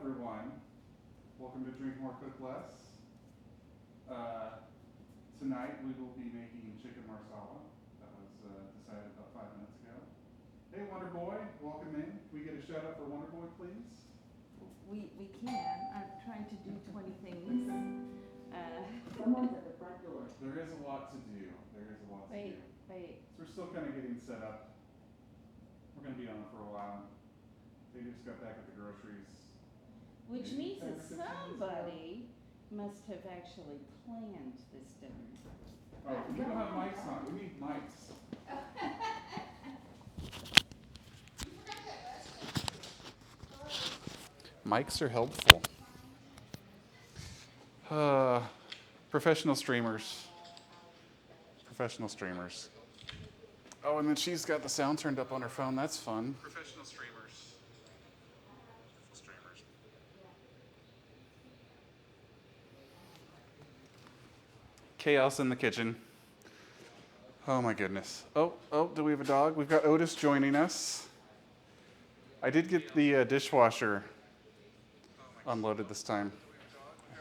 everyone. Welcome to Drink More, Cook Less. Tonight we will be making chicken marsala. That was decided about 5 minutes ago. Hey, Wonder Boy, welcome in. Can we get a shout out for Wonder Boy, please? We can. I'm trying to do 20 things. Someone's at the front door. There is a lot to do. Wait. So we're still kind of getting set up. We're going to be on for a while. They just got back with the groceries. Which Maybe means that 10 or 15 minutes ago. somebody must have actually planned this dinner. Oh, we don't have mics on. We need mics. Mics are helpful. Professional streamers. Oh, and then she's got the sound turned up on her phone. That's fun. Professional streamers. Chaos in the kitchen. Oh my goodness. Oh, do we have a dog? We've got Otis joining us. I did get the dishwasher unloaded this time.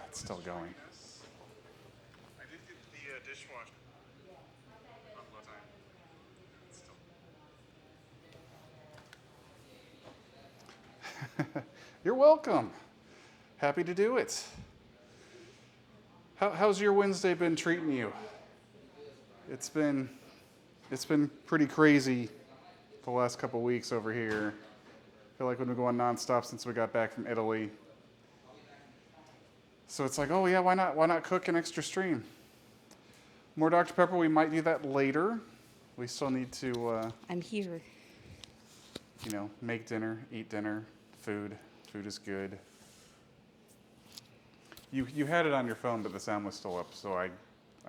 It's still going. I did get the dishwasher unloaded. You're welcome. Happy to do it. How's your Wednesday been treating you? It's been pretty crazy the last couple weeks over here. I feel like we've been going nonstop since we got back from Italy. So it's like, oh yeah, why not cook an extra stream? More Dr. Pepper, we might do that later. We still need to I'm here. make dinner, eat dinner, food. Food is good. You had it on your phone, but the sound was still up, so I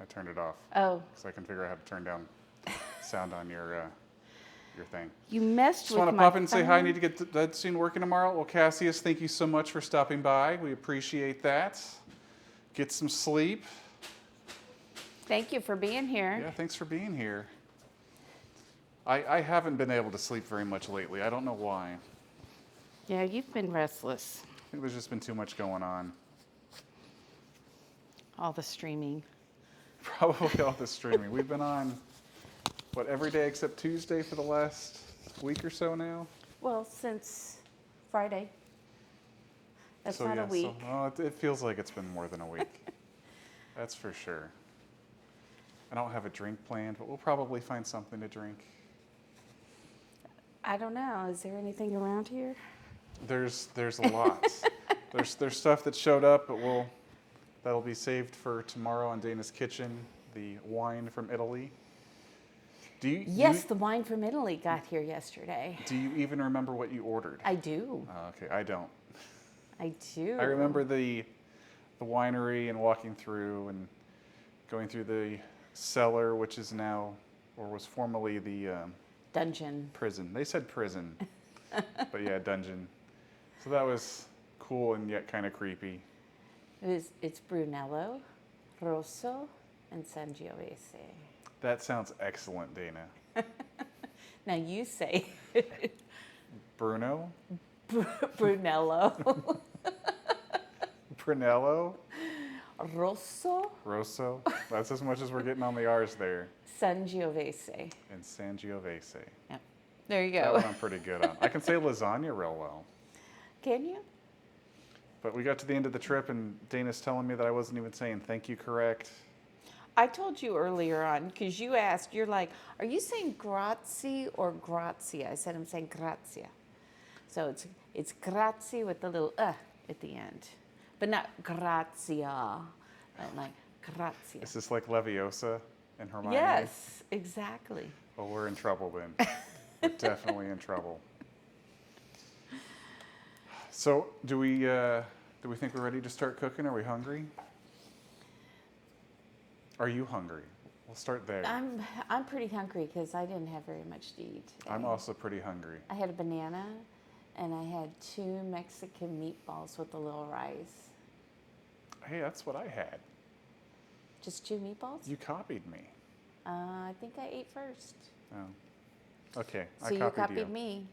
turned it off. Oh. So I can figure out how to turn down sound on your thing. You messed Just with want to my pop in and say hi. I phone. need to get that soon working tomorrow. Well, Cassius, thank you so much for stopping by. We appreciate that. Get some sleep. Thank you for being here. Yeah, thanks for being here. I haven't been able to sleep very much lately. I don't know why. Yeah, you've been restless. I think there's just been too much going on. All the streaming. Probably all the streaming. We've been on, every day except Tuesday for the last week or so now? Well, since Friday. That's not a week. It feels like it's been more than a week. That's for sure. I don't have a drink planned, but we'll probably find something to drink. I don't know. Is there anything around here? There's a lot. There's stuff that showed up, but that'll be saved for tomorrow on Dana's Kitchen. The wine from Italy. Yes, the wine from Italy got here yesterday. Do you even remember what you ordered? I do. Oh, okay, I don't. I do. I remember the winery and walking through and going through the cellar, which is now, or was formerly the dungeon. Prison. They said prison, but yeah, dungeon. So that was cool and yet kind of creepy. It's Brunello, Rosso, and Sangiovese. That sounds excellent, Dana. Now you say Bruno? Brunello. Brunello? Rosso. That's as much as we're getting on the R's there. Sangiovese. And Sangiovese. Yep. There you That go. one I'm pretty good on. I can say lasagna real well. Can you? But we got to the end of the trip and Dana's telling me that I wasn't even saying thank you correct. I told you earlier on, because you asked, you're like, are you saying grazie or grazia? I said, I'm saying grazia. So it's grazie with the little at the end. But not grazia, but like grazia. Is this like Leviosa and Hermione? Yes, exactly. Well, we're in trouble then. We're definitely in trouble. So, do we think we're ready to start cooking? Are we hungry? Are you hungry? We'll start there. I'm pretty hungry because I didn't have very much to eat today. I'm also pretty hungry. I had a banana and I had 2 Mexican meatballs with a little rice. Hey, that's what I had. Just 2 meatballs? You copied me. I think I ate first. Oh. Okay, So you copied me.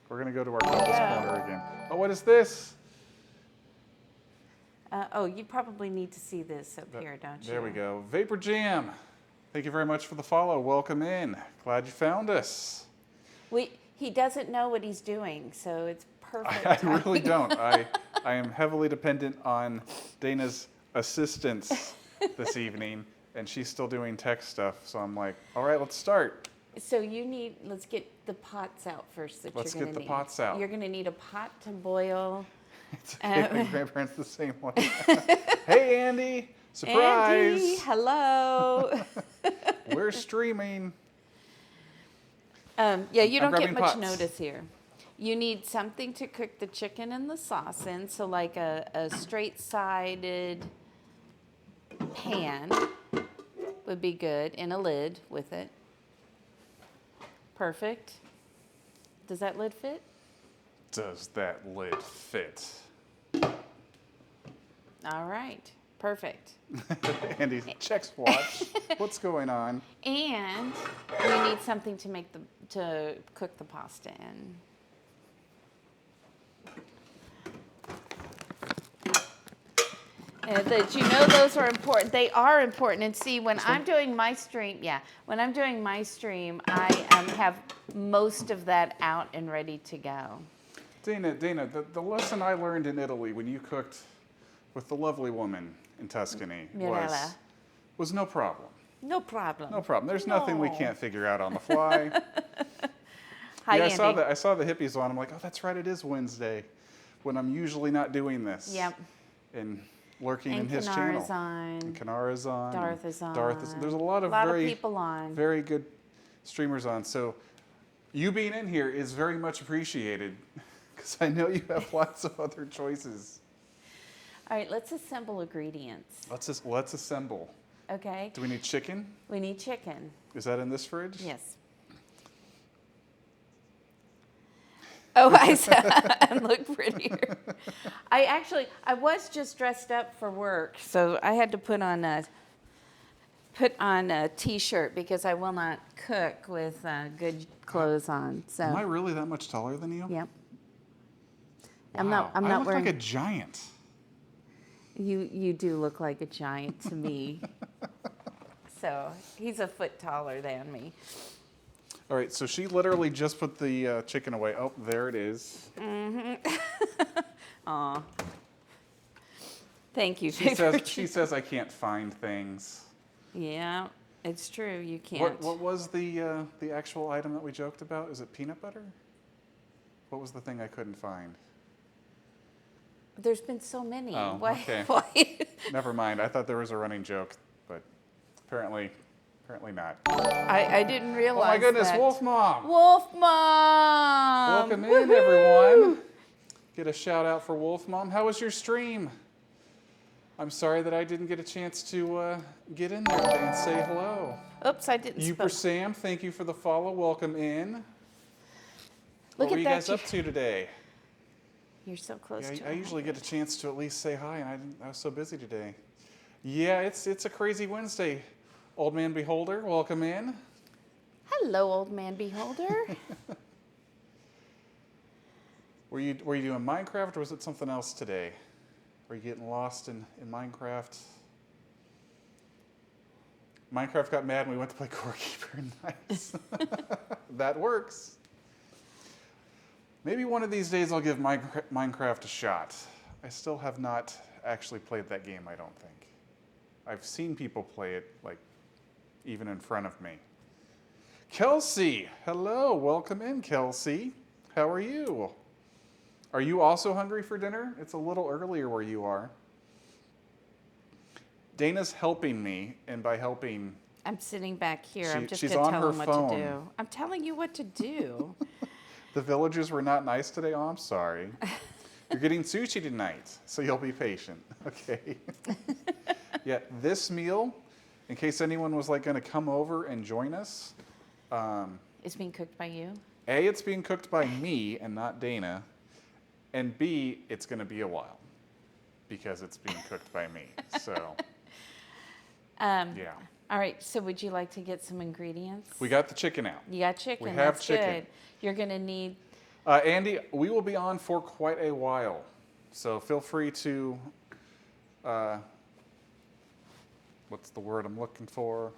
We're going to go to our couples corner again. Oh, what is this? Oh, you probably need to see this up here, don't you? There we go. Vapor Jam. Thank you very much for the follow. Welcome in. Glad you found us. He doesn't know what he's doing, so it's perfect. I really don't. I am heavily dependent on Dana's assistance this evening, and she's still doing tech stuff. So I'm like, all right, let's start. So let's get the pots out first that Let's you're going get to need. the pots out. You're going to need a pot to boil. It's okay, my grandparents the same way. Hey, Andy. Surprise. Andy, hello. We're streaming. Yeah, you I'm don't get grabbing much pots. notice here. You need something to cook the chicken and the sauce in, so like a straight-sided pan would be good, and a lid with it. Perfect. Does that lid fit? Does that lid fit? All right, perfect. Andy checks watch. What's going on? And we need something to cook the pasta in. That you know those are important. They are important. And see, when I'm doing my stream, I have most of that out and ready to go. Dana, the lesson I learned in Italy when you cooked with the lovely woman in Tuscany Mirella. was no problem. No problem. No problem. There's nothing we No. can't figure out on the fly. Hi, Yeah, Andy. I saw the hippies on. I'm like, oh, that's right. It is Wednesday, when I'm usually not doing this. Yep. And lurking in And his Kanara's channel. on. And Kanara's on. Darth is on. There's a lot of people on. very good streamers on. So you being in here is very much appreciated because I know you have lots of other choices. All right, let's assemble ingredients. Let's assemble. Okay. Do we need chicken? We need chicken. Is that in this fridge? Yes. Oh, I saw and look prettier. I was just dressed up for work, so I had to put on a t-shirt because I will not cook with good clothes on. So. Am I really that much taller than you? Yep. Wow. I'm I not look wearing. like a giant. You do look like a giant to me. So he's a foot taller than me. All right, so she literally just put the chicken away. Oh, there it is. Aw. Thank you. She says I can't find things. Yeah, it's true. You can't. What was the actual item that we joked about? Is it peanut butter? What was the thing I couldn't find? There's been so many. Oh, Why? okay. Why? Never mind. I thought there was a running joke, but apparently not. I didn't realize. Oh my goodness, that. Wolf Mom! Wolf Mom! Welcome in, Woohoo! everyone. Get a shout out for Wolf Mom. How was your stream? I'm sorry that I didn't get a chance to get in there and say hello. Oops, I didn't. Uper Sam, thank you for the follow. Welcome in. Look What were at you that. guys up to today? You're so close to I it. usually get a chance to at least say hi, and I was so busy today. Yeah, it's a crazy Wednesday. Old Man Beholder, welcome in. Hello, old man beholder. Were you doing Minecraft or was it something else today? Were you getting lost in Minecraft? Minecraft got mad and we went to play Core Keeper. Nice. That works. Maybe one of these days I'll give Minecraft a shot. I still have not actually played that game, I don't think. I've seen people play it, like, even in front of me. Kelsey, hello, welcome in, Kelsey. How are you? Are you also hungry for dinner? It's a little earlier where you are. Dana's helping me, and by helping... I'm sitting back here. I'm just she's going to on tell her him phone. what to do. I'm telling you what to do. The villagers were not nice today? Oh, I'm sorry. You're getting sushi tonight, so you'll be patient. Okay. Yeah, this meal, in case anyone was like going to come over and join us, It's being cooked by you? A, it's being cooked by me and not Dana, and B, it's going to be a while because it's being cooked by me. So, yeah. All right, so would you like to get some ingredients? We got the chicken out. You got chicken. We have That's chicken. good. You're going to need... Andy, we will be on for quite a while, so feel free to what's the word I'm looking for?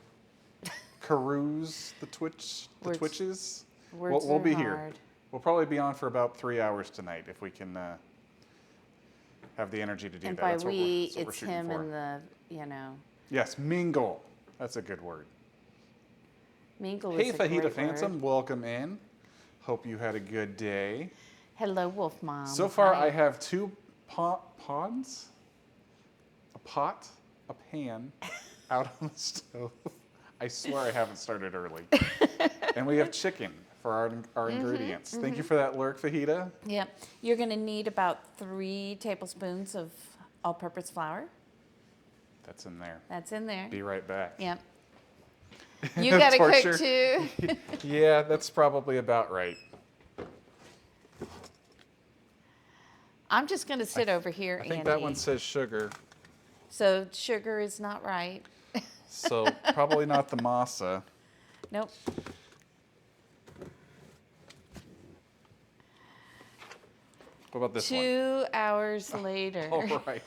Peruse the Words- Twitches. Words We'll are be hard. here. We'll probably be on for about 3 hours tonight if we can have the energy to do And that. by That's what we, we're it's shooting him for. and the, you know, Yes, mingle. That's a good word. mingle Hey, is a Fajita great Phantom, word. welcome in. Hope you had a good day. Hello, Wolf Mom. So far, Hi. I have 2 pods, a pot, a pan, out on the stove. I swear I haven't started early. And we have chicken for our ingredients. Thank you for that lurk, Fajita. Yep. You're going to need about 3 tablespoons of all-purpose flour. That's in there. That's in there. Be right back. Yep. You got to Torture. cook too. Yeah, that's probably about right. I'm just going to sit over here, I think Andy. that one says sugar, So sugar is not right. so probably not the masa. Nope. What about this one? 2 hours later. All right.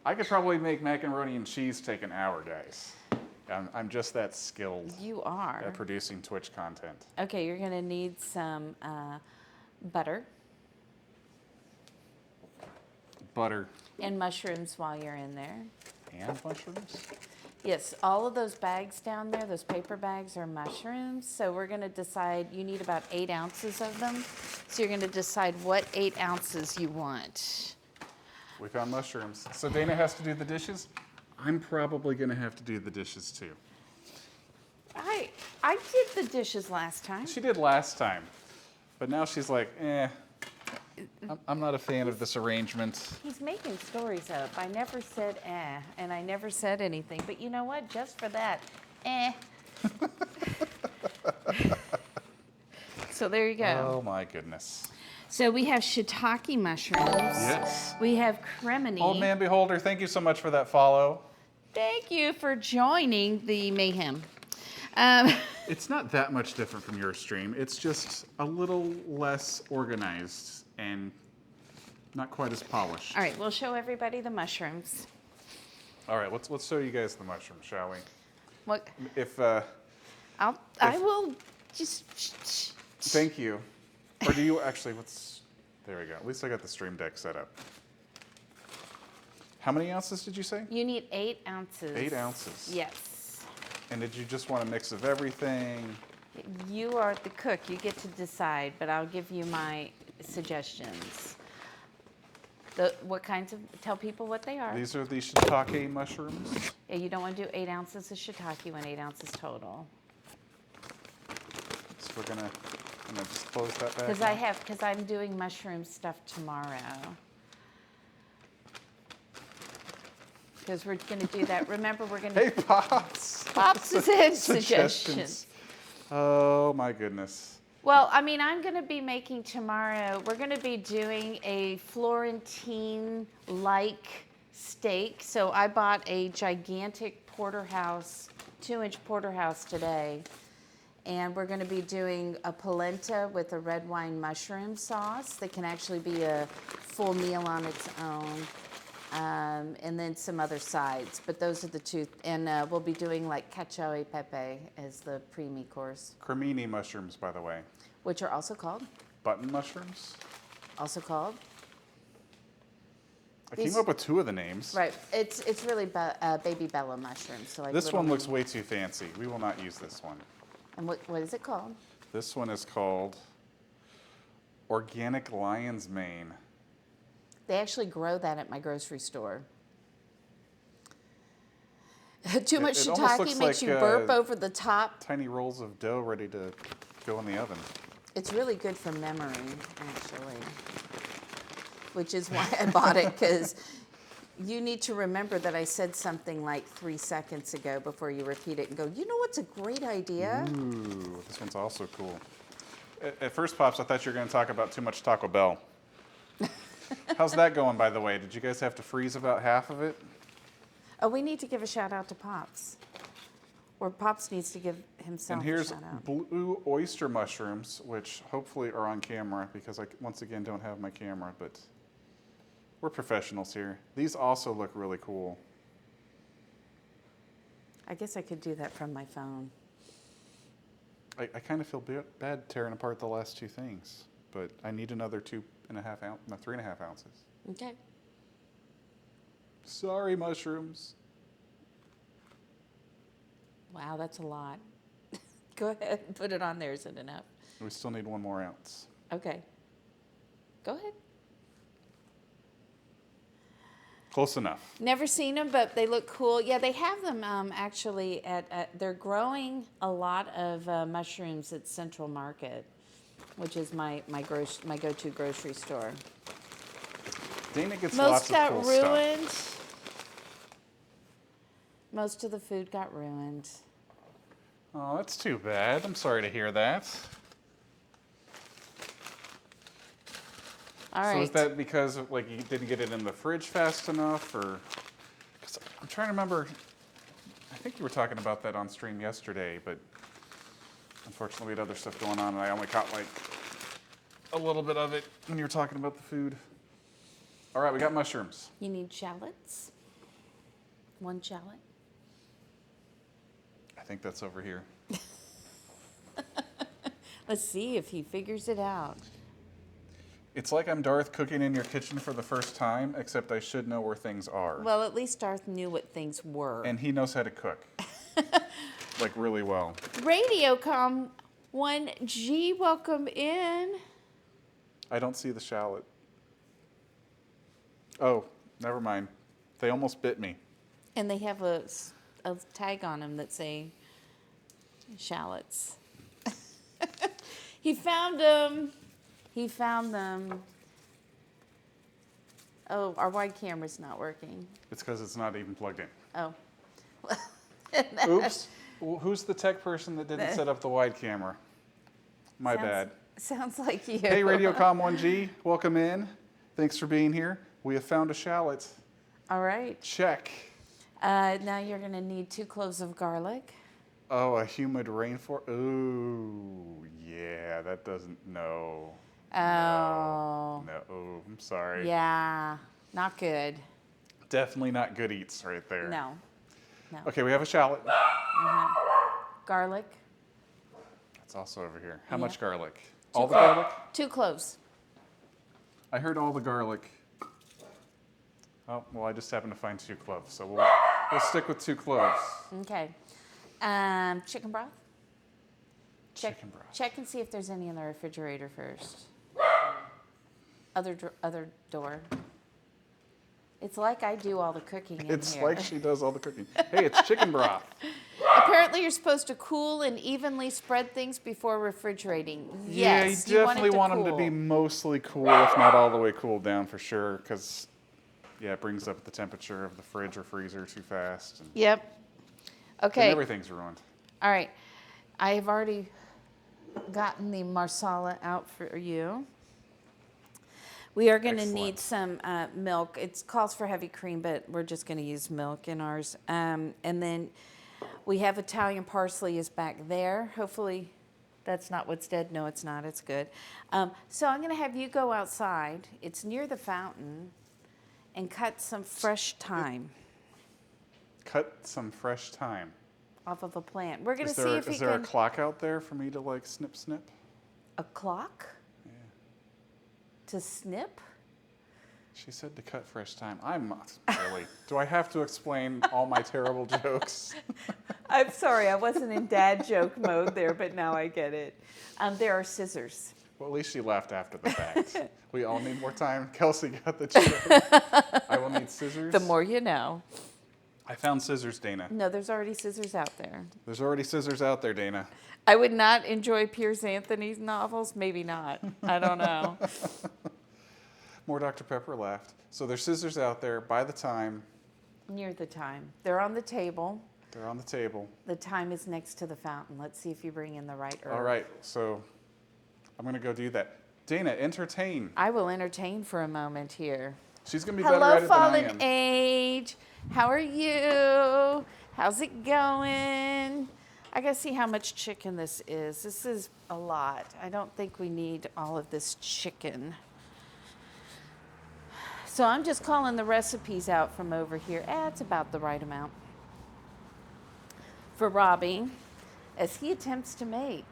I could probably make macaroni and cheese take an hour, guys. I'm just that skilled You are. at producing Twitch content. Okay, you're going to need some butter Butter and mushrooms while you're in there. and mushrooms? Yes, all of those bags down there, those paper bags are mushrooms. So we're going to decide, you need about 8 ounces of them. So you're going to decide what 8 ounces you want. We found mushrooms. So Dana has to do the dishes? I'm probably going to have to do the dishes too. I did the dishes last time. She did last time, but now she's like, I'm not a fan of this arrangement. He's making stories up. I never said and I never said anything. But you know what? Just for that, So there you go. Oh my goodness. So we have shiitake mushrooms. Yes. We have cremini. Old Man Beholder, thank you so much for that follow. Thank you for joining the mayhem. It's not that much different from your stream. It's just a little less organized and not quite as polished. All right, we'll show everybody the mushrooms. All right, let's show you guys the mushrooms, shall we? What? If I will just. thank you. Or do you actually? There we go. At least I got the stream deck set up. How many ounces did you say? You need 8 ounces. 8 ounces. Yes. And did you just want a mix of everything? You are the cook. You get to decide, but I'll give you my suggestions. What kinds of? Tell people what they are. These are the shiitake mushrooms. Yeah, you don't want to do 8 ounces of shiitake. You want 8 ounces total. So we're gonna just close that back. Because I'm doing mushroom stuff tomorrow. Because we're going to do that. Remember, we're going to. Hey, Pops. Pops said suggestions. Oh my goodness. Well, I mean, I'm going to be making tomorrow. We're going to be doing a Florentine-like steak. So I bought a gigantic porterhouse, 2-inch porterhouse today. And we're going to be doing a polenta with a red wine mushroom sauce that can actually be a full meal on its own. And then some other sides. But those are the 2. And we'll be doing like cacio e pepe as the pre-meat course. Cremini mushrooms, by the way. Which are also called? Button mushrooms. Also called? I came up with 2 of the names. Right. It's really baby Bella mushrooms. So like This little one looks mini- way too fancy. We will not use this one. And what is it called? This one is called Organic Lion's Mane. They actually grow that at my grocery store. Too much it almost shiitake looks makes like, you burp over the top. Tiny rolls of dough ready to go in the oven. It's really good for memory, actually. Which is why I bought it, because you need to remember that I said something like 3 seconds ago before you repeat it and go, you know what's a great idea? Ooh, this one's also cool. At first, Pops, I thought you were going to talk about too much Taco Bell. How's that going, by the way? Did you guys have to freeze about half of it? Oh, we need to give a shout out to Pops. Or Pops needs to give himself And here's a shout out. blue oyster mushrooms, which hopefully are on camera because I, once again, don't have my camera, but We're professionals here. These also look really cool. I guess I could do that from my phone. I kind of feel bad tearing apart the last two things, but I need another 3.5 ounces. Okay. Sorry, mushrooms. Wow, that's a lot. Go ahead and put it on there. Is it enough? We still need 1 more ounce. Okay. Go ahead. Close enough. Never seen them, but they look cool. Yeah, they have them actually they're growing a lot of mushrooms at Central Market, which is my go-to grocery store. Dana gets Most lots of got cool ruined. stuff. Most of the food got ruined. Oh, that's too bad. I'm sorry to hear that. All So right. is that because like you didn't get it in the fridge fast enough, or? Because I'm trying to remember. I think you were talking about that on stream yesterday, but unfortunately we had other stuff going on, and I only caught like a little bit of it when you were talking about the food. All right, we got mushrooms. You need shallots. 1 shallot. I think that's over here. Let's see if he figures it out. It's like I'm Darth cooking in your kitchen for the first time, except I should know where things are. Well, at least Darth knew what things were. And he knows how to cook. Like really well. Radiocom 1G, welcome in. I don't see the shallot. Oh, never mind. They almost bit me. And they have a tag on them that say shallots. He found them. He found them. Oh, our wide camera's not working. It's because it's not even plugged in. Oh. Oops. Well, who's the tech person that didn't set up the wide camera? My bad. Sounds like you. Hey, Radiocom 1G, welcome in. Thanks for being here. We have found a shallot. All right. Check. Now you're going to need 2 cloves of garlic. Oh, a humid rainforest. Ooh, yeah, that doesn't. No. Oh. No. Oh, I'm sorry. Yeah. Not good. Definitely not good eats right there. No. No. Okay, we have a shallot. Garlic. It's also over here. How Yeah. much garlic? All the garlic? 2 cloves. I heard all the garlic. Oh, well, I just happened to find 2 cloves, so we'll stick with 2 cloves. Okay. Chicken broth. Chicken broth. Check and see if there's any in the refrigerator first. Other door. It's like I do all the cooking in It's here. like she does all the cooking. Hey, it's chicken broth. Apparently, you're supposed to cool and evenly spread things before refrigerating. Yeah, Yes, you definitely want cool. them to be mostly cool, if not all the way cooled down for sure, because, yeah, it brings up the temperature of the fridge or freezer too fast. And Yep. then Okay. everything's ruined. All right. I have already gotten the Marsala out for you. We are going to need Excellent. some milk. It calls for heavy cream, but we're just going to use milk in ours. And then we have Italian parsley is back there. Hopefully that's not what's dead. No, it's not. It's good. So I'm going to have you go outside. It's near the fountain. And cut some fresh thyme Cut some fresh thyme. off of a plant. We're going to Is see there, if he is there a can... clock out there for me to, like, snip? A clock? Yeah. To snip? She said to cut fresh thyme. I'm not really. Do I have to explain all my terrible jokes? I'm sorry, I wasn't in dad joke mode there, but now I get it. There are scissors. Well, at least she laughed after the fact. We all need more time. Kelsey got the joke. I will need scissors. The more you know. I found scissors, Dana. No, there's already scissors out there. There's already scissors out there, Dana. I would not enjoy Piers Anthony's novels. Maybe not. I don't know. More Dr. Pepper laughed. So there's scissors out there by the time. Near the time. They're on the table. They're on the table. The time is next to the fountain. Let's see if you bring in the right herb. All right, so I'm going to go do that. Dana, entertain. I will entertain for a moment here. She's going to be better Hello, at it than I Fallen am. Age. How are you? How's it going? I gotta see how much chicken this is. This is a lot. I don't think we need all of this chicken. So I'm just calling the recipes out from over here. It's about the right amount for Robbie as he attempts to make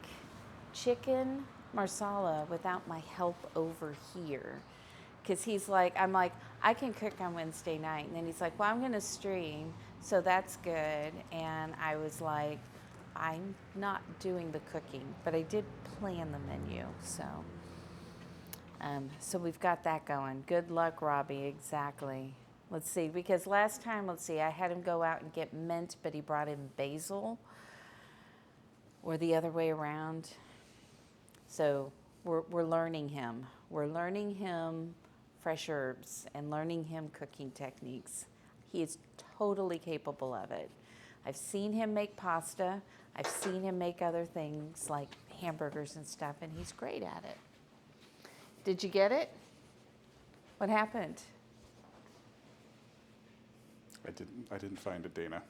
chicken marsala without my help over here. Because he's like, I'm like, I can cook on Wednesday night. And then he's like, well, I'm going to stream, so that's good. And I was like, I'm not doing the cooking, but I did plan the menu. So we've got that going. Good luck, Robbie. Exactly. Let's see, because last time, I had him go out and get mint, but he brought in basil, or the other way around. So we're learning him. We're learning him fresh herbs and learning him cooking techniques. He is totally capable of it. I've seen him make pasta. I've seen him make other things like hamburgers and stuff, and he's great at it. Did you get it? What happened? I didn't find it, Dana.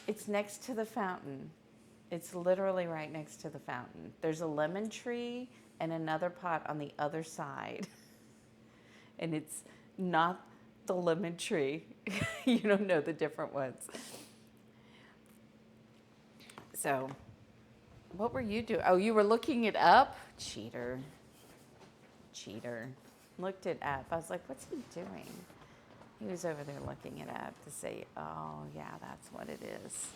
It's next to the fountain. It's literally right next to the fountain. There's a lemon tree and another pot on the other side. And it's not the lemon tree. You don't know the different ones. So, what were you doing? Oh, you were looking it up? Cheater. Looked it up. I was like, what's he doing? He was over there looking it up to say, oh, yeah, that's what it is.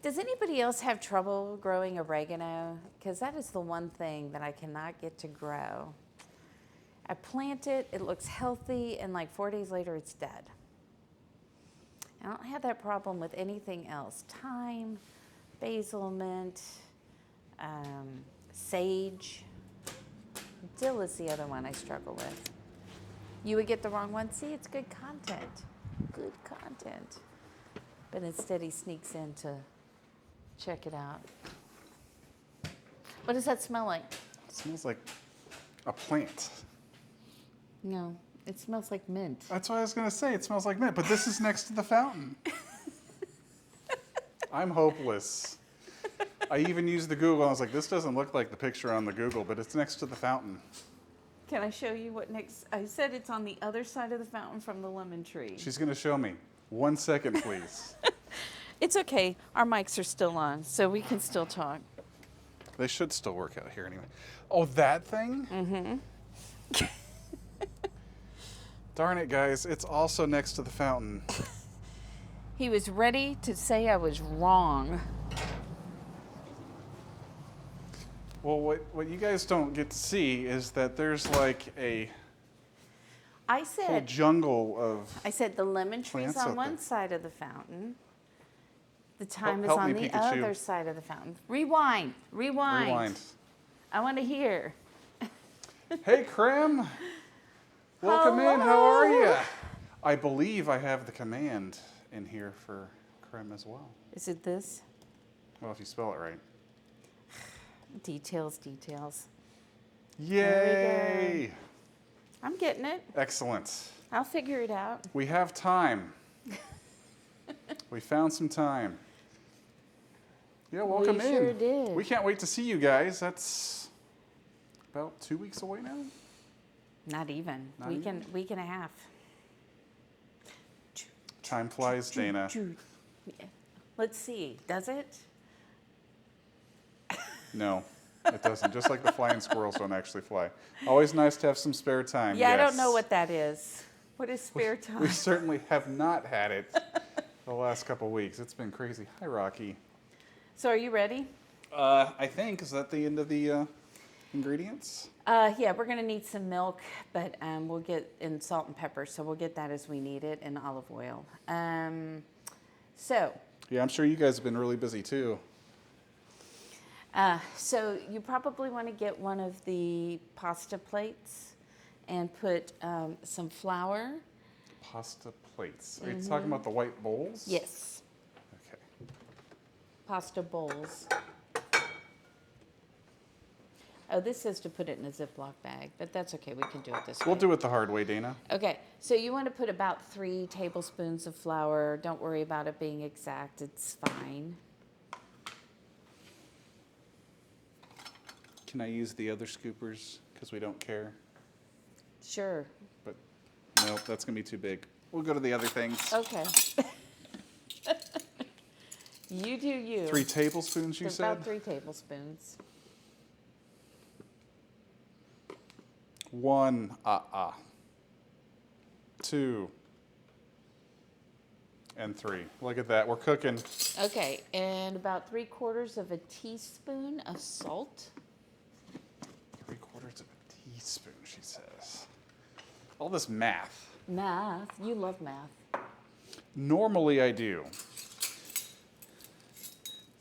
Does anybody else have trouble growing oregano? Because that is the one thing that I cannot get to grow. I plant it, it looks healthy, and like 4 days later, it's dead. I don't have that problem with anything else. Thyme, basil, mint, sage. Dill is the other one I struggle with. You would get the wrong one. See, it's good content. Good content. But instead he sneaks in to check it out. What does that smell like? It smells like a plant. No, it smells like mint. That's what I was going to say. It smells like mint, but this is next to the fountain. I'm hopeless. I even used the Google. I was like, this doesn't look like the picture on the Google, but it's next to the fountain. Can I show you what next? I said it's on the other side of the fountain from the lemon tree. She's going to show me. 1 second, please. It's okay. Our mics are still on, so we can still talk. They should still work out here anyway. Oh, that thing? Mm-hmm. Darn it, guys. It's also next to the fountain. He was ready to say I was wrong. Well, what you guys don't get to see is that there's like a I whole said jungle of... I said the lemon tree's plants on out one there. side of the fountain. The thyme is help on me, the Pikachu. other side of the fountain. Rewind. Rewind. I want to hear. Hey, Krem. Welcome in. How are Hello. you? I believe I have the command in here for Krem as well. Is it this? Well, if you spell it right. Details. Yay! I'm getting it. Excellent. I'll figure it out. We have time. We found some time. Yeah, welcome in. sure did. We can't wait to see you guys. That's about 2 weeks away now. Not even. Not week even? and week and a half. Time flies, Dana. Let's see. Does it? No, it doesn't. Just like the flying squirrels don't actually fly. Always nice to have some spare time. Yeah, yes. I don't know what that is. What is spare time? We certainly have not had it the last couple weeks. It's been crazy. Hi, Rocky. So are you ready? I think, is that the end of the ingredients? Yeah, we're gonna need some milk, but we'll get in salt and pepper, so we'll get that as we need it, and olive oil. So Yeah, I'm sure you guys have been really busy too. so you probably want to get one of the pasta plates and put some flour. Pasta plates. Are you talking about the white bowls? Yes, Okay. pasta bowls. Oh, this says to put it in a Ziploc bag, but that's okay. We can do it this way. We'll do it the hard way, Dana. Okay, so you want to put about 3 tablespoons of flour. Don't worry about it being exact. It's fine. Can I use the other scoopers because we don't care? Sure. But nope, that's going to be too big. We'll go to the other things. Okay. You do you. 3 tablespoons, you It's said? about 3 tablespoons. 1, 2, and 3. Look at that. We're cooking. Okay, and about 3/4 of a teaspoon of salt. 3/4 of a teaspoon, she says. All this math. Math. You love math. Normally I do.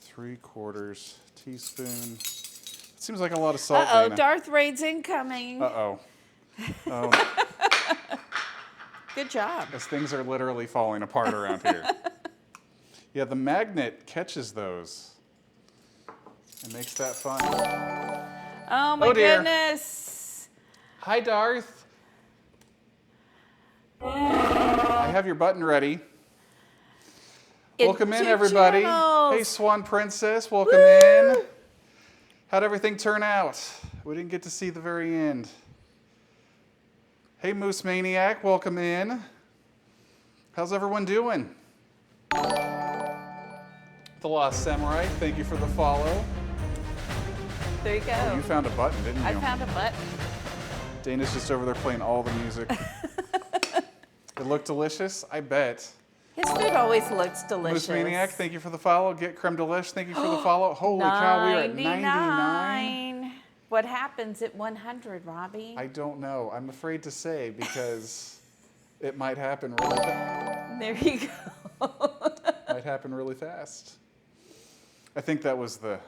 3/4 teaspoon. It seems like a lot of salt. Uh-oh, Dana. Darth Raid's incoming. Uh-oh. Oh, Good job. as things are literally falling apart around here. Yeah, the magnet catches those and makes that fun. Oh my Oh, dear. goodness. Hi, Darth. I have your button ready. Welcome in, Two everybody. channels. Hey, Swan Princess, welcome in. How'd everything turn out? We didn't get to see the very end. Hey, Moose Maniac, welcome in. How's everyone doing? The Lost Samurai, thank you for the follow. There you go. Oh, you found a button, didn't you? I found a button. Dana's just over there playing all the music. It looked delicious, I bet. His food always looks delicious. Moose Maniac, thank you for the follow. Get Creme Delish, thank you for the follow. Holy cow, we are at 99. 99. What happens at 100, Robbie? I don't know. I'm afraid to say because it might happen really fast. There you go. Might happen really fast. I think that was the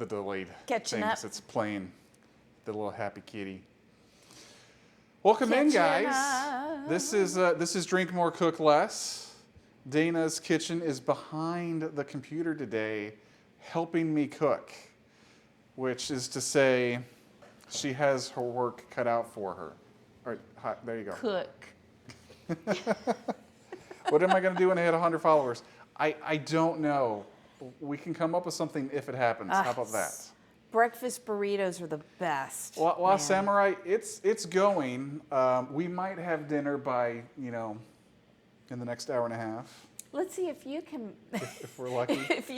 delayed Catching thing, up. 'cause it's playing the little happy kitty. Welcome in, Catching guys. up. This is Drink More, Cook Less. Dana's kitchen is behind the computer today, helping me cook, which is to say, she has her work cut out for her. All right, hi, there you go. Cook. What am I going to do when I hit 100 followers? I don't know. We can come up with something if it happens. How about that? Breakfast burritos are the best. Lost man. Samurai, it's going. We might have dinner by, in the next hour and a half, Let's see if you can. if we're lucky. if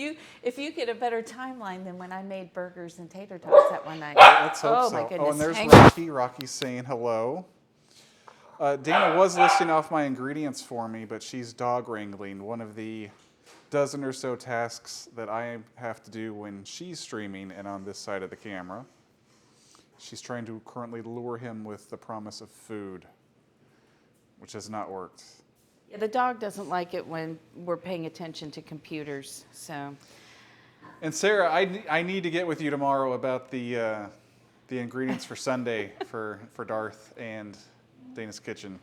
you get a better timeline than when I made burgers and tater tots that one night. Let's hope Oh so. my goodness. Oh, and there's Hang on. Rocky. Rocky's saying hello. Dana was listing off my ingredients for me, but she's dog wrangling, one of the dozen or so tasks that I have to do when she's streaming and on this side of the camera. She's trying to currently lure him with the promise of food, which has not worked. Yeah, the dog doesn't like it when we're paying attention to computers. So And Sarah, I need to get with you tomorrow about the ingredients for Sunday for Darth and Dana's Kitchen.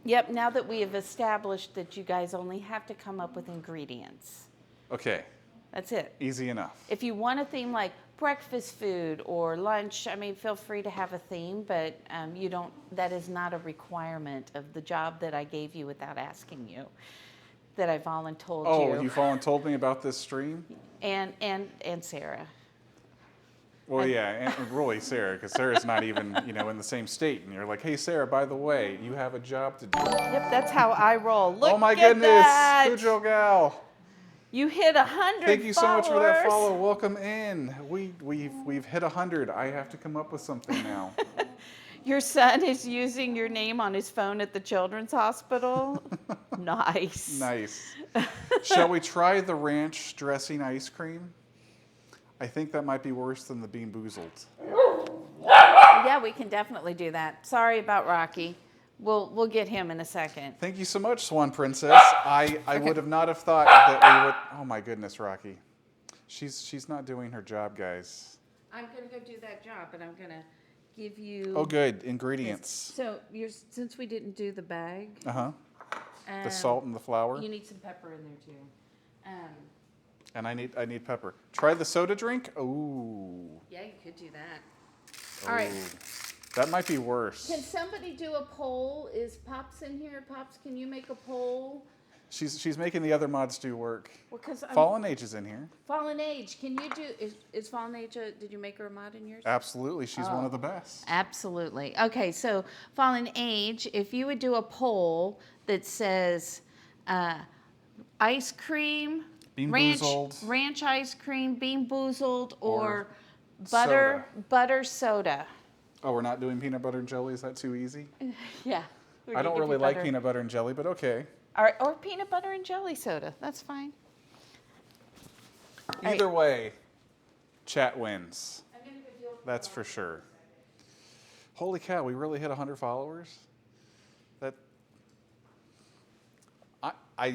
yep, now that we have established that you guys only have to come up with ingredients. Okay, That's it. easy enough. If you want a theme like breakfast food or lunch, I mean, feel free to have a theme, but you don't. That is not a requirement of the job that I gave you without asking you. That I voluntold Oh, you. you voluntold me about this stream? And Sarah. Well, yeah, and really Sarah, because Sarah's not even, in the same state. And you're like, hey, Sarah, by the way, you have a job to do. Yep, that's how I roll. Look Oh my at goodness, that. Cujo Gal. You hit 100 Thank you so much for that followers. follow. Welcome in. We've hit 100. I have to come up with something now. Your son is using your name on his phone at the children's hospital. Nice. Nice. Shall we try the ranch dressing ice cream? I think that might be worse than the Bean Boozled. Yeah, we can definitely do that. Sorry about Rocky. We'll get him in a second. Thank you so much, Swan Princess. I would have not have thought that we would. Oh my goodness, Rocky. She's not doing her job, guys. I'm gonna go do that job, but I'm gonna give you. Oh, good. Ingredients. So since we didn't do the bag, Uh-huh. The salt and the flour. you need some pepper in there too. And I need pepper. Try the soda drink. Ooh. Yeah, you could do that. All right. That might be worse. Can somebody do a poll? Is Pops in here? Pops, can you make a poll She's making the other mods do work. Well, because Fallen Age is in here. Fallen Age, can you do, is Fallen Age, did you make her a mod in yours? Absolutely, she's one of the best. Absolutely. Okay, so Fallen Age, if you would do a poll that says ice cream, Bean ranch, Boozled. ranch ice cream, Bean Boozled, or Or butter soda. Oh, we're not doing peanut butter and jelly? Is that too easy? Yeah. I don't really like peanut butter and jelly, but okay. Or peanut butter and jelly soda. That's fine. Either way, chat wins. That's for sure. Holy cow, we really hit 100 followers? I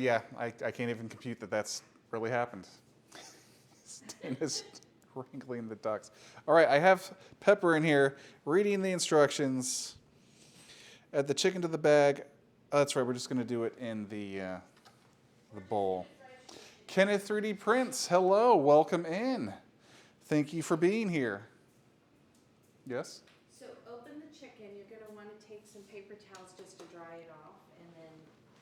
can't even compute that that's really happened. Dana's wrangling the ducks. All right, I have Pepper in here reading the instructions. Add the chicken to the bag. Oh, that's right, we're just going to do it in the bowl. Kenneth 3D Prints, hello, welcome in. Thank you for being here. Yes? So open the chicken. You're going to want to take some paper towels just to dry it off and then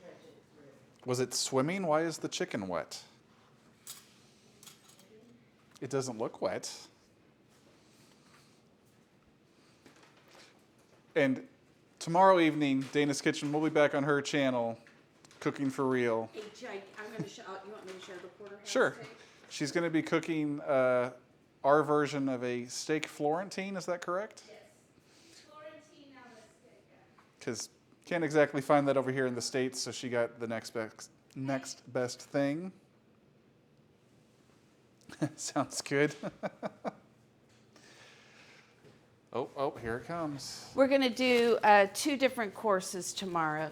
dredge it through. Was it swimming? Why is the chicken wet? It doesn't look wet. And tomorrow evening, Dana's Kitchen will be back on her channel, cooking for real. Hey, Jake, I'm going to show, you want me to show the porterhouse Sure. steak? She's going to be cooking our version of a steak Florentine, is that correct? Yes. Florentine on the steak. Because can't exactly find that over here in the States, so she got the next best thing. Sounds good. Oh, here it comes. We're going to do 2 different courses tomorrow.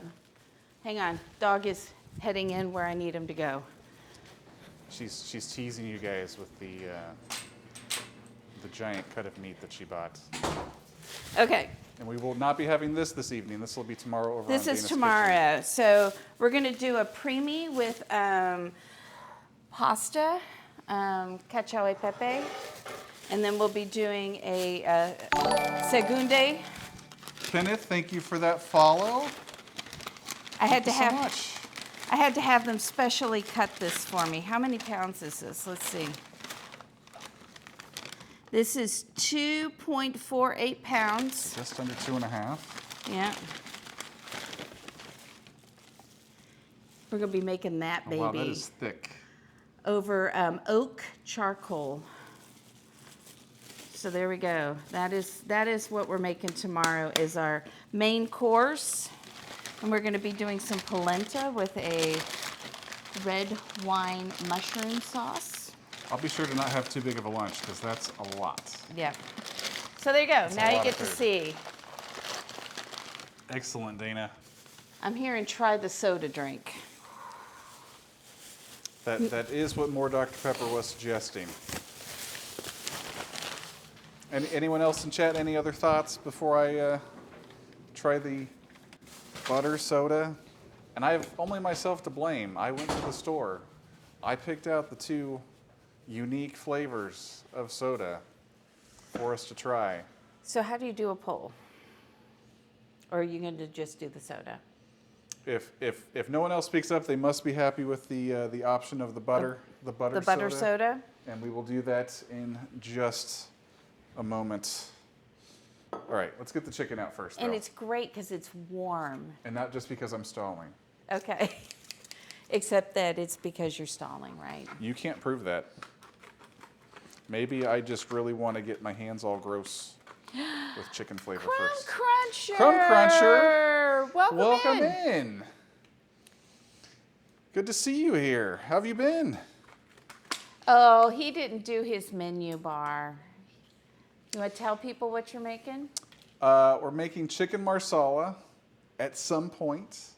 Hang on. Dog is heading in where I need him to go. She's teasing you guys with the giant cut of meat that she bought. Okay. And we will not be having this evening. This will be tomorrow over on This Dana's is Kitchen. tomorrow. So we're going to do a preemie with pasta, cacio e pepe, and then we'll be doing a segunde. Kenneth, thank you for that follow. I had to Thank you so have much. I had to have them specially cut this for me. How many pounds is this? Let's see. This is 2.48 pounds. Just under 2.5. Yeah. We're going to be making that Oh, baby wow, that is thick. over oak charcoal. So there we go. That is what we're making tomorrow is our main course. And we're going to be doing some polenta with a red wine mushroom sauce. I'll be sure to not have too big of a lunch because that's a lot. Yeah. So there you go. That's a Now you lot get of to food. see. Excellent, Dana. I'm here and try the soda drink. That is what more Dr. Pepper was suggesting. Anyone else in chat, any other thoughts before I try the butter soda? And I have only myself to blame. I went to the store. I picked out the 2 unique flavors of soda for us to try. So how do you do a poll? Or are you going to just do the soda? If no one else speaks up, they must be happy with the option of the butter soda? And we will do that in just a moment. All right, let's get the chicken out first, And though. it's great because it's warm. And not just because I'm stalling. Okay. Except that it's because you're stalling, right? You can't prove that. Maybe I just really want to get my hands all gross with chicken flavor Crumb first. Cruncher! Crumb Cruncher! Welcome in. in. Good to see you here. How have you been? Oh, he didn't do his menu bar. You want to tell people what you're making? We're making chicken marsala at some point.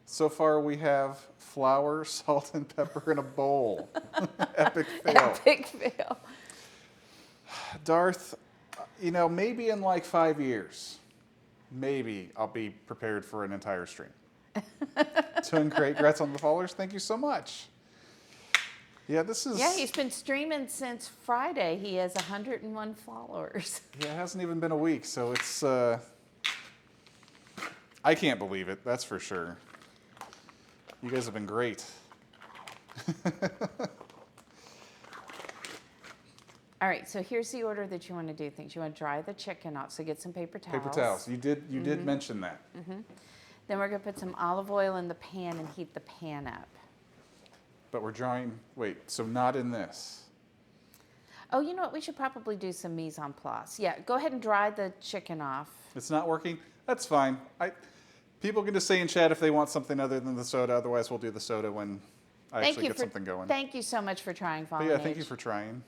So far we have flour, salt, and pepper in a bowl. Epic fail. Epic fail. Darth, maybe in like 5 years, maybe I'll be prepared for an entire stream. Doing great. Congrats on the followers. Thank you so much. Yeah, this is... Yeah, he's been streaming since Friday. He has 101 followers. Yeah, it hasn't even been a week, so it's... I can't believe it, that's for sure. You guys have been great. All right, so here's the order that you want to do things. You want to dry the chicken off, so get some paper towels. Paper towels. You did mention that. Then we're going to put some olive oil in the pan and heat the pan up. But we're drying. Wait, so not in this. Oh, you know what? We should probably do some mise en place. Yeah, go ahead and dry the chicken off. It's not working. That's fine. People can just say in chat if they want something other than the soda. Otherwise, we'll do the soda when I actually get something going. Thank you so much for trying, But Fallen yeah, Age. thank you for trying.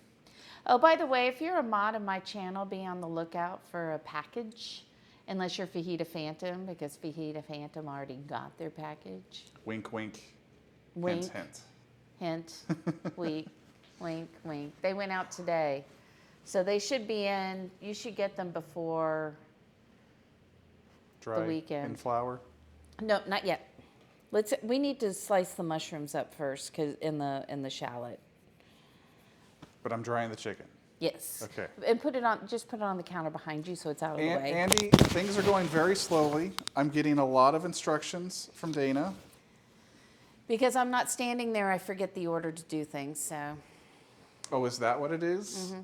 Oh, by the way, if you're a mod of my channel, be on the lookout for a package. Unless you're Fajita Phantom, because Fajita Phantom already got their package. Wink, wink. Wink. Hint, Hint. Wink, wink, wink. They went out today. So they should be in. You should get them before Dry the weekend. in flour. No, not yet. We need to slice the mushrooms up first, 'cause in the shallot. But I'm drying the chicken. Yes. Okay. And just put it on the counter behind you so it's out of the way. Andy, things are going very slowly. I'm getting a lot of instructions from Dana. Because I'm not standing there, I forget the order to do things, so. Oh, is that what it is?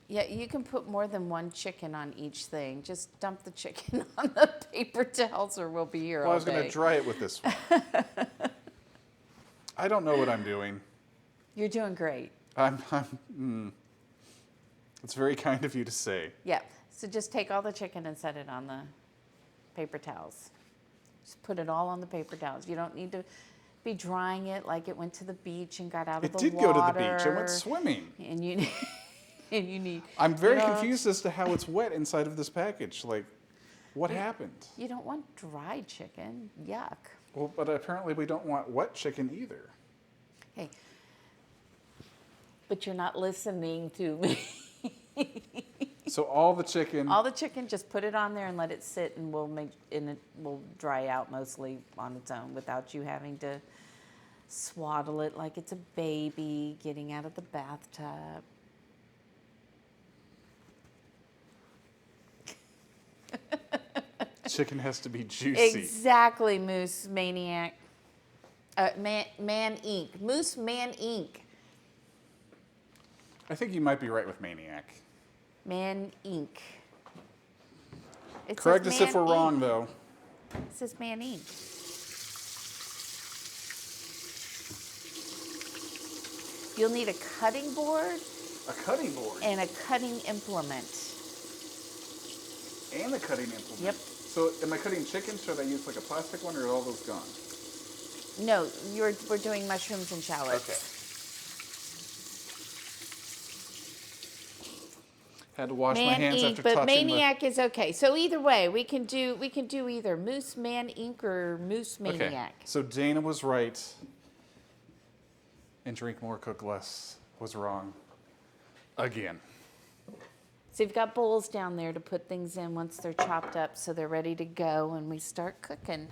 Yeah, you can put more than one chicken on each thing. Just dump the chicken on the paper towels or we'll be here Well, all I was going day. to dry it with this one. I don't know what I'm doing. You're doing great. It's very kind of you to say. Yeah, so just take all the chicken and set it on the paper towels. Just put it all on the paper towels. You don't need to be drying it like it went to the beach and got out of It the did water. go to the beach. It went swimming. And you and you need. I'm very you know, confused as to how it's wet inside of this package. Like, what happened? You don't want dry chicken. Yuck. Well, but apparently we don't want wet chicken either. Hey, but you're not listening to me. So all the chicken. All the chicken, just put it on there and let it sit, and it will dry out mostly on its own without you having to swaddle it like it's a baby getting out of the bathtub. Chicken has to be juicy. Exactly, Moose Maniac. Man Inc. Moose Man Inc. I think you might be right with Maniac. Man Inc. It Correct says us if Man we're Inc. wrong, though. It says Man Inc. You'll need a cutting board A cutting board. and a cutting implement. And a cutting implement. Yep. So am I cutting chicken? Should I use like a plastic one, or are all those gone? No, we're doing mushrooms and shallots. Okay. Had to wash my Man hands Inc. after But touching Maniac is okay. So either way, we can do either Moose Man Inc. or Moose the... Okay. Maniac. So Dana was right. And drink more, cook less was wrong. Again. So you've got bowls down there to put things in once they're chopped up, so they're ready to go when we start cooking.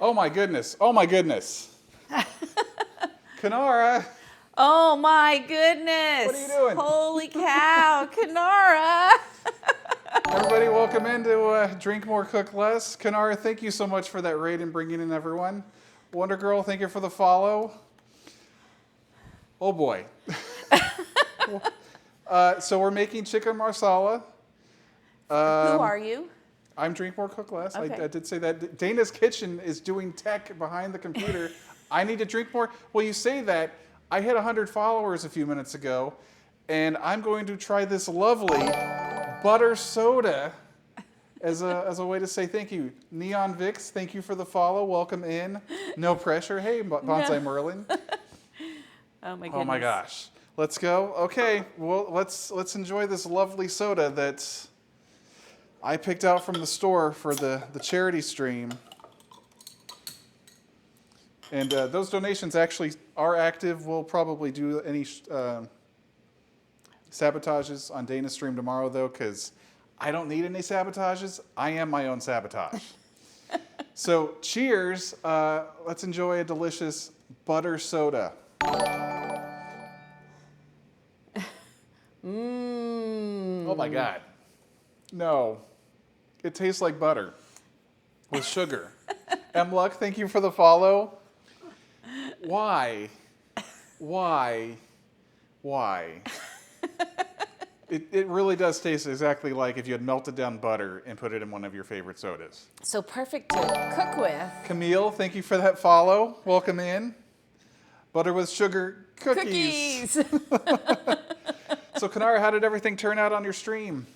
Oh my goodness. Oh my goodness. Kanara. Oh my goodness! What are you doing? Holy cow, Kanara! Everybody, welcome into Drink More, Cook Less. Kanara, thank you so much for that raid and bringing in everyone. Wonder Girl, thank you for the follow. Oh boy. So we're making chicken marsala. Who are you? I'm Drink More, Cook Less. Okay. I did say that. Dana's Kitchen is doing tech behind the computer. I need to drink more. Well, you say that. I hit 100 followers a few minutes ago, and I'm going to try this lovely butter soda as a way to say thank you. Neon Vix, thank you for the follow. Welcome in. No pressure. Hey, Bonsai Merlin. Oh my goodness. Oh my gosh. Let's go. Okay. Well, let's enjoy this lovely soda that I picked out from the store for the charity stream. And those donations actually are active. We'll probably do any sabotages on Dana's stream tomorrow, though, because I don't need any sabotages. I am my own sabotage. So cheers. Let's enjoy a delicious butter soda. Mmm. Oh my God. No. It tastes like butter with sugar. M. Luck, thank you for the follow. Why? Why? It really does taste exactly like if you had melted down butter and put it in one of your favorite sodas. So perfect to cook with. Camille, thank you for that follow. Welcome in. Butter with sugar cookies. So, Kanara, how did everything turn out on your stream?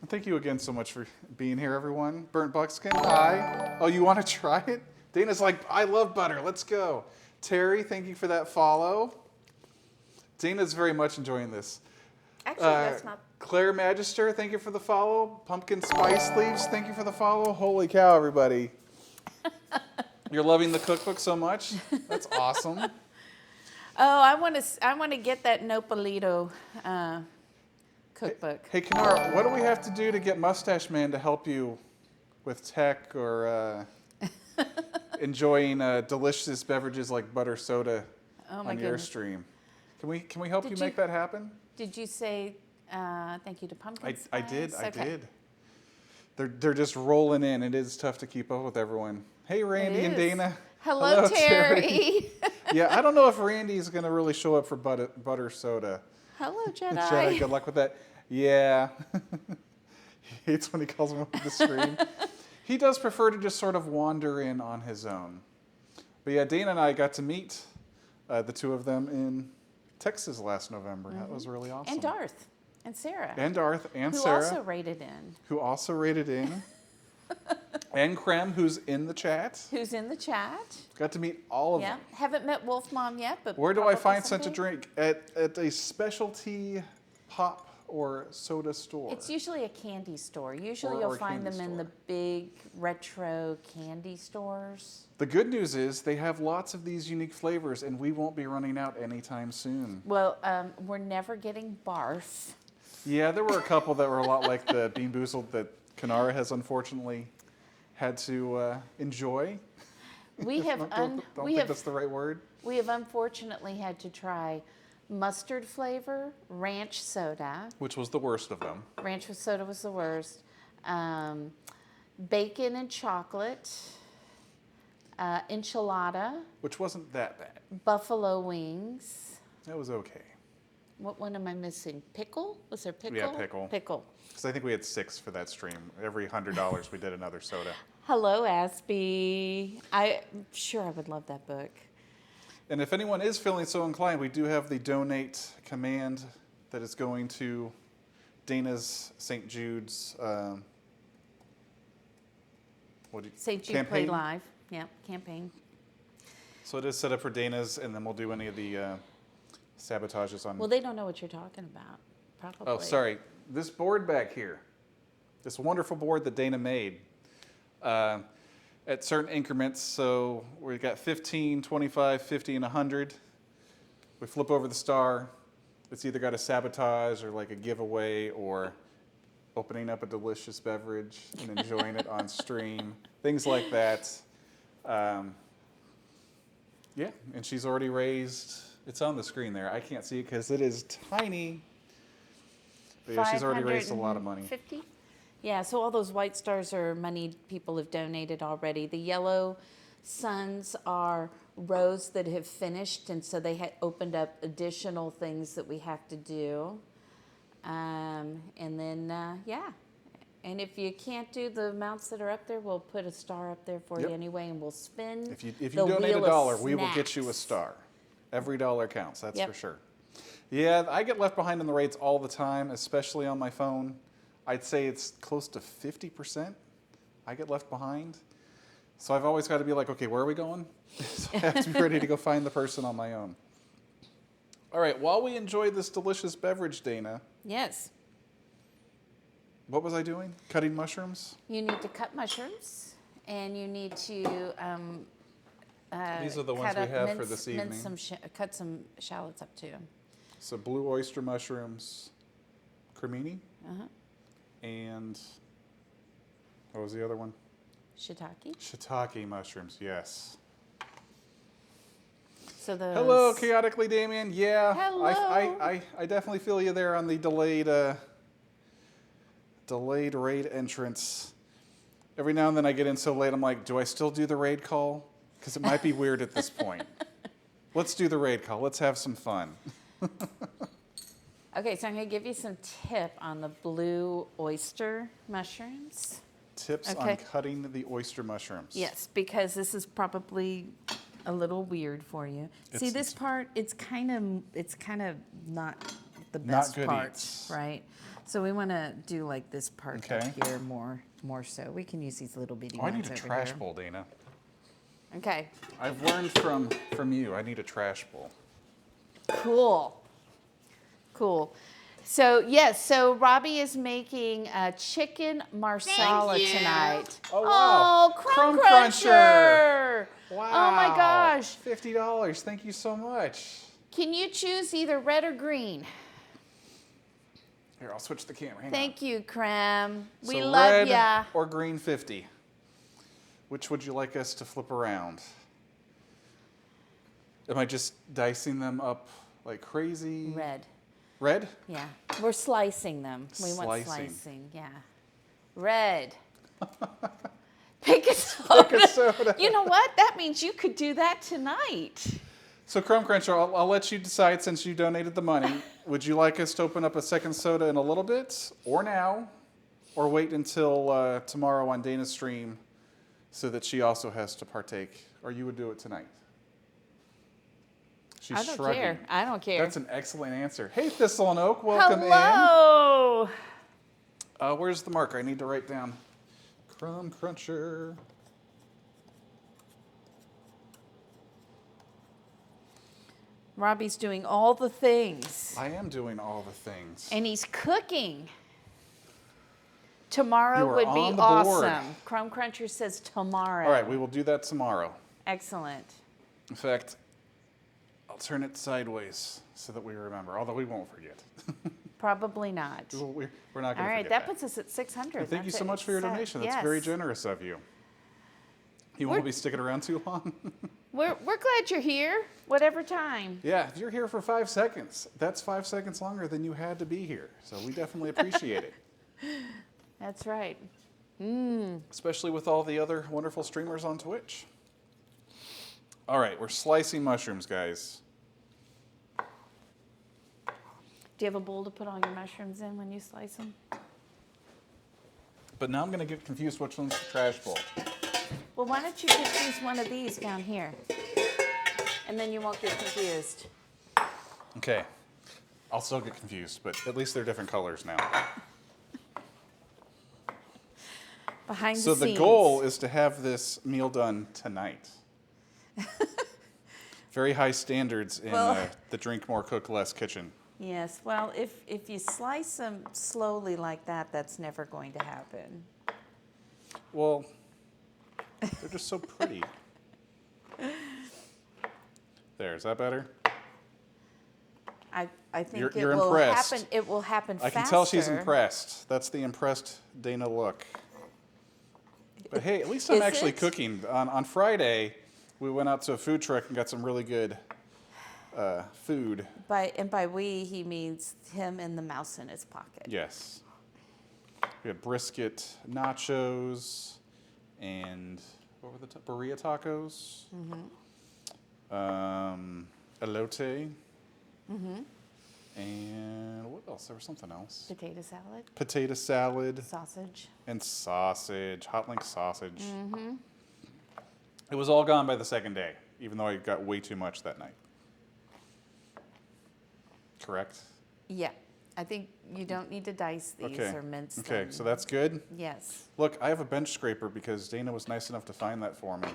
Thank you again so much for being here, everyone. Burnt Buckskin, hi. Oh, you want to try it? Dana's like, I love butter. Let's go. Terry, thank you for that follow. Dana's very much enjoying this. Actually, that's not. Claire Magister, thank you for the follow. Pumpkin Spice Leaves, thank you for the follow. Holy cow, everybody. You're loving the cookbook so much. That's awesome. Oh, I want to get that Nopalito cookbook. Hey, Kanara, what do we have to do to get Mustache Man to help you with tech or enjoying delicious beverages like butter soda Oh my on your goodness. stream? Can we help Did you you- make that happen? Did you say thank you to Pumpkin Spice? I did. Okay. They're just rolling in. It is tough to keep up with everyone. Hey, Randy and is. Dana. Hello, Terry. Yeah, I don't know if Randy's going to really show up for butter soda. Hello, Jedi. Jedi, good luck with that. Yeah. He hates when he calls him up to the screen. He does prefer to just sort of wander in on his own. But yeah, Dana and I got to meet the two of them in Texas last November. That was really awesome. And Darth and Sarah. And Darth and who Sarah. also rated in. Who also rated in. And Krem, who's in the chat. Who's in the chat. Got to meet all of Yeah. them. Haven't met Wolf Mom yet, but Where do I probably find such a someday. drink? At a specialty pop or soda store. It's usually a candy store. Usually Or you'll a find them candy in the store. big retro candy stores. The good news is they have lots of these unique flavors, and we won't be running out anytime soon. Well, we're never getting barf. Yeah, there were a couple that were a lot like the Bean Boozled that Kanara has unfortunately had to enjoy. We have Don't think that's the right word. we have unfortunately had to try mustard flavor, ranch soda. Which was the worst of them. Ranch soda was the worst. Bacon and chocolate, enchilada, Which wasn't that bad. buffalo wings. That was okay. What one am I missing? Pickle? Was there pickle? Yeah, pickle. Pickle. Because I think we had 6 for that stream. Every $100 we did another soda. Hello, Aspie. I'm sure I would love that book. And if anyone is feeling so inclined, we do have the donate command that is going to Dana's St. Jude's St. Jude campaign. Play Live. Yeah, campaign. So it is set up for Dana's, and then we'll do any of the sabotages on. Well, they don't know what you're talking about, probably. Oh, sorry. This board back here, this wonderful board that Dana made, at certain increments. So we've got 15, 25, 50, and 100. We flip over the star. It's either got a sabotage or like a giveaway or opening up a delicious beverage and enjoying it on stream. Things like that. Yeah, and she's already raised, it's on the screen there. I can't see it because it is tiny. But yeah, she's already raised a lot of money. 550? Yeah, so all those white stars are money people have donated already. The yellow suns are rows that have finished, and so they had opened up additional things that we have to do. And then, yeah. And if you can't do the amounts that are up there, we'll put a star up there for Yep. you anyway, and we'll spin. If you the donate wheel of $1, we will get you a snacks. star. Every dollar counts, that's Yep. for sure. Yeah, I get left behind in the rates all the time, especially on my phone. I'd say it's close to 50%. I get left behind. So I've always got to be like, okay, where are we going? So I have to be ready to go find the person on my own. All right, while we enjoy this delicious beverage, Dana, Yes. what was I doing? Cutting mushrooms? You need to cut mushrooms, and you need to These are the ones cut we up- have for this evening. cut some shallots up too. So blue oyster mushrooms, cremini, Uh-huh. and what was the other one? Shiitake. Shiitake mushrooms, yes. So those. Hello, chaotically Damien. Yeah, Hello. I definitely feel you there on the delayed raid entrance. Every now and then I get in so late, I'm like, do I still do the raid call? Because it might be weird at this point. Let's do the raid call. Let's have some fun. Okay, so I'm going to give you some tip on the blue oyster mushrooms. Tips on Okay. cutting the oyster mushrooms. Yes, because this is probably a little weird for you. See It's- this it's- part? It's kind of not the Not best good part, eats. right? So we want to do like this part Okay. up here more so. We can use these little bitty Oh, I ones need a over trash here. bowl, Dana. Okay, I've learned from you. I need a trash bowl. cool. So yes, so Robbie is making chicken marsala tonight. Oh, wow. Crumb Crumb Cruncher! Wow. Oh my gosh! $50. Thank you so much. Can you choose either red or green? Here, I'll switch the camera. Hang on. Thank you, Creme. We So love red ya. or green 50? Which would you like us to flip around? Am I just dicing them up like crazy? Red. Red? Yeah. We're slicing them. We want Slicing. slicing. Yeah. Red. Pick a soda. Pick a soda. You know what? That means you could do that tonight. So Crumb Cruncher, I'll let you decide since you donated the money. Would you like us to open up a second soda in a little bit, or now, or wait until tomorrow on Dana's stream so that she also has to partake, or you would do it tonight? She's I don't shrugging. care. I don't care. That's an excellent answer. Hey, Thistle and Oak, welcome Hello. in. Where's the marker? I need to write down Crumb Cruncher. Robbie's doing all the things. I am doing all the things. And he's cooking. Tomorrow You are would be on the board. awesome. Crumb Cruncher says tomorrow. All right, we will do that tomorrow. Excellent. In fact, I'll turn it sideways so that we remember, although we won't forget. Probably not. We're not going to All right, forget that puts us at 600. And thank you That's so it. much for your Set. donation. That's Yes. very generous of you. You won't be sticking around too long? We're glad you're here, whatever time. Yeah, if you're here for 5 seconds, that's 5 seconds longer than you had to be here. So we definitely appreciate it. That's right. Especially with all the other wonderful streamers on Twitch. All right, we're slicing mushrooms, guys. Do you have a bowl to put all your mushrooms in when you slice them? But now I'm going to get confused which one's the trash bowl. Well, why don't you just use one of these down here? And then you won't get confused. Okay. I'll still get confused, but at least they're different colors now. Behind So the the scenes. goal is to have this meal done tonight. Very high standards in Well- the drink more, cook less kitchen. Yes, well, if you slice them slowly like that, that's never going to happen. Well, they're just so pretty. There, is that better? I think You're it will impressed. happen. It will happen I faster. can tell she's impressed. That's the impressed Dana look. But hey, at least I'm Is actually it? cooking. On Friday, we went out to a food truck and got some really good food. By we, he means him and the mouse in his pocket. Yes. We had brisket, nachos, and what were the burrito tacos? Elote. And what else? There was something else. Potato salad, Potato salad sausage. and sausage, hot link sausage. It was all gone by the second day, even though I got way too much that night. Correct? Yeah, I think you don't need to dice these Okay. or mince them. Okay, so that's good. Yes. Look, I have a bench scraper because Dana was nice enough to find that for me.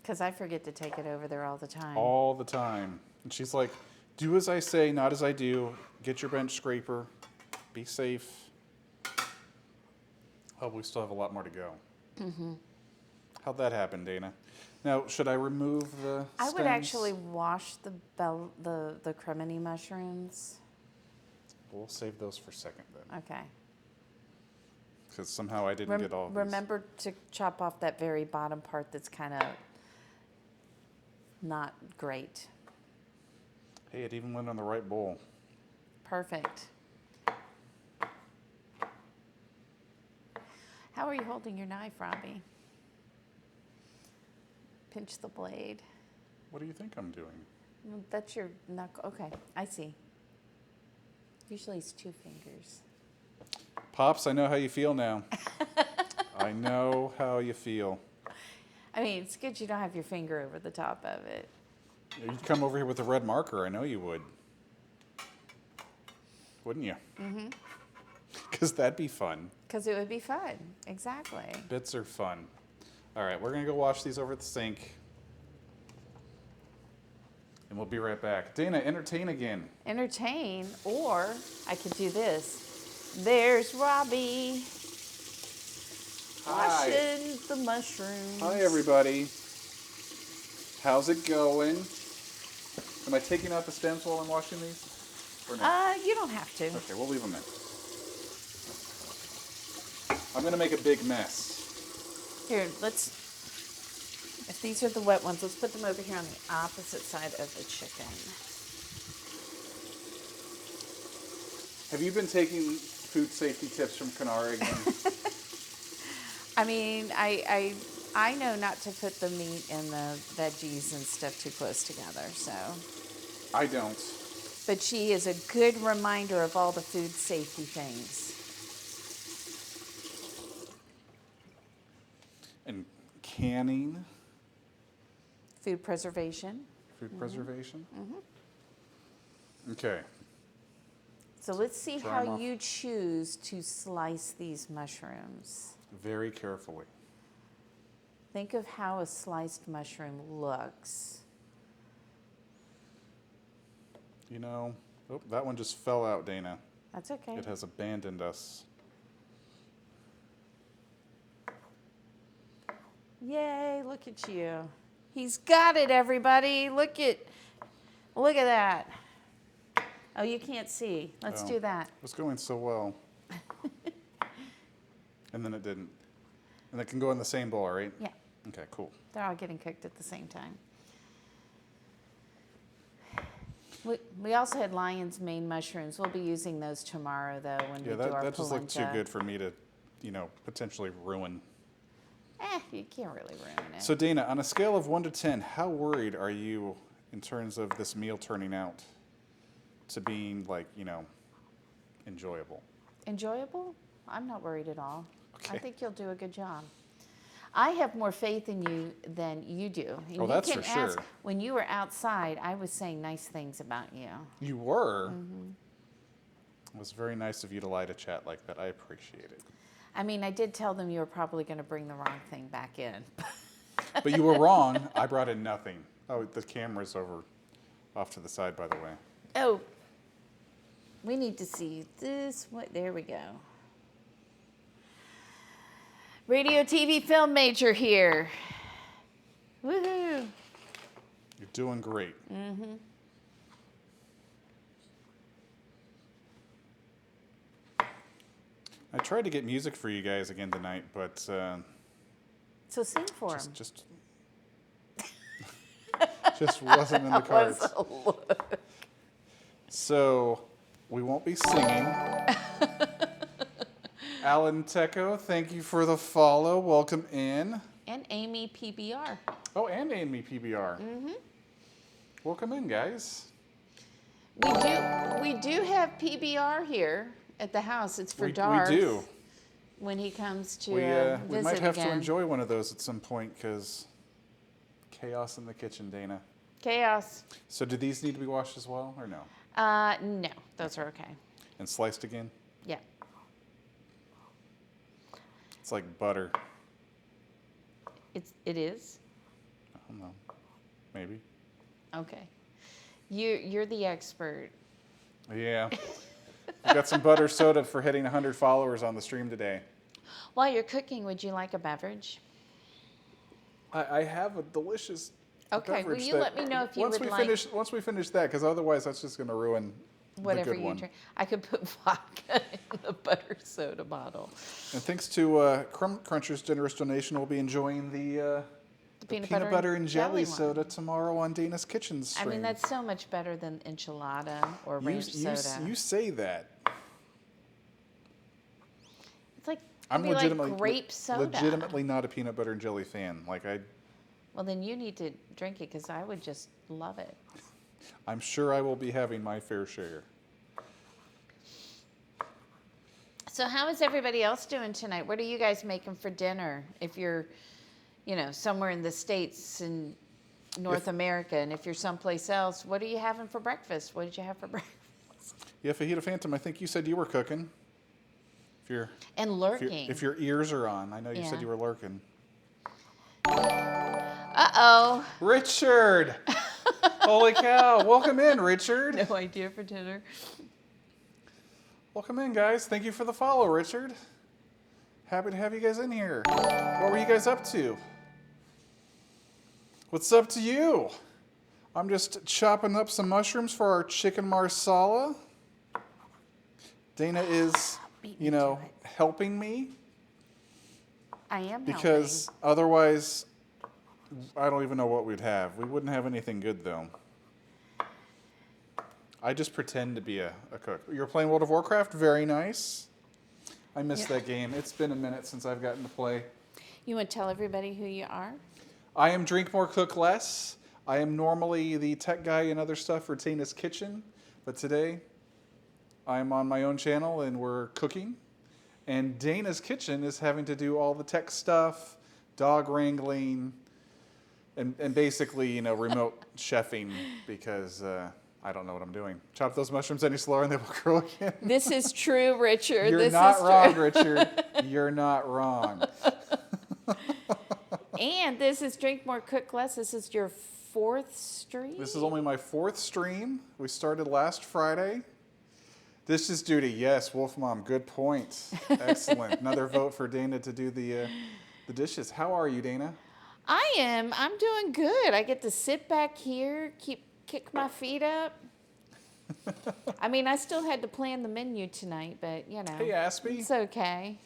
Because I forget to take it over there all the time. All the time. And she's like, do as I say, not as I do. Get your bench scraper. Be safe. Oh, we still have a lot more to go. How'd that happen, Dana? Now, should I remove the I would stems? actually wash the cremini mushrooms. We'll save those for second then. Okay. because somehow I didn't get all of these. Remember to chop off that very bottom part that's kind of not great. Hey, it even went on the right bowl. Perfect. How are you holding your knife, Robbie? Pinch the blade. What do you think I'm doing? That's your knuckle. Okay, I see. Usually it's 2 fingers. Pops, I know how you feel now. I know how you feel. I mean, it's good you don't have your finger over the top of it. You'd come over here with a red marker. I know you would. Wouldn't you? Mm-hmm. Because that'd be fun. Because it would be fun. Exactly. Bits are fun. All right, we're going to go wash these over at the sink. And we'll be right back. Dana, entertain again. Entertain, or I could do this. There's Robbie. Hi. Washing the mushrooms. Hi, everybody. How's it going? Am I taking out the stems while I'm washing these? Or no? You don't have to. Okay, we'll leave them in. I'm going to make a big mess. Here, if these are the wet ones, let's put them over here on the opposite side of the chicken. Have you been taking food safety tips from Kanara again? I mean, I know not to put the meat and the veggies and stuff too close together, so. I don't. But she is a good reminder of all the food safety things. And canning, Food preservation. food preservation. Mm-hmm. Okay. So let's see Dry 'em how off. you choose to slice these mushrooms. Very carefully. Think of how a sliced mushroom looks. You know, oh, that one just fell out, Dana. That's okay. It has abandoned us. Yay, look at you. He's got it, everybody. Look at that. Oh, you can't see. Let's Oh. do that. It was going so well. And then it didn't. And it can go in the same bowl, right? Yeah, Okay, cool. they're all getting cooked at the same time. We also had lion's mane mushrooms. We'll be using those tomorrow, though, when Yeah, we do our that just looked too polenta. good for me to, potentially ruin. You can't really ruin it. So Dana, on a scale of 1 to 10, how worried are you in terms of this meal turning out to being enjoyable? Enjoyable? I'm not worried at all. I Okay. think you'll do a good job. I have more faith in you than you do. And Oh, that's you can for sure. ask, when you were outside, I was saying nice things about you. You were? It was very nice of you to lie to chat like that. I appreciate it. I mean, I did tell them you were probably going to bring the wrong thing back in. But you were wrong. I brought in nothing. Oh, the camera's off to the side, by the way. Oh, we need to see this. There we go. Radio, TV, film major here. Woohoo. You're doing great. Mm-hmm. I tried to get music for you guys again tonight, but So sing for him. just just wasn't in the cards. Was a look. So we won't be singing. Alan Tecco, thank you for the follow. Welcome in. And Amy PBR. Oh, and Amy PBR. Mm-hmm. Welcome in, guys. We do have PBR here at the house. It's for Darth. We do. When he comes to We visit might have again. to enjoy one of those at some point because chaos in the kitchen, Dana. Chaos. So do these need to be washed as well, or no? No, those are okay. And sliced again? Yeah. It's like butter. It is? I don't know. Maybe. Okay. You're the expert. Yeah. We got some butter soda for hitting 100 followers on the stream today. While you're cooking, would you like a beverage? I have a delicious Okay, will beverage you that let me know if you once would we like... finish once we finish that, because otherwise that's just going to ruin whatever good you one. drink. I could put vodka in the butter soda bottle. And thanks to Crumb Cruncher's generous donation, we'll be enjoying the Peanut peanut butter and jelly one. soda tomorrow on Dana's Kitchen stream. I mean, that's so much better than enchilada or ranch soda. You say that. It's like, I'm it'd be legitimately like grape soda. legitimately not a peanut butter and jelly fan. Like Well, then you need to drink it because I would just love it. I'm sure I will be having my fair share. So how is everybody else doing tonight? What are you guys making for dinner? If you're, somewhere in the States in North America, and if you're someplace else, what are you having for breakfast? What did you have for breakfast? Yeah, Fajita Phantom, I think you said you were cooking. And lurking. If your ears are on, I know you said you were lurking. Uh-oh. Richard! Holy cow! Welcome in, Richard. No idea for dinner. Welcome in, guys. Thank you for the follow, Richard. Happy to have you guys in here. What were you guys up to? What's up to you? I'm just chopping up some mushrooms for our chicken marsala. Dana is, helping me. I am Because otherwise, I don't even know what we'd have. We wouldn't have anything good, though. I just pretend to be a cook. You're playing World of Warcraft? Very nice. I missed that game. It's been a minute since I've gotten to play. You want to tell everybody who you are? I am Drink More, Cook Less. I am normally the tech guy and other stuff for Dana's Kitchen. But today, I'm on my own channel and we're cooking. And Dana's Kitchen is having to do all the tech stuff, dog wrangling, and basically, remote chefing because I don't know what I'm doing. Chop those mushrooms any slower and they will grow again. This is true, Richard. You're this not is wrong, true. Richard. You're not wrong. And this is Drink More, Cook Less. This is your 4th stream? This is only my 4th stream. We started last Friday. This is Judy. Yes, Wolf Mom. Good point. Excellent. Another vote for Dana to do the dishes. How are you, Dana? I'm doing good. I get to sit back here, kick my feet up. I mean, I still had to plan the menu tonight, but Hey, Aspie. it's okay.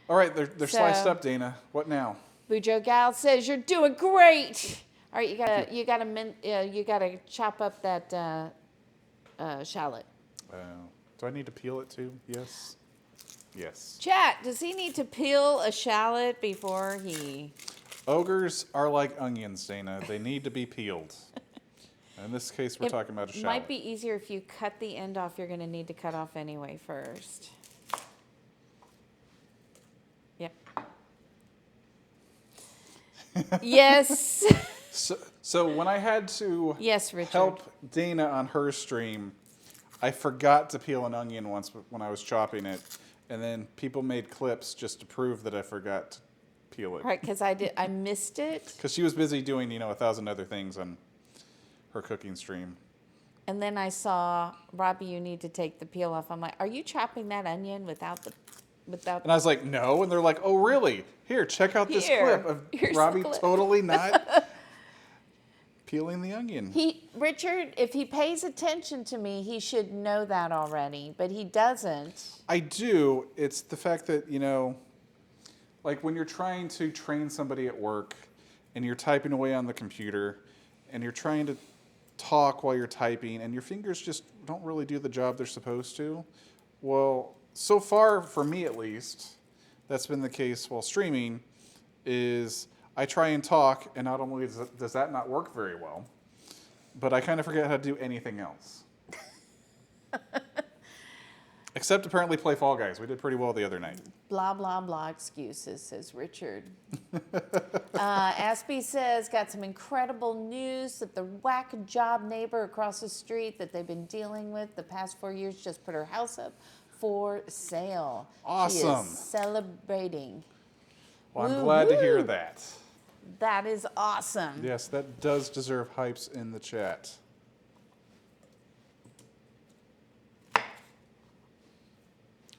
All right, they're sliced up, Dana. What now? Bujo Gal says you're doing great. All right, you gotta chop up that shallot. Do I need to peel it too? Yes. Yes. Chat, does he need to peel a shallot before he? Ogres are like onions, Dana. They need to be peeled. In this case, we're talking about a shallot. It might be easier if you cut the end off. You're going to need to cut off anyway first. Yep. Yes. So when I had to Yes, Richard. help Dana on her stream, I forgot to peel an onion once when I was chopping it, and then people made clips just to prove that I forgot to peel it. Right, because I missed it. Because she was busy doing 1,000 other things on her cooking stream. And then I saw, Robbie, you need to take the peel off. I'm like, are you chopping that onion without? And I was like, no. And they're like, oh, really? Here, check out this Here, clip of here's the Robbie clip. totally not peeling the onion. Richard, if he pays attention to me, he should know that already, but he doesn't. I do. It's the fact that, like when you're trying to train somebody at work and you're typing away on the computer and you're trying to talk while you're typing and your fingers just don't really do the job they're supposed to. Well, so far, for me at least, that's been the case while streaming, is I try and talk, and not only does that not work very well, but I kind of forget how to do anything else. Except apparently play Fall Guys. We did pretty well the other night. Blah, blah, blah excuses, says Richard. Aspie says, got some incredible news that the whack job neighbor across the street that they've been dealing with the past 4 years just put her house up for sale. Awesome. She is celebrating. Well, I'm glad to hear Woo-hoo. that. That is awesome. Yes, that does deserve hypes in the chat.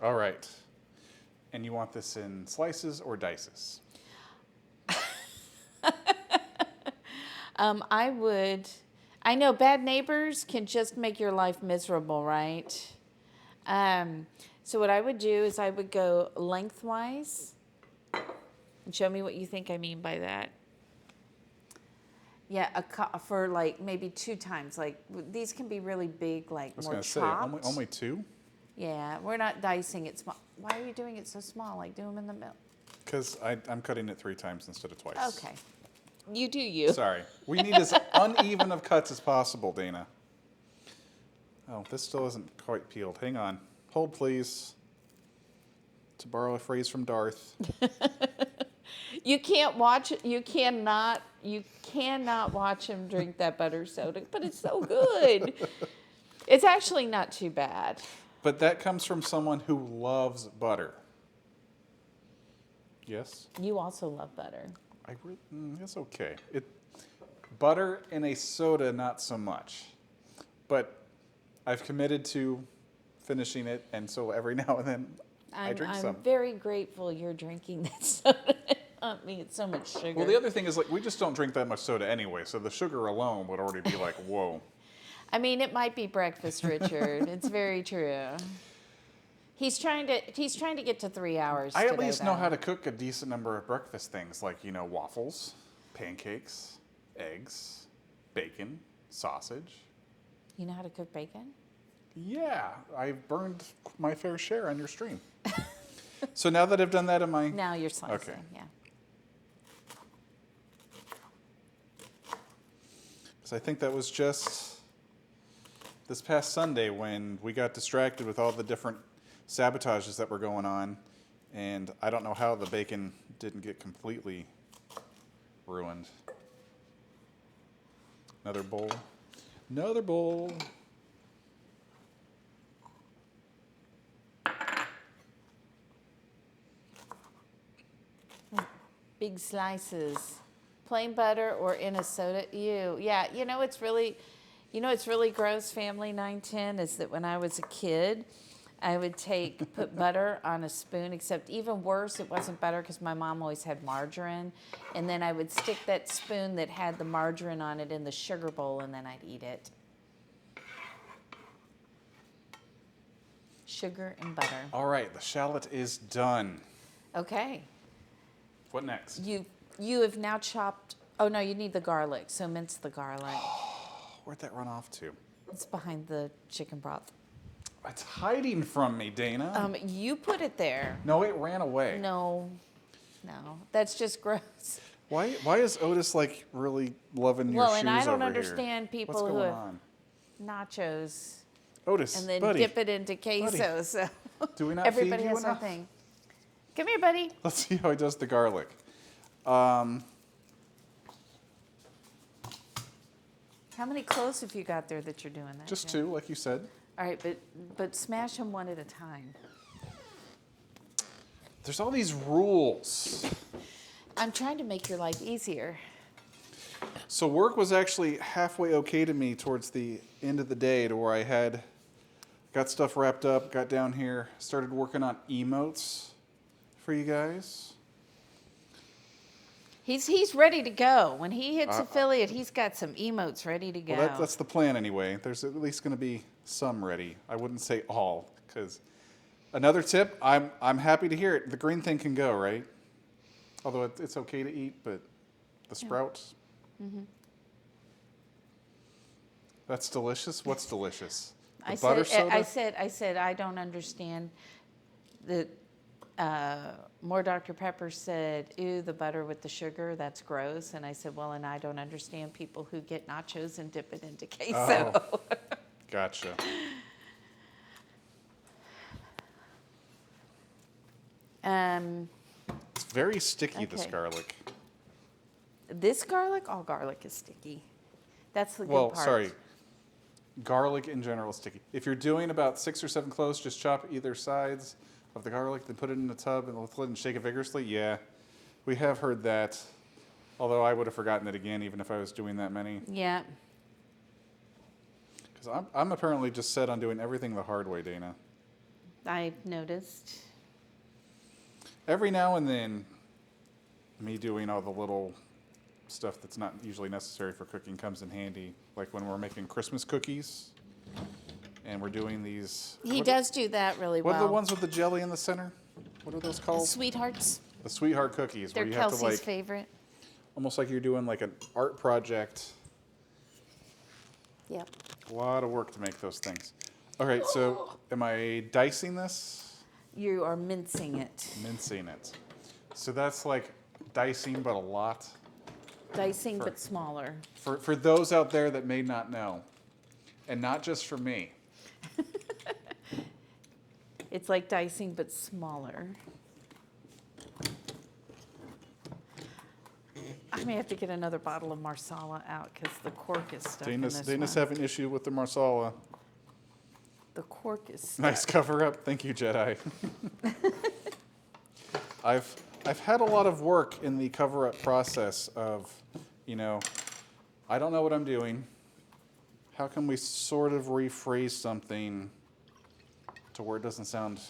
All right. And you want this in slices or dices? I know bad neighbors can just make your life miserable, right? So what I would do is I would go lengthwise. And show me what you think I mean by that. Yeah, for like maybe 2 times. Like these can be really big, like I was more going to say, chopped. only 2? Yeah, we're not dicing it small. Why are you doing it so small? Like do them in the middle. Because I'm cutting it 3 times instead of twice. Okay. You do you. Sorry. We need as uneven of cuts as possible, Dana. Oh, this still isn't quite peeled. Hang on. Hold, please. To borrow a phrase from Darth. You can't watch it. You cannot watch him drink that butter soda, but it's so good. It's actually not too bad. But that comes from someone who loves butter. Yes? You also love butter. It's okay. Butter in a soda, not so much. But I've committed to finishing it, and so every now and then I drink some. I'm very grateful you're drinking that soda. Not me, it's so much sugar. Well, the other thing is, like, we just don't drink that much soda anyway, so the sugar alone would already be like, whoa. I mean, it might be breakfast, Richard. It's very true. He's trying to get to 3 hours. I at today, least know though. how to cook a decent number of breakfast things, like, waffles, pancakes, eggs, bacon, sausage. You know how to cook bacon? Yeah, I've burned my fair share on your stream. So now that I've done that in my... Now you're slicing. Okay. Yeah. So I think that was just this past Sunday when we got distracted with all the different sabotages that were going on, and I don't know how the bacon didn't get completely ruined. Another bowl. Another bowl. Big slices. Plain butter or in a soda. Yeah, it's really gross, Family 910, is that when I was a kid, I would put butter on a spoon, except even worse, it wasn't butter because my mom always had margarine. And then I would stick that spoon that had the margarine on it in the sugar bowl, and then I'd eat it. Sugar and butter. All right, the shallot is done. Okay. What next? You have now chopped. Oh no, you need the garlic. So mince the garlic. Where'd that run off to? It's behind the chicken broth. It's hiding from me, Dana. You put it there. No, it ran away. No, that's just gross. Why is Otis like really loving your shoes Well, and I don't over understand here? people What's who going have on? nachos Otis, and then buddy, dip it into queso. So do we not everybody feed you has their enough? thing. Come here, buddy. Let's see how he does the garlic. How many cloves have you got there that you're doing that? Just to? 2, like you said. All right, but smash them one at a time. There's all these rules. I'm trying to make your life easier. So work was actually halfway okay to me towards the end of the day, to where I got stuff wrapped up, got down here, started working on emotes for you guys. He's ready to go. When he hits affiliate, he's got some emotes ready to go. Well, that's the plan anyway. There's at least going to be some ready. I wouldn't say all, because another tip, I'm happy to hear it. The green thing can go, right? Although it's okay to eat, but the sprouts. Mm-hmm. That's delicious. What's delicious? The butter soda? I said I don't understand that. More Dr. Pepper said, "Ew, the butter with the sugar, that's gross." And I said, "Well, and I don't understand people who get nachos and dip it into queso." Oh, gotcha. It's very sticky, this Okay. garlic. This garlic, all garlic is sticky. That's the good Well, part. sorry. Garlic in general is sticky. If you're doing about 6 or 7 cloves, just chop either sides of the garlic, then put it in a tub and let it shake it vigorously. Yeah, we have heard that. Although I would have forgotten it again, even if I was doing that many. Yeah. Because I'm apparently just set on doing everything the hard way, Dana. I've noticed. Every now and then, me doing all the little stuff that's not usually necessary for cooking comes in handy. Like when we're making Christmas cookies and we're doing these. He does do that really What well. are the ones with the jelly in the center? What are those called? Sweethearts. The sweetheart cookies, They're where you have Kelsey's to like, favorite. almost like you're doing like an art project. Yep. A lot of work to make those things. All right, so am I dicing this? You are mincing it. Mincing it. So that's like dicing, but a lot. Dicing, but smaller. For those out there that may not know, and not just for me. It's like dicing, but smaller. I may have to get another bottle of Marsala out because the cork is stuck in this Dana's one. having issue with the Marsala. The cork is stuck. Nice cover up. Thank you, Jedi. I've had a lot of work in the cover up process of, I don't know what I'm doing. How can we sort of rephrase something to where it doesn't sound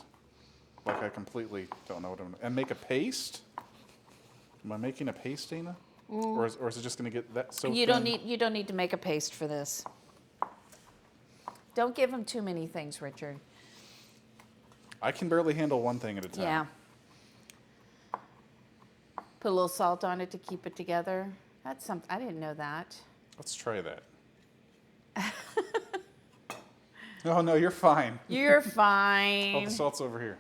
like I completely don't know what I'm doing? And make a paste? Am I making a paste, Dana? Or is it just going to get that so You thin? don't need to make a paste for this. Don't give him too many things, Richard. I can barely handle one thing at a time. Yeah. Put a little salt on it to keep it together. That's something I didn't know that. Let's try that. Oh, no, you're fine. You're Oh, fine. the salt's over here.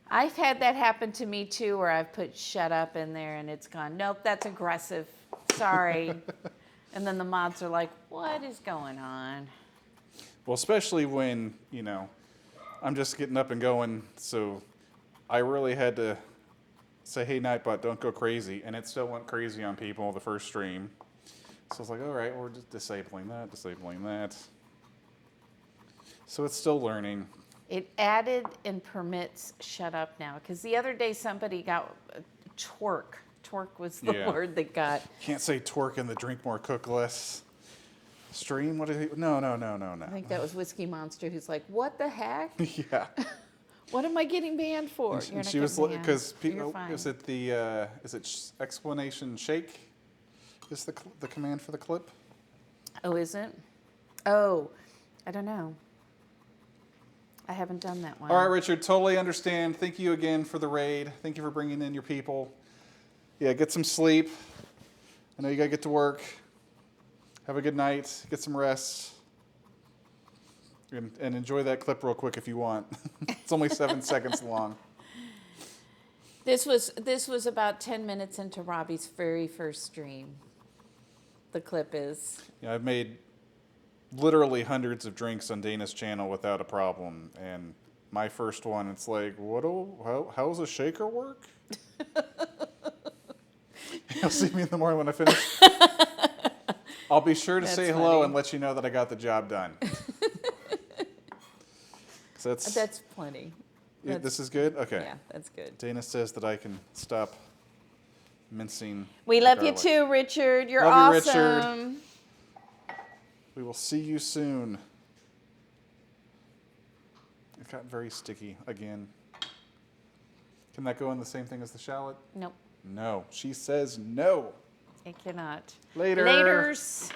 I've had that happen to me too, where I've put "shut up" in there and it's gone. Nope, that's aggressive. Sorry. And then the mods are like, "What is going on?" Well, especially when, I'm just getting up and going, so I really had to say, hey, Nightbot, don't go crazy. And it still went crazy on people the first stream. So I was like, all right, we're just disabling that. So it's still learning. It added and permits "shut up" now, because the other day somebody got twerk. Twerk was the Yeah. word that got. Can't say twerk in the drink more, cook less stream. What did he? No. I think that was Whiskey Monster, who's like, "What the heck? Yeah. What am I getting banned for?" And You're not she was getting because banned. You're fine. is it explanation shake? Is the command for the clip? Oh, is it? Oh, I don't know. I haven't done that one. All right, Richard, totally understand. Thank you again for the raid. Thank you for bringing in your people. Yeah, get some sleep. I know you got to get to work. Have a good night. Get some rest. And enjoy that clip real quick if you want. It's only 7 seconds long. This was about 10 minutes into Robbie's very first stream. The clip is. Yeah, I've made literally hundreds of drinks on Dana's channel without a problem. And my first one, it's like, how's a shaker work? You'll see me in the morning when I finish. I'll be sure to That's say hello funny. and let you know that I got the job done. That's plenty. This is good? Okay. Yeah, that's good. Dana says that I can stop mincing. We the love you garlic. too, Richard. You're Love you, Richard. awesome. We will see you soon. It got very sticky again. Can that go in the same thing as the shallot? Nope, No. She says no. it cannot. Later. Laters.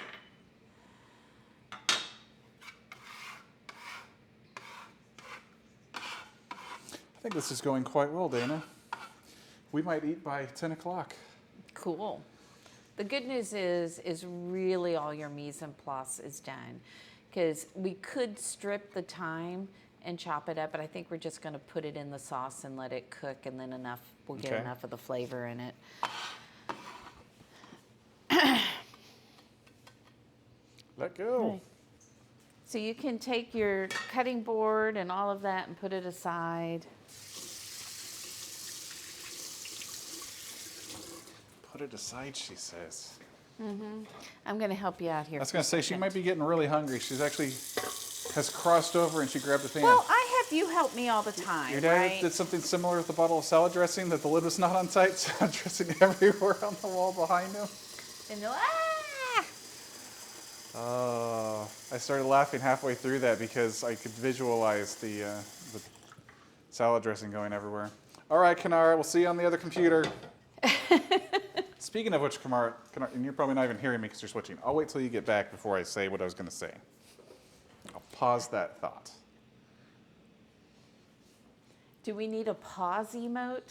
I think this is going quite well, Dana. We might eat by 10 o'clock. Cool. The good news is really all your mise en place is done, because we could strip the thyme and chop it up, but I think we're just going to put it in the sauce and let it cook, and then we'll get Okay. enough of the flavor in it. Let go. Right. So you can take your cutting board and all of that and put it aside. Put it aside, she says. I'm going to help you out here. I was for a going to say, she second. might be getting really hungry. She's actually has crossed over and she grabbed a pan. Well, I have you help me all the time, Your dad right? did something similar with the bottle of salad dressing, that the lid was not on tight, salad dressing everywhere on the wall behind him. And you're I started laughing halfway through that because I could visualize the salad dressing going everywhere. All right, Kanara, we'll see you on the other computer. Speaking of which, Kanara, and you're probably not even hearing me because you're switching. I'll wait till you get back before I say what I was going to say. I'll pause that thought. Do we need a pause emote?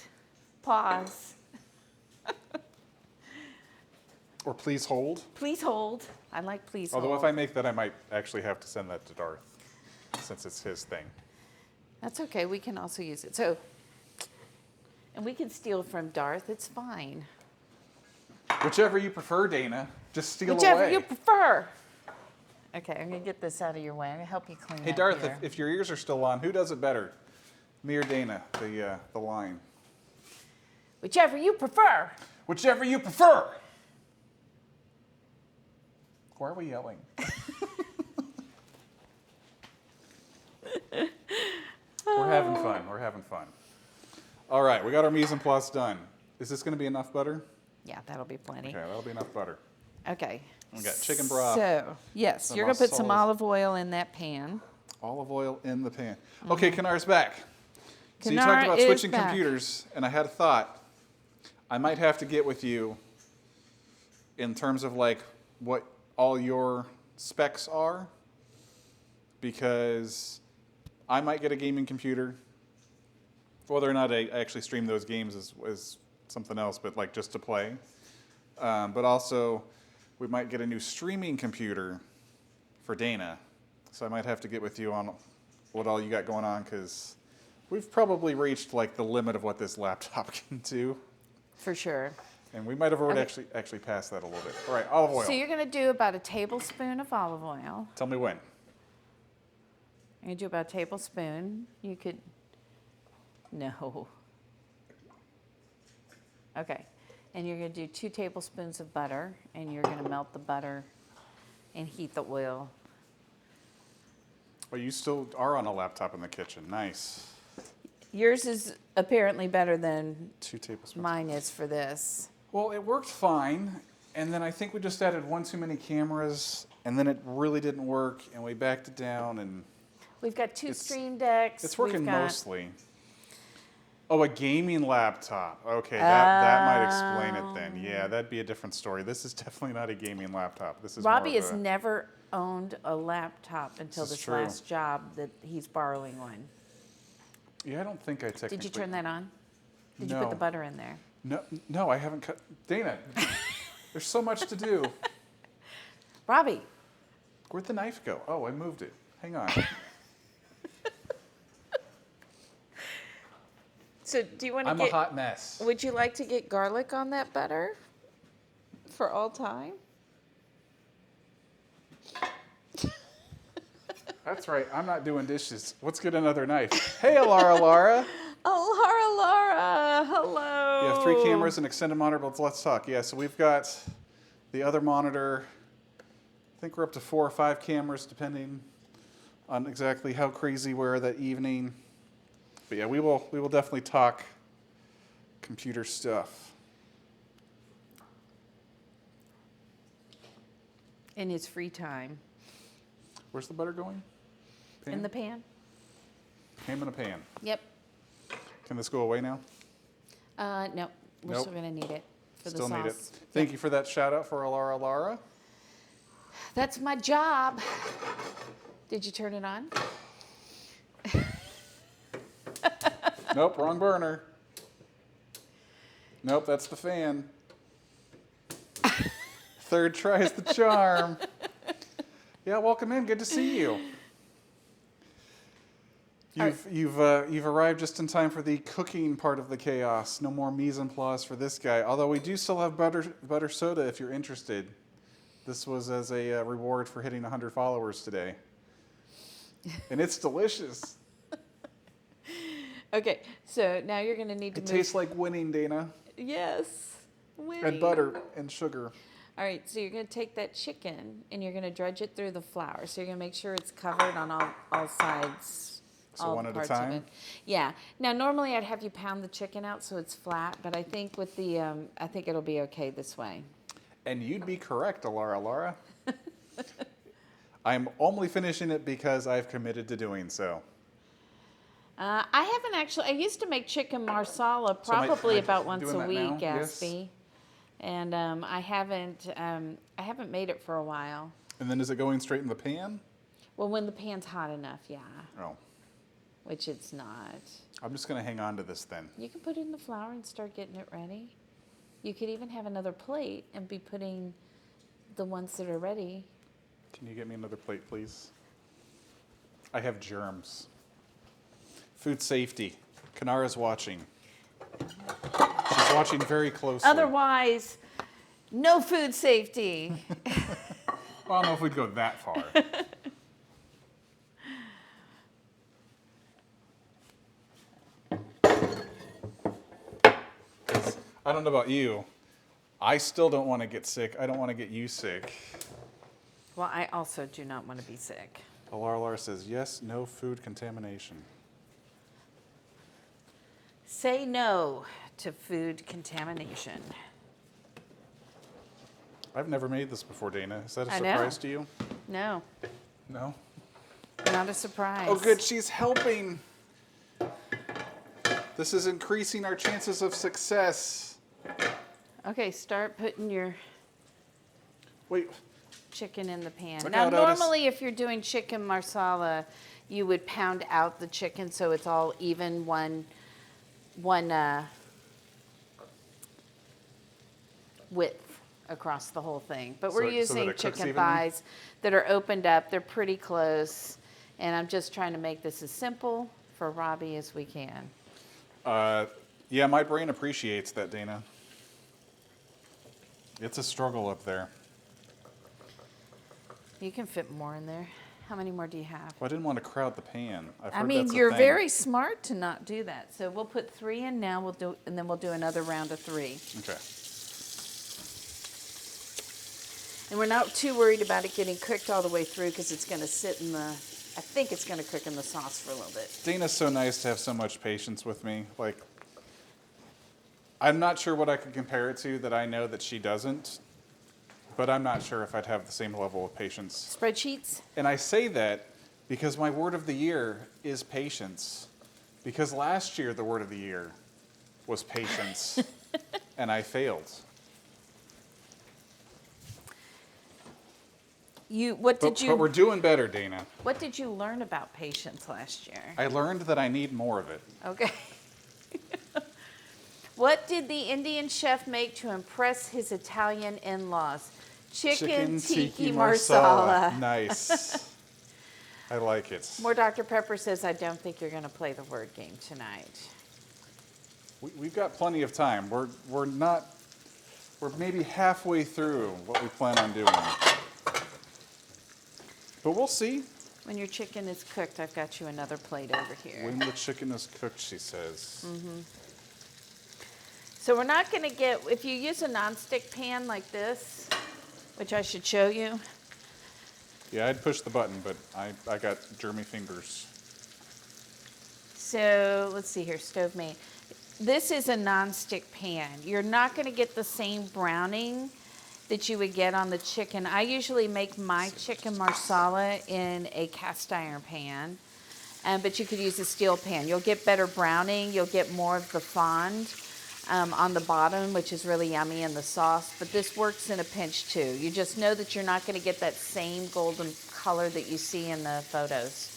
Pause. Or please hold. Please hold. I like please Although hold. if I make that, I might actually have to send that to Darth, since it's his thing. That's okay. We can also use it. So, and we can steal from Darth. It's fine. Whichever you prefer, Dana. Just steal Whichever away. you prefer. Okay, I'm going to get this out of your way. I'm going to help you clean Hey, up Darth, here. if your ears are still on, who does it better? Me or Dana, the line? Whichever you prefer. Whichever you prefer. Why are we yelling? We're having fun. We're having fun. All right, we got our mise en place done. Is this going to be enough butter? Yeah, that'll be plenty. Okay, that'll be enough butter. Okay. We got chicken broth. So, yes, the you're going to put some Marsala- olive oil in that pan. Olive oil in the pan. Okay, Kanar's back. So you Kanar talked about is switching back. computers, and I had a thought. I might have to get with you in terms of like what all your specs are, because I might get a gaming computer. Whether or not I actually stream those games is something else, but like just to play. But also, we might get a new streaming computer for Dana. So I might have to get with you on what all you got going on, because we've probably reached like the limit of what this laptop can do. For sure. And we might have already Okay. actually passed that a little bit. All right, olive oil. So you're going to do about a tablespoon of olive oil. Tell me when. You're going to do about a tablespoon. You could, no. Okay. And you're going to do 2 tablespoons of butter, and you're going to melt the butter and heat the oil. Oh, you still are on a laptop in the kitchen. Nice. Yours is apparently better than 2 tablespoons. mine is for this. Well, it worked fine, and then I think we just added one too many cameras, and then it really didn't work, and we backed it down, and We've got 2 It's- stream decks. it's working We've got, mostly. Oh, a gaming laptop. Okay, that might explain it then. Yeah, that'd be a different story. This is definitely not a gaming laptop. This is Robbie more has of a, never owned a laptop until This is this true. last job that he's borrowing one. Yeah, I don't think I technically. Did you turn that on? Did you put No. the butter in there? No, I haven't cut. Dana, there's so much to do. Robbie, Where'd the knife go? Oh, I moved it. Hang on. so do you want to I'm get, a hot mess. would you like to get garlic on that butter for all time? That's right. I'm not doing dishes. Let's get another knife. Hey, Laura. Oh, Laura, hello. You have 3 cameras and extended monitor, but let's talk. Yeah, so we've got the other monitor. I think we're up to 4 or 5 cameras, depending on exactly how crazy we are that evening. But yeah, we will definitely talk computer stuff. In his free time. Where's the butter going? Pan? In the pan? Ham in a pan. Yep. Can this go away now? No, we're Nope. still going to need it for Still the sauce. need it. Thank you for that shout out for Laura. That's my job. Did you turn it on? Nope, wrong burner. Nope, that's the fan. Third try is the charm. Yeah, welcome in. Good to see you. You've arrived just in time for the cooking part of the chaos. No more mise en place for this guy. Although we do still have butter soda if you're interested. This was as a reward for hitting 100 followers today, and it's delicious. Okay, so now you're going to need to It move. tastes like winning, Dana, Yes. Winning. and butter and sugar. All right, so you're going to take that chicken and you're going to dredge it through the flour. So you're going to make sure it's covered on all sides. So all one the at a parts of time? it. Yeah. Now normally I'd have you pound the chicken out so it's flat, but I think with the I think it'll be okay this way. And you'd be correct, Laura. I'm only finishing it because I've committed to doing so. I haven't actually. I used to make chicken marsala So am I probably about once doing a that week, now? Yes. Gatsby, and I haven't. I haven't made it for a while. And then is it going straight in the pan? Well, when the pan's hot enough, yeah, Oh, which it's not. I'm just going to hang on to this then. You can put it in the flour and start getting it ready. You could even have another plate and be putting the ones that are ready. Can you get me another plate, please? I have germs. Food safety. Kanara's watching. She's watching very closely. Otherwise, no food safety. Well, I don't know if we'd go that far. I don't know about you. I still don't want to get sick. I don't want to get you sick. Well, I also do not want to be sick. Alarlar says, yes, no food contamination. Say no to food contamination. I've never made this before, Dana. Is that a I know. surprise to you? No, No? not a surprise. Oh, good. She's helping. This is increasing our chances of success. Okay, start putting your Wait, chicken in the pan. Look Now, out, Otis. normally if you're doing chicken marsala, you would pound out the chicken so it's all even one width across the whole thing. But we're So that using it cooks chicken evenly? thighs that are opened up. They're pretty close. And I'm just trying to make this as simple for Robbie as we can. yeah, my brain appreciates that, Dana. It's a struggle up there. You can fit more in there. How many more do you have? Well, I didn't want to crowd the pan. I've I heard mean, that's a you're thing. very smart to not do that. So we'll put 3 in now, and then we'll do another round of 3. Okay. And we're not too worried about it getting cooked all the way through because it's going to sit in the, I think it's going to cook in the sauce for a little bit. Dana's so nice to have so much patience with me. Like, I'm not sure what I could compare it to that I know that she doesn't, but I'm not sure if I'd have the same level of patience. Spreadsheets? And I say that because my word of the year is patience. Because last year the word of the year was patience, and I failed. What But did we're doing better, Dana. What did you learn about patience last year? I learned that I need more of it. Okay. What did the Indian chef make to impress his Italian in-laws? Chicken tiki marsala. Nice. I like it. More Dr. Pepper says, I don't think you're going to play the word game tonight. We've got plenty of time. We're maybe halfway through what we plan on doing. But we'll see. When your chicken is cooked, I've got you another plate over here. When the chicken is cooked, she says. Mm-hmm. So we're not going to get, if you use a nonstick pan like this, which I should show you. Yeah, I'd push the button, but I got germy fingers. So let's see here, stove made. This is a nonstick pan. You're not going to get the same browning that you would get on the chicken. I usually make my chicken marsala in a cast iron pan, but you could use a steel pan. You'll get better browning. You'll get more of the fond on the bottom, which is really yummy in the sauce, but this works in a pinch too. You just know that you're not going to get that same golden color that you see in the photos.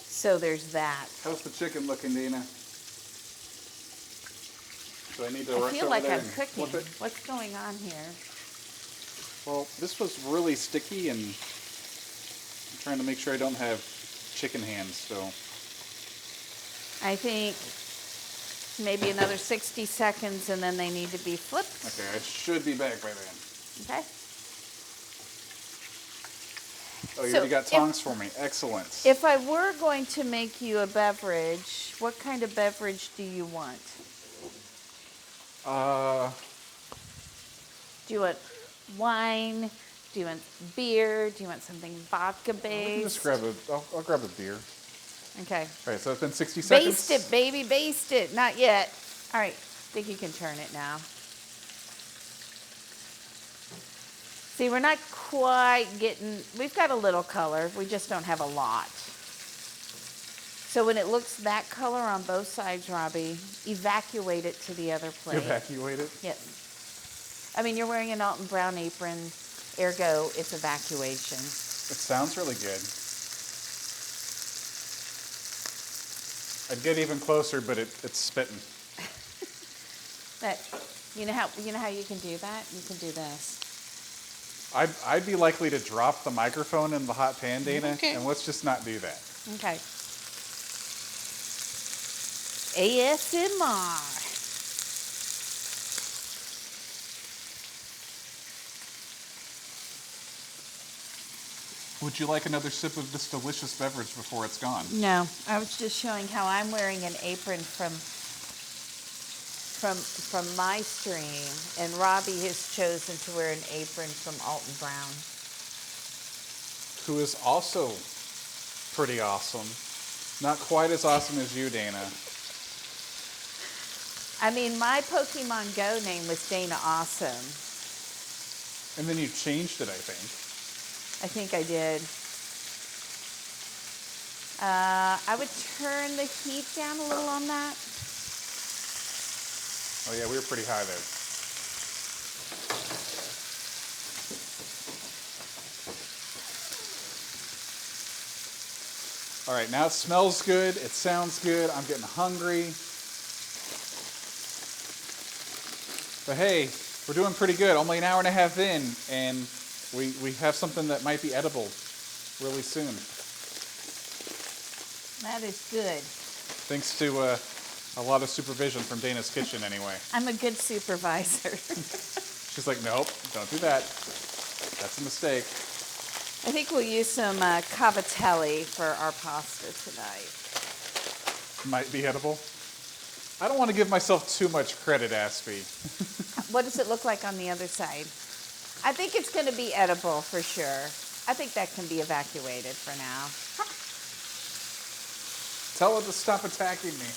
So there's that. How's the chicken looking, Dana? Do I need to I rush feel over like there I'm and cooking. flip it? What's going on here? Well, this was really sticky, and I'm trying to make sure I don't have chicken hands, so. I think maybe another 60 seconds and then they need to be flipped. Okay, I should be back by then. Okay. Oh, you So already got if- tongs for me. Excellent. If I were going to make you a beverage, what kind of beverage do you want? Do you want wine? Do you want beer? Do you want something vodka I can based? just grab I'll grab a beer. Okay. All right, so it's been 60 seconds. Baste it, baby, baste it. Not yet. All right. I think you can turn it now. See, we're not quite getting, we've got a little color, we just don't have a lot. So when it looks that color on both sides, Robbie, evacuate it to the other plate. Evacuate it? Yes. I mean, you're wearing an Alton Brown apron, ergo, it's evacuation. It sounds really good. I'd get even closer, but it's spitting. But you know how you can do that? You can do this. I'd be likely to drop the microphone in the hot pan, Dana, Okay. and let's just not do that. Okay. ASMR. Would you like another sip of this delicious beverage before it's gone? No, I was just showing how I'm wearing an apron from my stream, and Robbie has chosen to wear an apron from Alton Brown. Who is also pretty awesome. Not quite as awesome as you, Dana. I mean, my Pokemon Go name was Dana Awesome. And then you changed it, I think. I think I did. I would turn the heat down a little on that. Oh yeah, we were pretty high there. All right, now it smells good, it sounds good, I'm getting hungry. But hey, we're doing pretty good, only an hour and a half in, and we have something that might be edible really soon. That is good. Thanks to a lot of supervision from Dana's kitchen anyway. I'm a good supervisor. She's like, nope, don't do that. That's a mistake. I think we'll use some cavatelli for our pasta tonight. Might be edible. I don't want to give myself too much credit, Aspie. What does it look like on the other side? I think it's going to be edible for sure. I think that can be evacuated for now. Tell her to stop attacking me.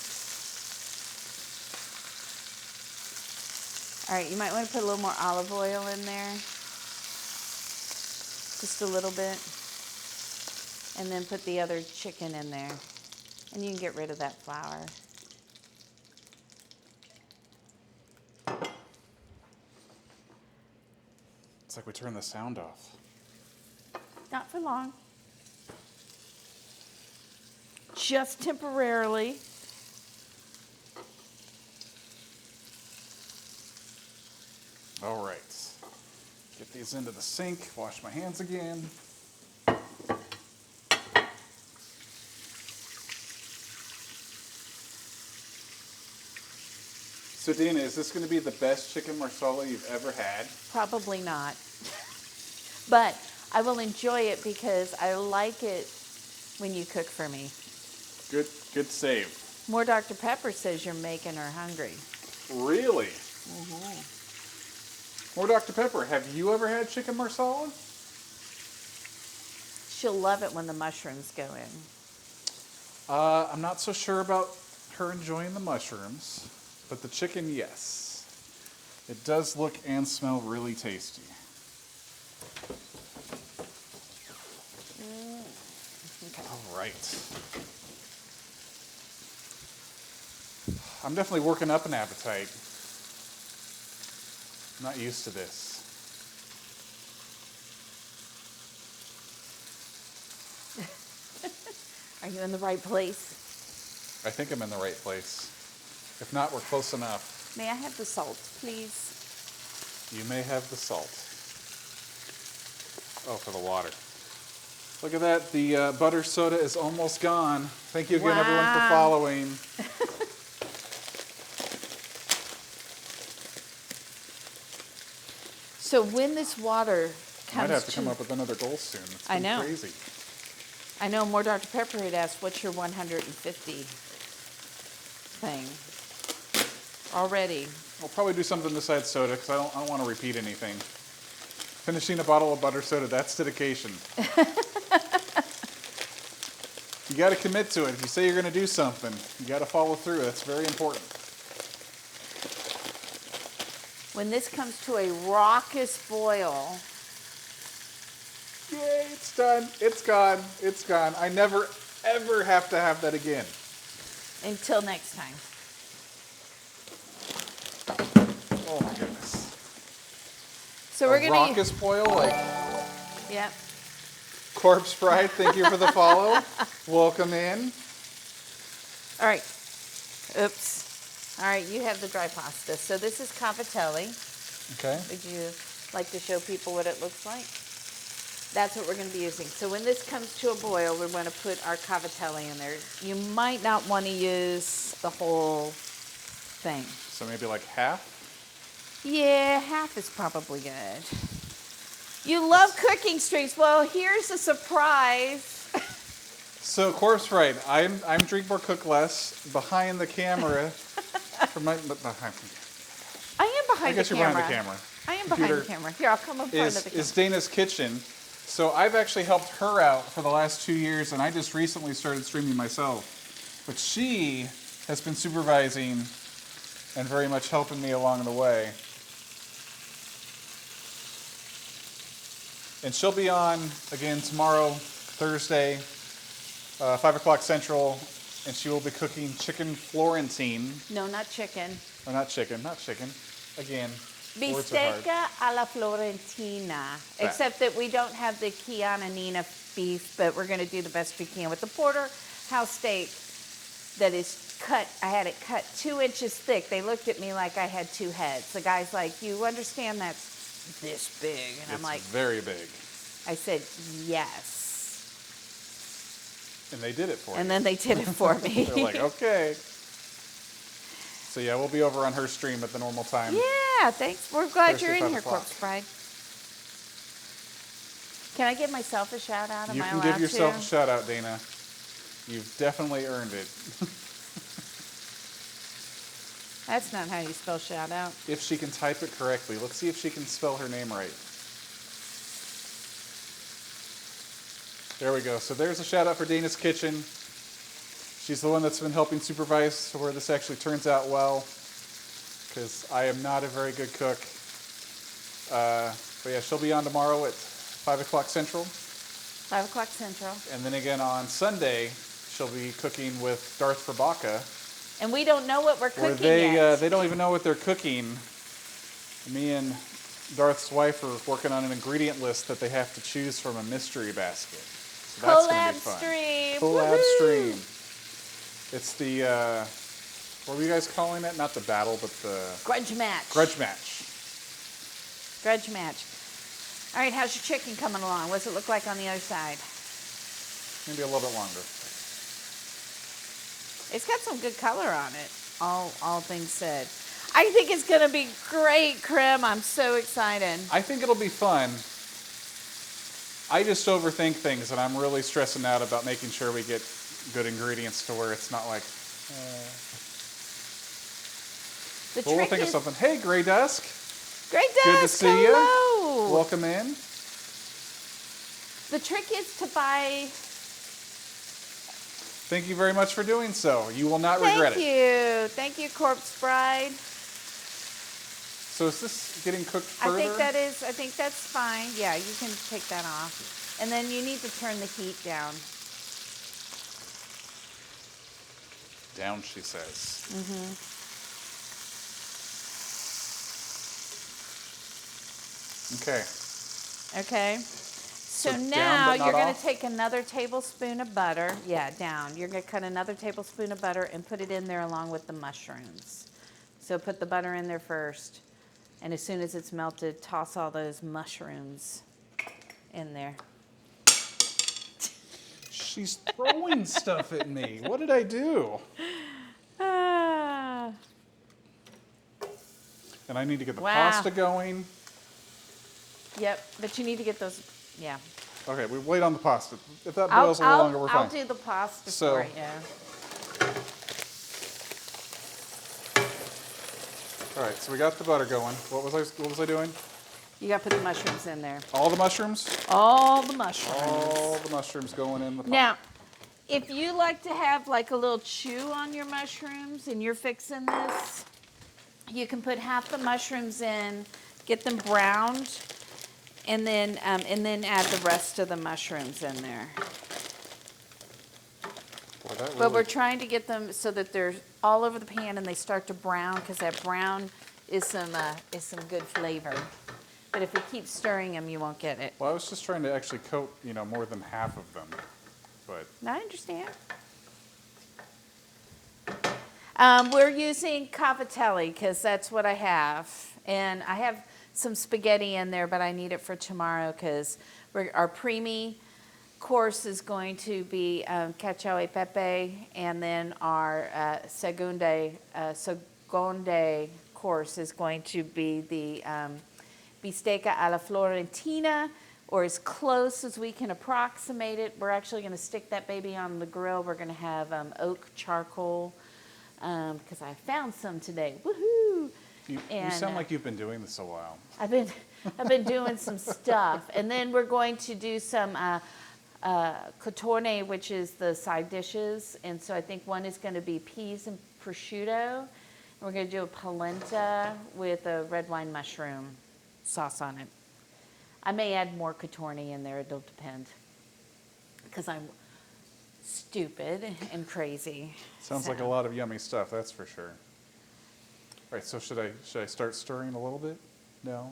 All right, you might want to put a little more olive oil in there. Just a little bit. And then put the other chicken in there. And you can get rid of that flour. It's like we turned the sound off. Not for long. Just temporarily. All right. Get these into the sink, wash my hands again. So Dana, is this going to be the best chicken marsala you've ever had? Probably not. But I will enjoy it because I like it when you cook for me. Good save. More Dr. Pepper says you're making her hungry. Really? More Dr. Pepper, have you ever had chicken marsala? She'll love it when the mushrooms go in. I'm not so sure about her enjoying the mushrooms, but the chicken, yes. It does look and smell really tasty. Okay. All right. I'm definitely working up an appetite. I'm not used to this. Are you in the right place? I think I'm in the right place. If not, we're close enough. May I have the salt, please? You may have the salt. Oh, for the water. Look at that. The butter soda is almost gone. Thank you again, everyone, for Wow. following. So when this water comes Might have to come up with another goal soon. It's I been know. crazy. I know more Dr. Pepper had asked, what's your 150 thing? Already. I'll probably do something besides soda because I don't want to repeat anything. Finishing a bottle of butter soda, that's dedication. You got to commit to it. If you say you're going to do something, you got to follow through. That's very important. When this comes to a raucous boil, Yay, it's done. It's gone. It's gone. I never, ever have to have that again. Until next time. Oh my goodness. So we're gonna. Raucous boil, like Yep. Corpse Bride. Thank you for the follow. Welcome in. All right. Oops. All right, you have the dry pasta. So this is cavatelli. Okay. Would you like to show people what it looks like? That's what we're going to be using. So when this comes to a boil, we're going to put our cavatelli in there. You might not want to use the whole thing. So maybe like half. Yeah, half is probably good. You love cooking streaks. Well, here's a surprise. So Corpse Bride, I'm Drink More Cook Less behind the camera. For my, behind, I am behind I guess the you're camera. behind the camera. I am behind the camera. Here, I'll come in front of the camera. Is Dana's kitchen. So I've actually helped her out for the last 2 years, and I just recently started streaming myself. But she has been supervising and very much helping me along the way. And she'll be on again tomorrow, Thursday, 5 o'clock Central, and she will be cooking chicken Florentine. No, not chicken. Oh, not chicken. Again, words are hard. Bistecca alla Florentina. Except that we don't have the Chianina beef, but we're going to do the best we can with the porterhouse steak that is cut. I had it cut 2 inches thick. They looked at me like I had 2 heads. The guy's like, "You understand that's this big?" And I'm It's like, very big. I said, "Yes." And they did it for you. And then they did it for me. They're like, okay. So yeah, we'll be over on her stream at the normal time. Yeah, thanks. We're glad Thursday, you're in 5 here, o'clock. Corpse Bride. Can I give myself a shout out? Am You I can allowed give yourself to? a shout out, Dana. You've definitely earned it. That's not how you spell shout out. If she can type it correctly. Let's see if she can spell her name right. There we go. So there's a shout out for Dana's Kitchen. She's the one that's been helping supervise where this actually turns out well, because I am not a very good cook. But yeah, she'll be on tomorrow at 5 o'clock Central. 5 o'clock Central. And then again on Sunday, she'll be cooking with Darth Verbaka. And we don't know what we're Where cooking yet. they don't even know what they're cooking. Me and Darth's wife are working on an ingredient list that they have to choose from a mystery basket. So that's going to Collab be fun. stream. Collab Woohoo! stream. It's the, what were you guys calling it? Not the battle, but the Grudge match. grudge match. Grudge match. All right, how's your chicken coming along? What's it look like on the other side? Maybe a little bit longer. It's got some good color on it, all things said. I think it's going to be great, Krim. I'm so excited. I think it'll be fun. I just overthink things, and I'm really stressing out about making sure we get good ingredients to where it's not like, The well, we'll trick think of is, something. Hey, Grey Dusk. Great Good to Dusk, see you. hello. Welcome in. The trick is to buy. Thank you very much for doing so. You will not regret it. Thank you, Corpse Bride. So is this getting cooked further? I think that's fine. Yeah, you can take that off. And then you need to turn the heat down. Down, she says. Okay. Okay. So down, now but not you're going off? to take another tablespoon of butter. Yeah, down. You're going to cut another tablespoon of butter and put it in there along with the mushrooms. So put the butter in there first. And as soon as it's melted, toss all those mushrooms in there. She's throwing stuff at me. What did I do? Ah. And I need to get the Wow. pasta going. Yep, but you need to get those, yeah. Okay, we wait on the pasta. If that boils a little longer, we're I'll fine. do the pasta So- for you. All right, so we got the butter going. What was I doing? You got to put the mushrooms in there. All the mushrooms? All the mushrooms. All the mushrooms going in the pot. Now, if you like to have like a little chew on your mushrooms and you're fixing this, you can put half the mushrooms in, get them browned, and then add the rest of the mushrooms in there. Boy, that But we're really, trying to get them so that they're all over the pan and they start to brown, because that brown is some good flavor. But if we keep stirring them, you won't get it. well, I was just trying to actually coat, more than half of them, but I understand. We're using cavatelli because that's what I have. And I have some spaghetti in there, but I need it for tomorrow because our preemie course is going to be cacio e pepe, and then our seconde course is going to be the bistecca alla florentina, or as close as we can approximate it. We're actually going to stick that baby on the grill. We're going to have oak charcoal, because I found some today. Woohoo! you sound like you've been doing this a while. I've been doing some stuff, and then we're going to do some cotorne, which is the side dishes. And so I think one is going to be peas and prosciutto. And we're going to do a polenta with a red wine mushroom sauce on it. I may add more cotorne in there. It'll depend, because I'm stupid and crazy. Sounds like a lot of yummy stuff, that's for sure. All right, so should I start stirring a little bit? No?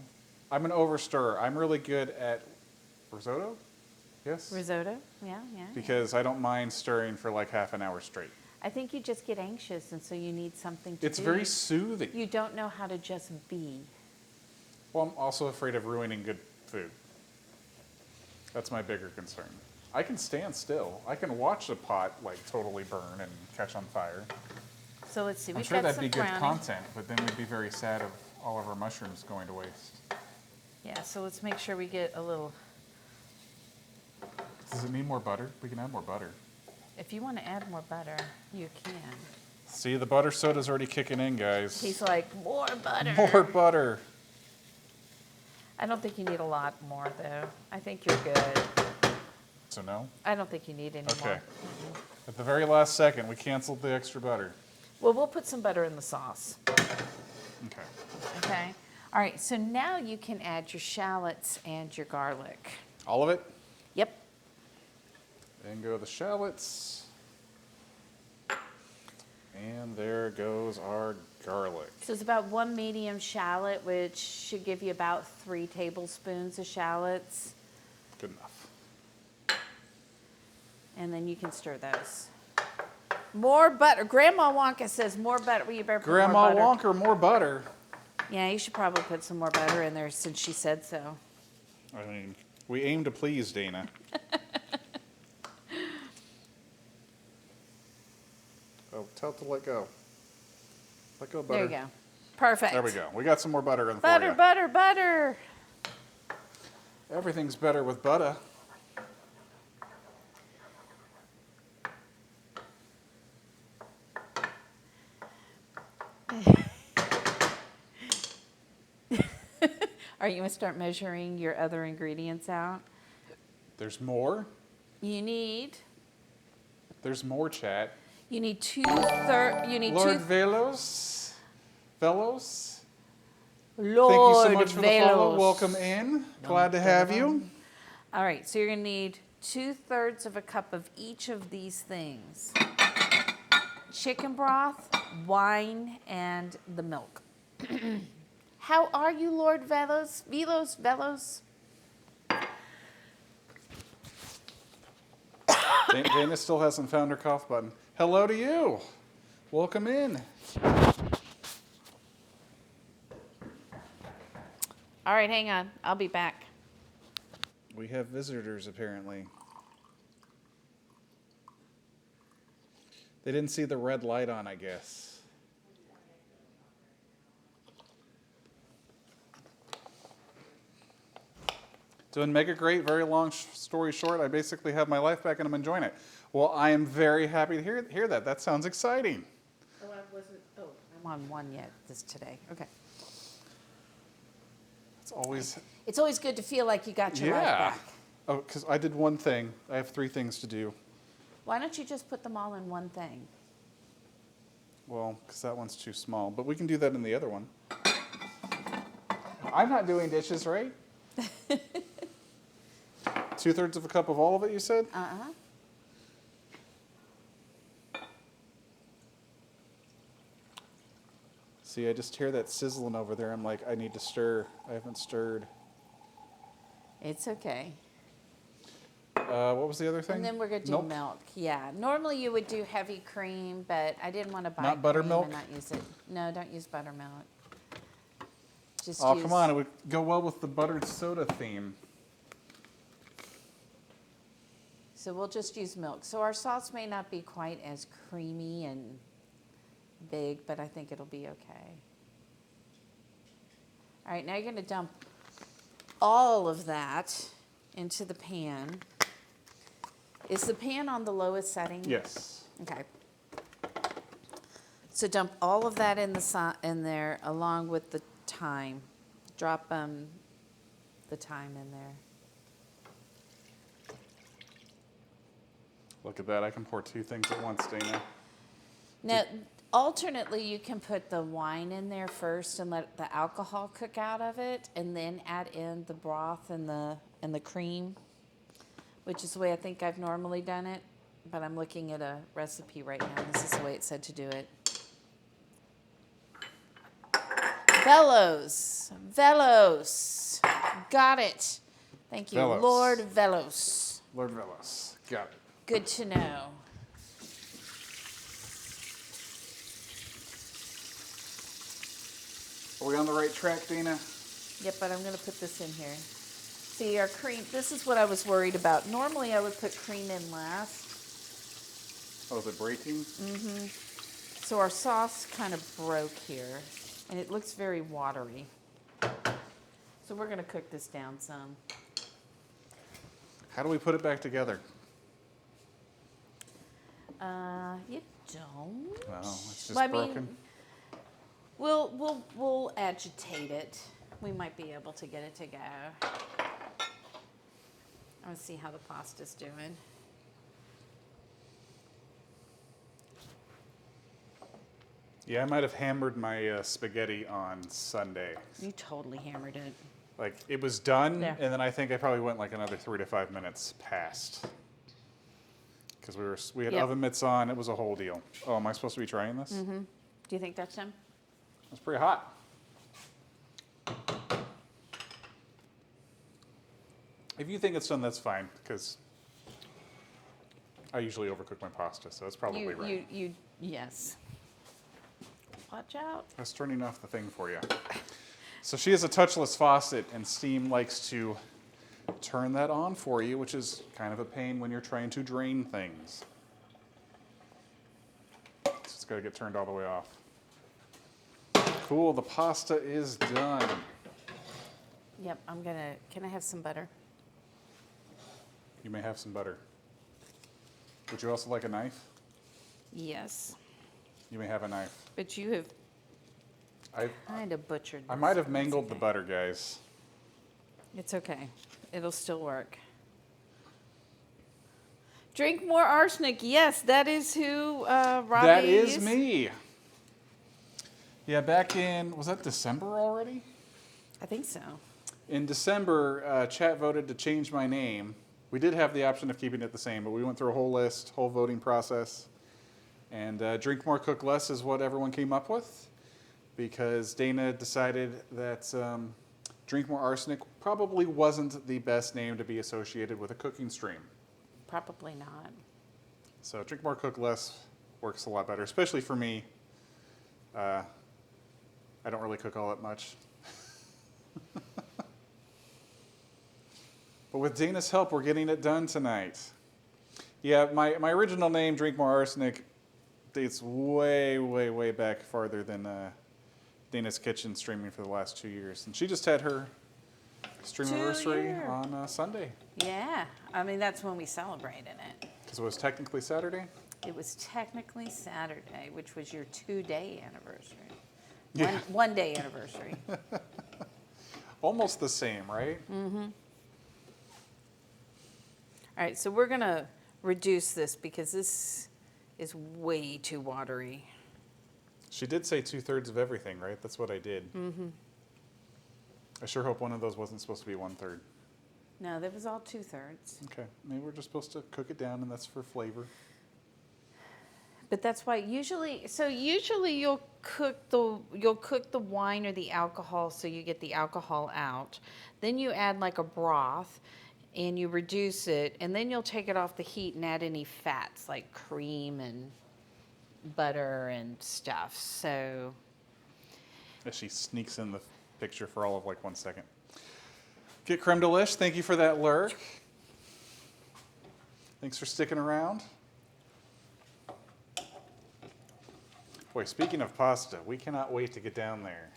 I'm an overstirrer. I'm really good at risotto, yes? Risotto, yeah. Because I don't mind stirring for like half an hour straight. I think you just get anxious, and so you need something to It's do. very soothing. You don't know how to just be. Well, I'm also afraid of ruining good food. That's my bigger concern. I can stand still. I can watch a pot like totally burn and catch on fire. So let's see. I'm We've sure got that'd be some good browning. content, but then we'd be very sad of all of our mushrooms going to waste. Yeah. So let's make sure we get a little. Does it need more butter? We can add more butter. If you want to add more butter, you can. See, the butter soda's already kicking in, guys. He's like, more butter. More butter. I don't think you need a lot more, though. I think you're good. So no? I don't think you need any Okay. more. At the very last second, we canceled the extra butter. Well, we'll put some butter in the sauce. Okay. Okay. All right. So now you can add your shallots and your garlic. All of it? Yep. And go the shallots. And there goes our garlic. So it's about 1 medium shallot, which should give you about 3 tablespoons of shallots. Good enough. And then you can stir those. More butter. Grandma Wonka says more butter. Well, you better put Grandma more butter. Wonka, more butter. Yeah, you should probably put some more butter in there since she said so. I mean, we aim to please, Dana. Oh, tell it to let go. Let go, butter. There you go. Perfect. There we go. We got some more butter in the Butter, butter, butter. Everything's better with butter. Are you going to start measuring your other ingredients out? There's more. There's more, chat. You need 2/3. You need Lord two. Velos. Velos. Lord Thank you so much for the follow. Velos. Welcome in. Glad to have you. All right, so you're going to need 2/3 of a cup of each of these things: chicken broth, wine, and the milk. How are you, Lord Velos? Velos? Dana still hasn't found her cough button. Hello to you. Welcome in. All right, hang on. I'll be back. We have visitors, apparently. They didn't see the red light on, I guess. Doing mega great, very long story short. I basically have my life back and I'm enjoying it. Well, I am very happy to hear that. That sounds exciting. Oh, I'm on one yet today. Okay. It's always good to feel like you got your life back. Oh, because I did one thing. I have 3 things to do. Why don't you just put them all in one thing? Well, because that one's too small. But we can do that in the other one. I'm not doing dishes, right? 2/3 of a cup of all of it, you said? Uh-huh. See, I just hear that sizzling over there. I'm like, I need to stir. I haven't stirred. It's okay. What was the other thing? And then we're going to do milk. Yeah. Normally you would do heavy cream, but I didn't want to buy Not cream buttermilk? and not use it. No, don't use buttermilk. Just Oh, use, come on. It would go well with the buttered soda theme. So we'll just use milk. So our sauce may not be quite as creamy and big, but I think it'll be okay. All right, now you're going to dump all of that into the pan. Is the pan on the lowest setting? Yes. Okay. So dump all of that in there along with the thyme. Drop the thyme in there. Look at that. I can pour 2 things at once, Dana. Now, alternately, you can put the wine in there first and let the alcohol cook out of it, and then add in the broth and the cream, which is the way I think I've normally done it. But I'm looking at a recipe right now. This is the way it said to do it. Velos. Velos. Got it. Thank you. Velos. Lord Velos. Lord Velos. Got it. Good to know. Are we on the right track, Dana? Yep, but I'm going to put this in here. See, our cream, this is what I was worried about. Normally I would put cream in last. Oh, is it breaking? So our sauce kind of broke here, and it looks very watery. So we're going to cook this down some. How do we put it back together? You don't. Well, it's just Well, I broken. mean, we'll agitate it. We might be able to get it to go. I want to see how the pasta's doing. Yeah, I might have hammered my spaghetti on Sunday. You totally hammered it. Like, it was done, There. and then I think I probably went like another 3 to 5 minutes past. Because we had Yep. oven mitts on. It was a whole deal. Oh, am I supposed to be trying this? Do you think that's him? It's pretty hot. If you think it's done, that's fine, because I usually overcook my pasta, so it's probably right. Yes. Watch out. I was turning off the thing for you. So she has a touchless faucet, and Steam likes to turn that on for you, which is kind of a pain when you're trying to drain things. So it's got to get turned all the way off. Cool, the pasta is done. Yep, can I have some butter? You may have some butter. Would you also like a knife? Yes. You may have a knife. But you have I kind of butchered this. might have It's mangled the okay. butter, guys. It's okay. It'll still work. Drink more arsenic. Yes, that is who Robbie That is me. Yeah, back in, was that December already? I think so. In December, chat voted to change my name. We did have the option of keeping it the same, but we went through a whole list, whole voting process. And Drink More, Cook Less is what everyone came up with, because Dana decided that Drink More Arsenic probably wasn't the best name to be associated with a cooking stream. Probably not. So Drink More, Cook Less works a lot better, especially for me. I don't really cook all that much. But with Dana's help, we're getting it done tonight. Yeah, my original name, Drink More Arsenic, dates way, way, way back farther than Dana's Kitchen streaming for the last 2 years. And she just had her stream 2 anniversary year. on Sunday. Yeah. I mean, that's when we celebrated it. Because it was technically Saturday? It was technically Saturday, which was your 2-day anniversary. Yeah. One day anniversary. Almost the same, right? All right, so we're going to reduce this because this is way too watery. She did say 2/3 of everything, right? That's what I did. I sure hope one of those wasn't supposed to be 1/3. No, that was all 2/3. Okay, maybe we're just supposed to cook it down and that's for flavor. But that's why usually you'll cook the wine or the alcohol so you get the alcohol out. Then you add like a broth and you reduce it, and then you'll take it off the heat and add any fats like cream and butter and stuff. So As she sneaks in the picture for all of like 1 second. Get creme de lish. Thank you for that lurk. Thanks for sticking around. Boy, speaking of pasta, we cannot wait to get down there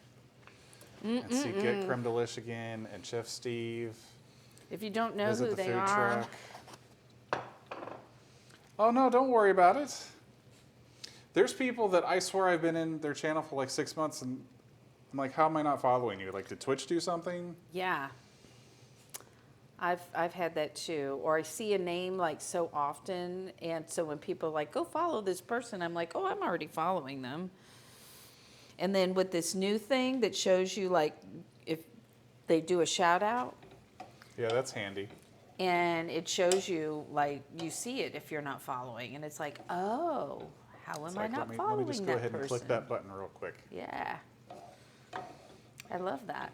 and see Get Creme de Lish again and Chef Steve. if you don't know Visit who the they food are, truck. Oh no, don't worry about it. There's people that I swear I've been in their channel for like 6 months, and I'm like, how am I not following you? Like, did Twitch do something? yeah. I've had that too. Or I see a name like so often, and so when people are like, go follow this person, I'm like, oh, I'm already following them. And then with this new thing that shows you like if they do a shout out, Yeah, that's handy. and it shows you like you see it if you're not following, and it's like, oh, how It's am I like, not let following me just go that ahead person? and click that button real quick. Yeah, I love that.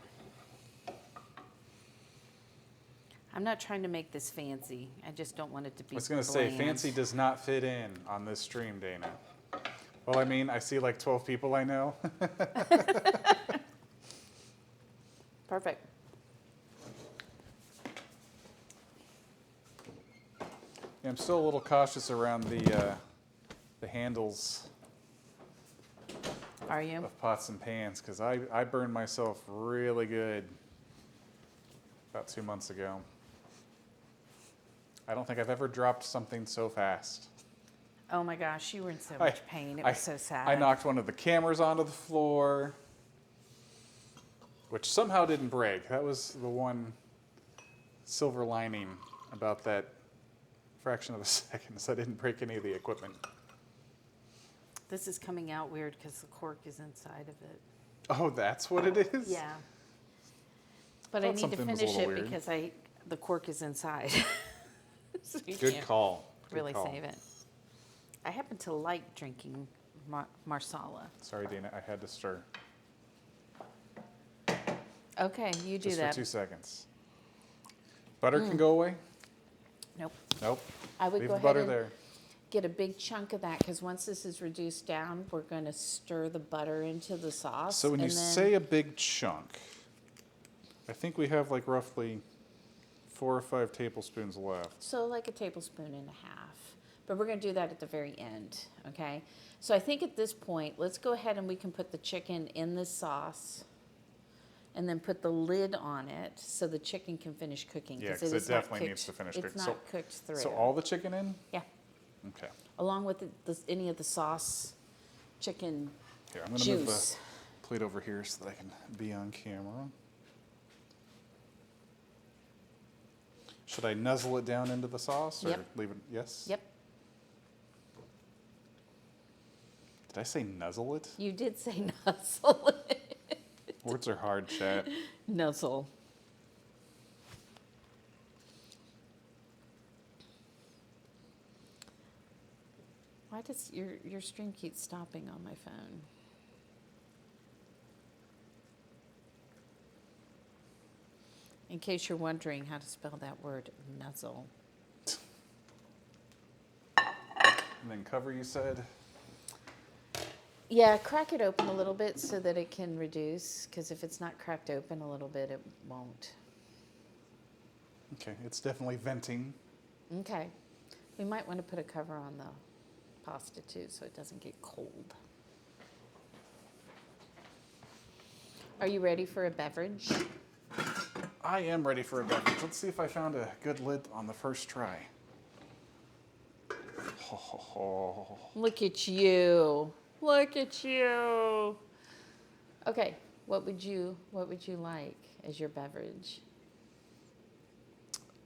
I'm not trying to make this fancy. I just don't want it to be I was going to say, bland. fancy does not fit in on this stream, Dana. Well, I mean, I see like 12 people I know. Perfect. Yeah, I'm still a little cautious around the handles Are you? of pots and pans because I burned myself really good about 2 months ago. I don't think I've ever dropped something so fast. Oh my gosh, you were in so much pain. It was so sad. I knocked one of the cameras onto the floor, which somehow didn't break. That was the one silver lining about that fraction of a second, is I didn't break any of the equipment. This is coming out weird because the cork is inside of it. Oh, that's what it is? Yeah. But Thought I need to something was a finish little it weird. because the cork is inside. So you Good can't call. Good really call. save it. I happen to like drinking Marsala. Sorry, Dana, I had to stir. Okay, you do Just that. for 2 seconds. Butter can go away? Nope. Nope. I would Leave go the ahead butter and there. get a big chunk of that because once this is reduced down, we're going to stir the butter into the sauce. So when you and then- say a big chunk, I think we have like roughly 4 or 5 tablespoons left. So like a tablespoon and a half. But we're going to do that at the very end, okay? So I think at this point, let's go ahead and we can put the chicken in this sauce and then put the lid on it so the chicken can finish cooking. Yeah, 'cause it is not definitely needs to cooked- finish It's cooking. not cooked through. So all the chicken in? Yeah, Okay. along with any of the sauce chicken Here, I'm going to move juice. the plate over here so that I can be on camera. Should I nuzzle it down into the sauce or Yep. leave it? Yes? Yep, Did I say nuzzle it? you did say nuzzle. Words are hard, chat. Nuzzle. Why does your stream keep stopping on my phone? In case you're wondering how to spell that word, nuzzle. And then cover, you said? Yeah, crack it open a little bit so that it can reduce, because if it's not cracked open a little bit, it won't. Okay, it's definitely venting. Okay. We might want to put a cover on the pasta too so it doesn't get cold. Are you ready for a beverage? I am ready for a beverage. Let's see if I found a good lid on the first try. Ho, ho, ho. Look at you. Look at you. Okay, what would you like as your beverage?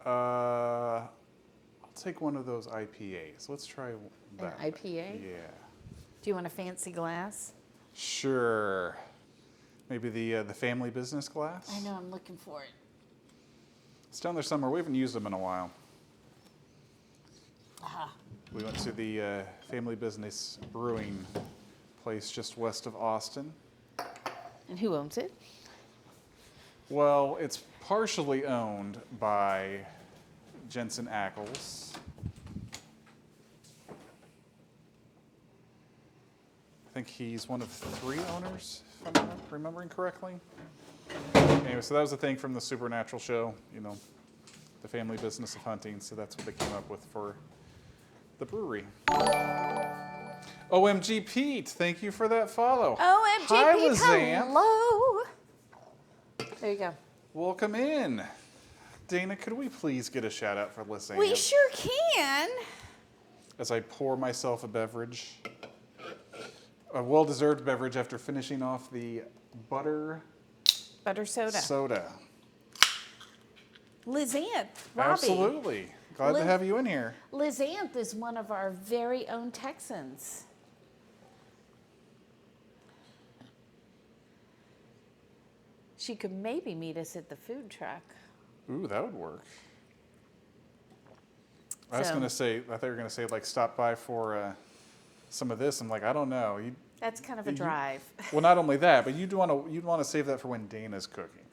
I'll take one of those IPAs. Let's try that. IPA? Yeah. Do you want a fancy glass? Sure. Maybe the family business glass? I know, I'm looking for it. It's down there somewhere. We haven't used them in a while. Aha. We went to the family business brewing place just west of Austin. And who owns it? Well, it's partially owned by Jensen Ackles. I think he's one of 3 owners, if I'm remembering correctly. Anyway, so that was the thing from the Supernatural show, you know, the family business of hunting. So that's what they came up with for the brewery. OMG Pete, thank you for that follow. OMG Hi, Pete, Lizanne. hello. There you go. Welcome in. Dana, could we please get a shout out for Lizanne? We sure can. As I pour myself a beverage. A well-deserved beverage after finishing off the butter soda. soda. Lizanne, Robbie. Absolutely. Glad to have you in here. Lizanne is one of our very own Texans. She could maybe meet us at the food truck. Ooh, that would work. I was So- going to say, I thought you were going to say, like, stop by for some of this. I'm like, I don't know. That's kind of a You- drive. Well, not only that, but you'd want to save that for when Dana's cooking.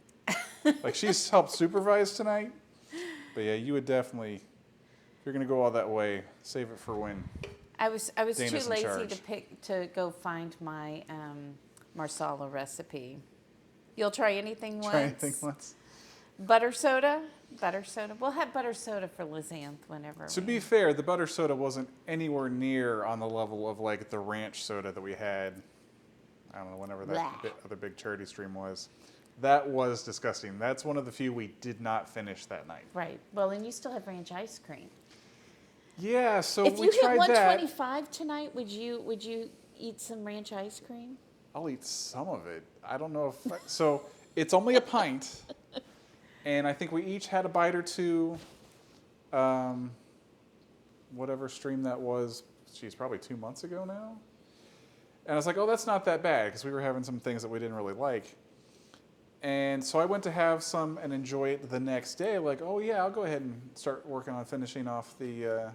Like, she's helped supervise tonight. But yeah, you would definitely, if you're going to go all that way, save it for when. I was Dana's too in lazy charge. to go find my Marsala recipe. You'll try anything once? Try anything once. Butter soda? Butter soda. We'll have butter soda for Lizanne whenever. To be fair, the butter soda wasn't anywhere near on the level of like the ranch soda that we had. I don't know, whenever that Blah. other big charity stream was. That was disgusting. That's one of the few we did not finish that night. Right. Well, and you still have ranch ice cream. Yeah, so If we you hit tried that. 125 tonight, would you eat some ranch ice cream? I'll eat some of it. I don't know if so. It's only a pint, and I think we each had a bite or two. Whatever stream that was, geez, probably 2 months ago now. And I was like, oh, that's not that bad, because we were having some things that we didn't really like. And so I went to have some and enjoy it the next day. Like, oh yeah, I'll go ahead and start working on finishing off the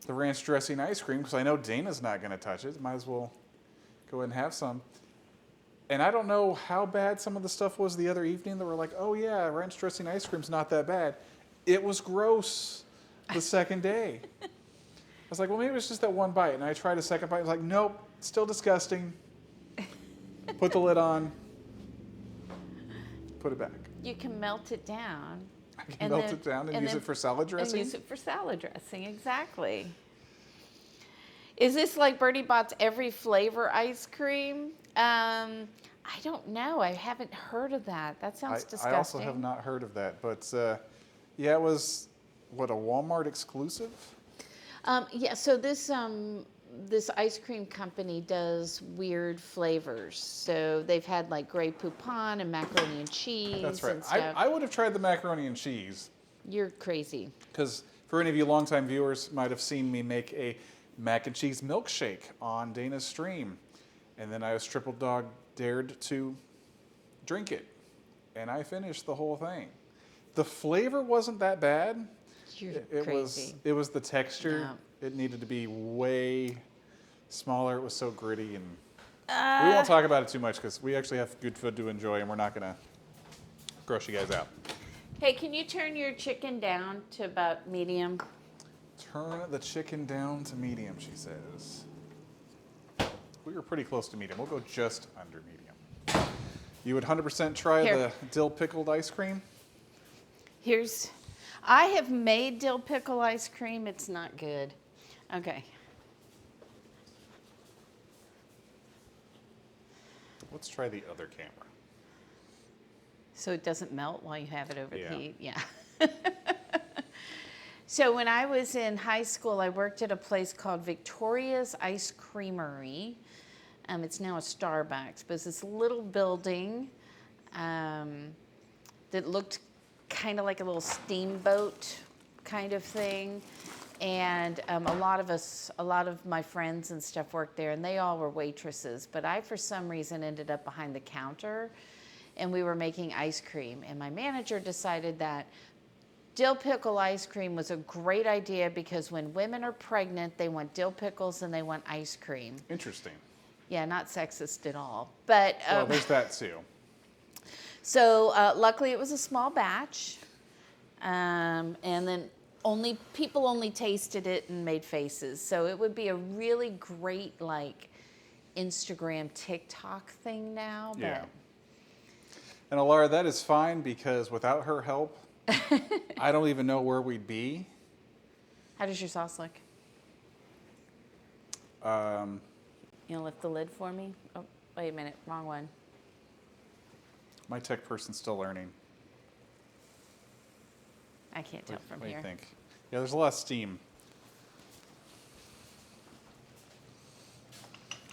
ranch dressing ice cream, because I know Dana's not going to touch it. Might as well go ahead and have some. And I don't know how bad some of the stuff was the other evening that were like, oh yeah, ranch dressing ice cream's not that bad. It was gross the second day. I was like, well, maybe it's just that one bite. And I tried a second bite. I was like, nope, still disgusting. Put the lid on. Put it back. You can melt it down. I can melt it down and use it for salad dressing? And use it for salad dressing, exactly. Is this like Bertie Bott's every flavor ice cream? I don't know. I haven't heard of that. That sounds disgusting. I also have not heard of that. But yeah, it was, what, a Walmart exclusive? Yeah, so this ice cream company does weird flavors. So they've had like Grey Poupon and macaroni and cheese. That's right. And stuff. I would have tried the macaroni and cheese. You're crazy. Because for any of you longtime viewers might have seen me make a mac and cheese milkshake on Dana's stream. And then I was triple dog dared to drink it. And I finished the whole thing. The flavor wasn't that bad. You're It crazy. was the texture. Yeah. It needed to be way smaller. It was so gritty, and we won't talk about it too much because we actually have good food to enjoy, and we're not gonna gross you guys out. Hey, can you turn your chicken down to about medium? Turn the chicken down to medium, she says. We were pretty close to medium. We'll go just under medium. You would 100% try Here. the dill pickled ice cream? I have made dill pickle ice cream. It's not good. Okay. Let's try the other camera. So it doesn't melt while you have it over Yeah. the heat? Yeah. So when I was in high school, I worked at a place called Victoria's Ice Creamery. It's now a Starbucks, but it's this little building that looked kind of like a little steamboat kind of thing. And a lot of my friends and stuff worked there, and they all were waitresses. But I, for some reason, ended up behind the counter, and we were making ice cream. And my manager decided that dill pickle ice cream was a great idea because when women are pregnant, they want dill pickles and they want ice cream. Interesting. Yeah, not sexist at all. But Well, there's that too. so luckily it was a small batch, and then people only tasted it and made faces. So it would be a really great like Instagram, TikTok thing now. But Yeah. And Alara, that is fine because without her help, I don't even know where we'd be. How does your sauce look? You lift the lid for me? Oh, wait a minute, wrong one. My tech person's still learning. I can't tell from What do here. you think? Yeah, there's a lot of steam.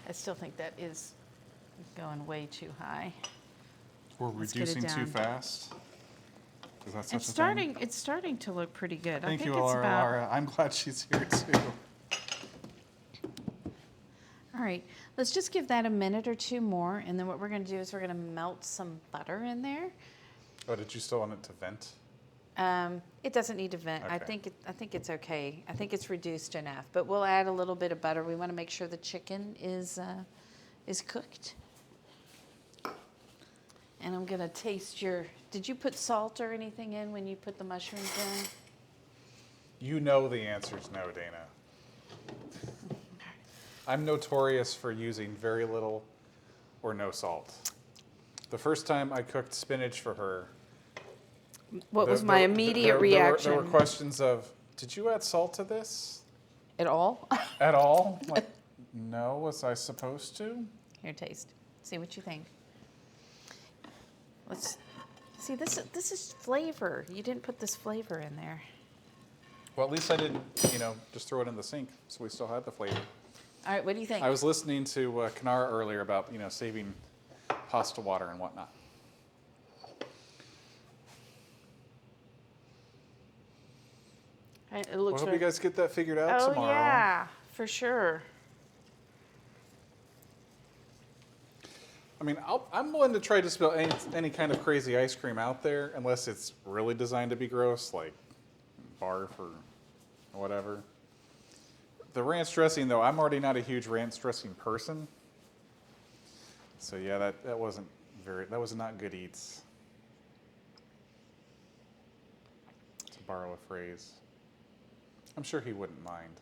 I still think that is going way too high. We're Let's get it reducing too down. fast. Is that such It's a starting. thing? It's starting to look pretty good. Thank I you, think it's about. Alara. I'm glad she's here too. All right, let's just give that a minute or two more, and then what we're going to do is we're going to melt some butter in there. Oh, did you still want it to vent? It doesn't need to vent. I Okay. think it's okay. I think it's reduced enough, but we'll add a little bit of butter. We want to make sure the chicken is cooked. And I'm going to taste your. Did you put salt or anything in when you put the mushrooms in? You know the answer is no, Dana. I'm notorious for using very little or no salt. The first time I cooked spinach for her, What was my immediate reaction? There were questions of, did you add salt to this At all? at all? Like, no, was I supposed to? Here, taste. See what you think. Let's see. This is flavor. You didn't put this flavor in there. Well, at least I didn't, just throw it in the sink, so we still had the flavor. All right. What do you think? I was listening to Kanara earlier about, saving pasta water and whatnot. It Well, looks. I hope you guys get that figured out Oh tomorrow. yeah, for sure. I mean, I'm willing to try just about any kind of crazy ice cream out there, unless it's really designed to be gross, like barf or whatever. The ranch dressing, though, I'm already not a huge ranch dressing person. So yeah, that was not good eats. To borrow a phrase. I'm sure he wouldn't mind.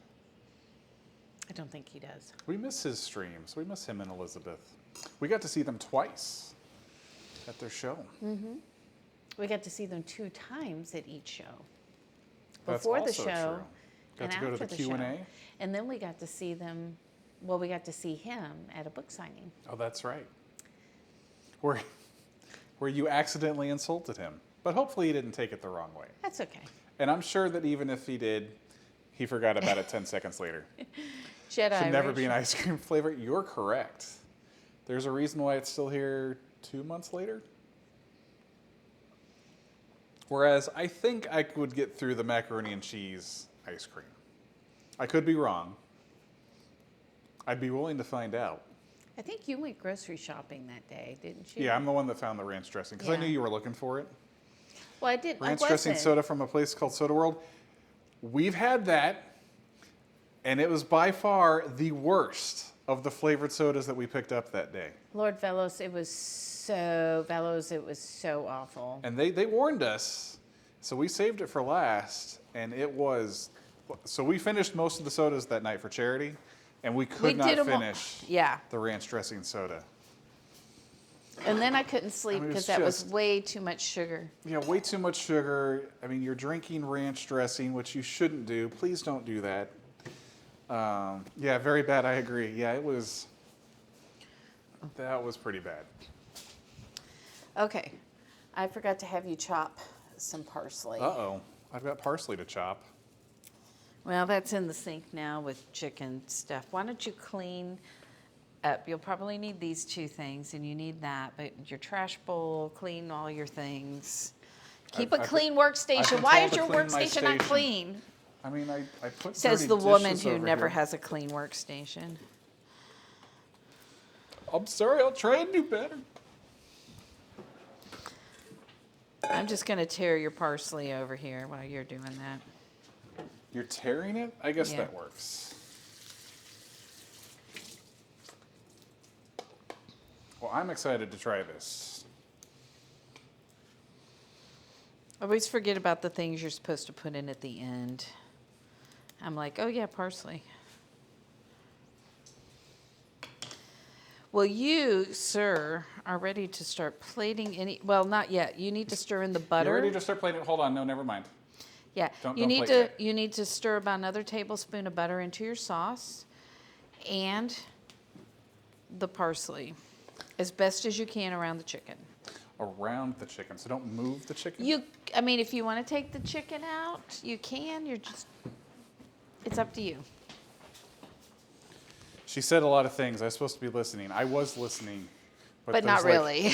I don't think he does. We miss his streams. We miss him and Elizabeth. We got to see them twice at their show. We got to see them 2 times at each show. That's Before the also show true. Got and to go to after the the Q&A. show. And then we got to see them. Well, we got to see him at a book signing. Oh, that's right. Where you accidentally insulted him. But hopefully he didn't take it the wrong way. That's okay. And I'm sure that even if he did, he forgot about it 10 seconds later. Jedi. Should never right? be an ice cream flavor. You're correct. There's a reason why it's still here 2 months later. Whereas I think I would get through the macaroni and cheese ice cream. I could be wrong. I'd be willing to find out. I think you went grocery shopping that day, didn't you? Yeah, I'm the one that found the ranch dressing because I Yeah. knew you were looking for it. Well, I did. Ranch I dressing wasn't. soda from a place called Soda World. We've had that, and it was by far the worst of the flavored sodas that we picked up that day. Lord Velos, it was so awful. And they warned us, so we saved it for last, and it was. So we finished most of the sodas that night for charity, and we could not did 'em all- finish Yeah. the ranch dressing soda. And then I couldn't sleep I mean, because it's that was just- way too much sugar. Yeah, way too much sugar. I mean, you're drinking ranch dressing, which you shouldn't do. Please don't do that. Yeah, very bad. I agree. Yeah, that was pretty bad. Okay. I forgot to have you chop some parsley. Uh-oh. I've got parsley to chop. Well, that's in the sink now with chicken stuff. Why don't you clean up? You'll probably need these 2 things, and you need that. But your trash bowl, clean all your things. Keep I've a been- clean I've workstation. been Why told is to your clean my workstation not station. clean? I mean, I put Says dirty the woman dishes who over never here. has a clean workstation. I'm sorry, I'll try and do better. I'm just going to tear your parsley over here while you're doing that. You're tearing it? I guess Yeah. that works. Well, I'm excited to try this. Always forget about the things you're supposed to put in at the end. I'm like, oh yeah, parsley. Well, you, sir, are ready to start plating any. Well, not yet. You need to stir in the butter. You're ready to start plating? Hold on, no, never mind. Yeah, Don't you need plate to yet. you need to stir about another tablespoon of butter into your sauce, and the parsley, as best as you can around the chicken. Around the chicken, so don't move the chicken? I mean, if you want to take the chicken out, you can. It's up to you. She said a lot of things. I was supposed to be listening. I was listening. But not there's really.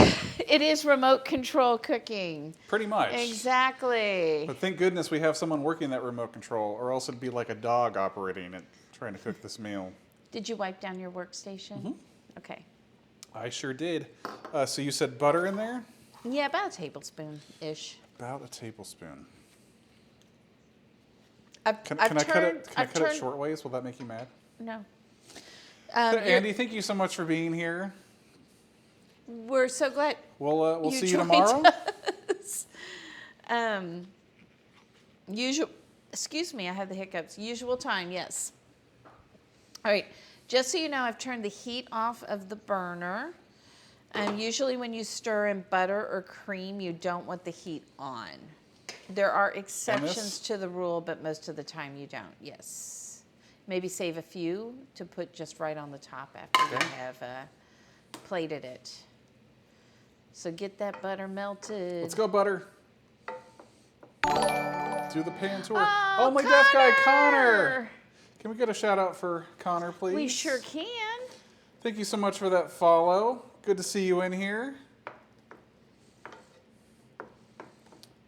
It is remote control cooking. Pretty much. Exactly. But thank goodness we have someone working that remote control, or else it'd be like a dog operating it, trying to cook this meal. Did you wipe down your workstation? Mm-hmm. Okay. I sure did. So you said butter in there? Yeah, about a tablespoon-ish. About a tablespoon. I've Can I cut it? Can I cut it turned- short ways? Will that make you mad? No. Andy, thank you so much for being here. We're so glad We'll see you joined tomorrow. us. Excuse me, I have the hiccups. Usual time, yes. All right, just so you know, I've turned the heat off of the burner. Usually when you stir in butter or cream, you don't want the heat on. There are exceptions to the rule, but most of the time you don't, yes. Maybe save a few to put just right on the top after you have plated it. So get that butter melted. Let's go, butter. Do the pan tour. Oh, my deaf guy, Connor. Can we get a shout out for Connor, please? We sure can. Thank you so much for that follow. Good to see you in here.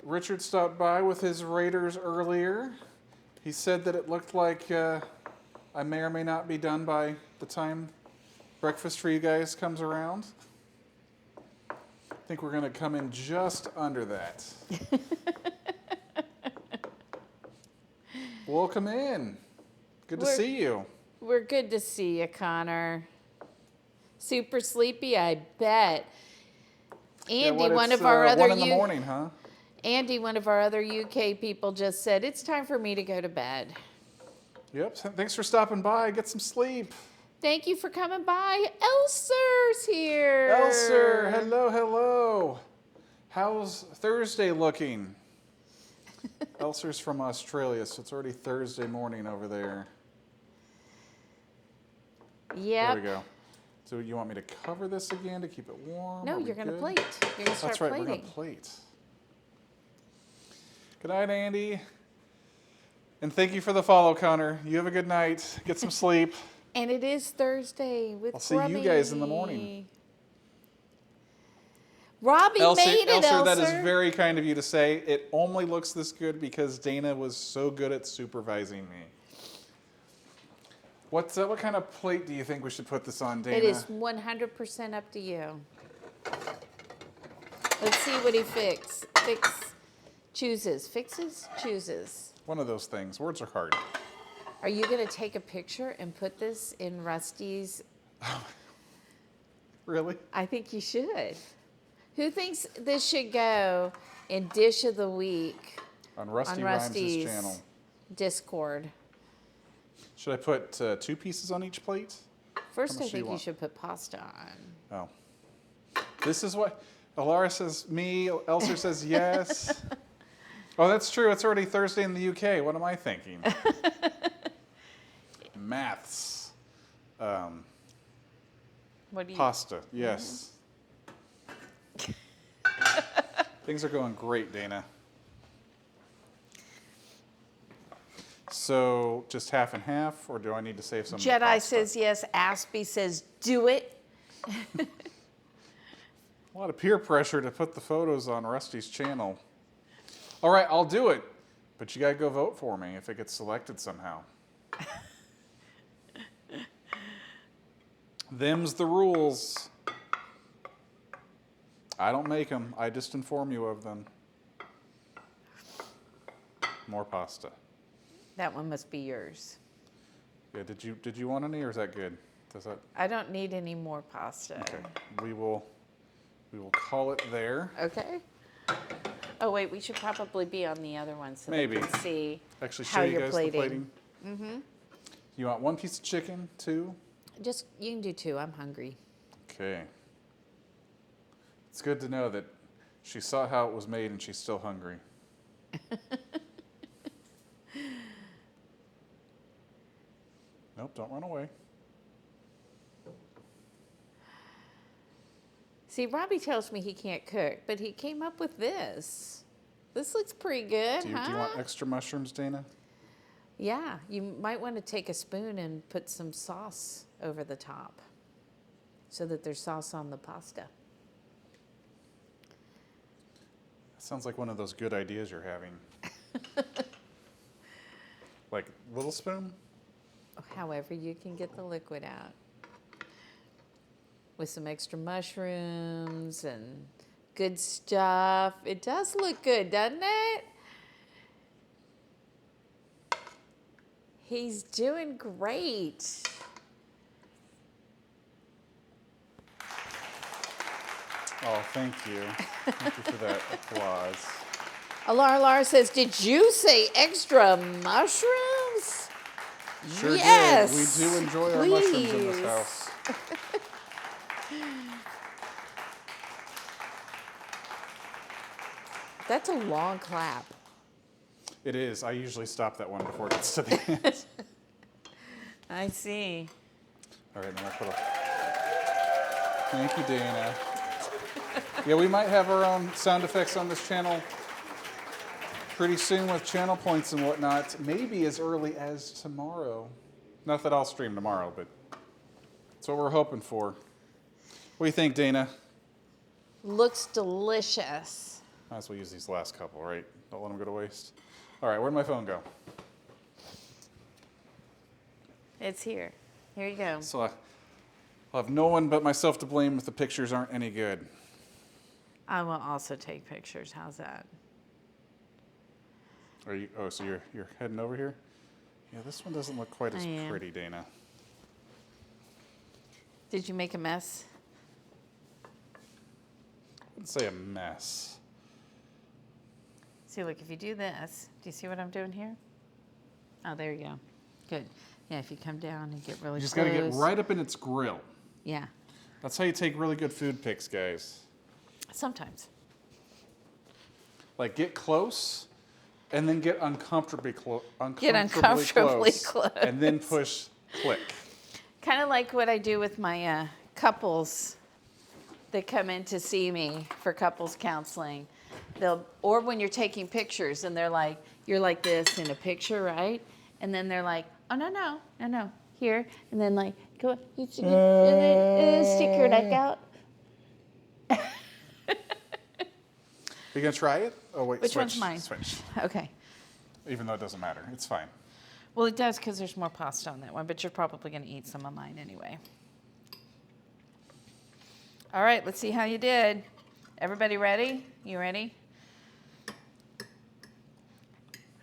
Richard stopped by with his Raiders earlier. He said that it looked like I may or may not be done by the time breakfast for you guys comes around. I think we're going to come in just under that. Welcome in. Good to see you. We're good to see you, Connor. Super sleepy, I bet. Andy, one of our other 1 in the morning, huh? Andy, one of our other UK people, just said it's time for me to go to bed. Yep. Thanks for stopping by. Get some sleep. Thank you for coming by. Elser's here. Elser, hello, hello. How's Thursday looking? Elser's from Australia, so it's already Thursday morning over there. Yep. There we go. So you want me to cover this again to keep it warm? No, you're going to plate. You're going to start That's right, plating. we're going to plate. Good night, Andy. And thank you for the follow, Connor. You have a good night. Get some sleep. And it is Thursday with I'll see you guys in the morning. Robbie made it, Elser, that is Elser. very kind of you to say. It only looks this good because Dana was so good at supervising me. What kind of plate do you think we should put this on, Dana? It is 100% up to you. Let's see what he chooses. Fixes? Chooses. One of those things. Words are hard. Are you going to take a picture and put this in Rusty's? Really? I think you should. Who thinks this should go in Dish of the Week On Rusty on Rusty's Rhymes' channel. Discord? Should I put 2 pieces on each plate? First, much I do you think you want? should put pasta on. Oh. This is what... Alara says me. Elser says yes. Oh, that's true. It's already Thursday in the UK. What am I thinking? Maths. What do you? Pasta. Yes. Things are going great, Dana. So just half and half, or do I need to save some? Jedi pasta? says yes. Aspie says do it. A lot of peer pressure to put the photos on Rusty's channel. All right, I'll do it. But you gotta go vote for me if it gets selected somehow. Them's the rules. I don't make them. I just inform you of them. More pasta. That one must be yours. Yeah. Did you want any, or is that good? Does that? I don't need any more pasta. Okay. We will call it there. Okay. Oh wait, we should probably be on the other one so Maybe. they can see Actually, how show you you're guys plating. the plating. Mm-hmm. You want one piece of chicken, two? Just you can do 2. I'm hungry. Okay. It's good to know that she saw how it was made and she's still hungry. Nope, don't run away. See, Robbie tells me he can't cook, but he came up with this. This looks pretty good, Do you huh? want extra mushrooms, Dana? Yeah, you might want to take a spoon and put some sauce over the top so that there's sauce on the pasta. Sounds like one of those good ideas you're having. Like little spoon? However you can get the liquid out. With some extra mushrooms and good stuff. It does look good, doesn't it? He's doing great. Oh, thank you. Thank you for that applause. Alar says, did you say extra mushrooms? Sure Yes, did. We do enjoy our mushrooms in this please. house. That's a long clap. It is. I usually stop that one before it gets to the end. I see. All right, now I put a... Thank you, Dana. Yeah, we might have our own sound effects on this channel pretty soon with channel points and whatnot. Maybe as early as tomorrow. Not that I'll stream tomorrow, but that's what we're hoping for. What do you think, Dana? Looks delicious. Might as well use these last couple, right? Don't let them go to waste. All right, where'd my phone go? It's here. Here you go. So I'll have no one but myself to blame if the pictures aren't any good. I will also take pictures. How's that? Are you? Oh, so you're heading over here? Yeah, this one doesn't look quite as I am. pretty, Dana. Did you make a mess? I wouldn't say a mess. See, look, if you do this, do you see what I'm doing here? Oh, there you go. Good. Yeah, if you come down and get really You just close. got to get right up in its grill. Yeah, That's how you take really good food pics, guys. sometimes. Like get close, and then get uncomfortably close. Get uncomfortably close. And then push click. Kind of like what I do with my couples that come in to see me for couples counseling. Or when you're taking pictures and they're like, you're like this in a picture, right? And then they're like, oh, no, here. And then like, go, stick your neck out. Are you going to try it? Oh, wait, Which switch. one's mine? Switch. Okay. Even though it doesn't matter. It's fine. Well, it does because there's more pasta on that one, but you're probably going to eat some of mine anyway. All right, let's see how you did. Everybody ready? You ready?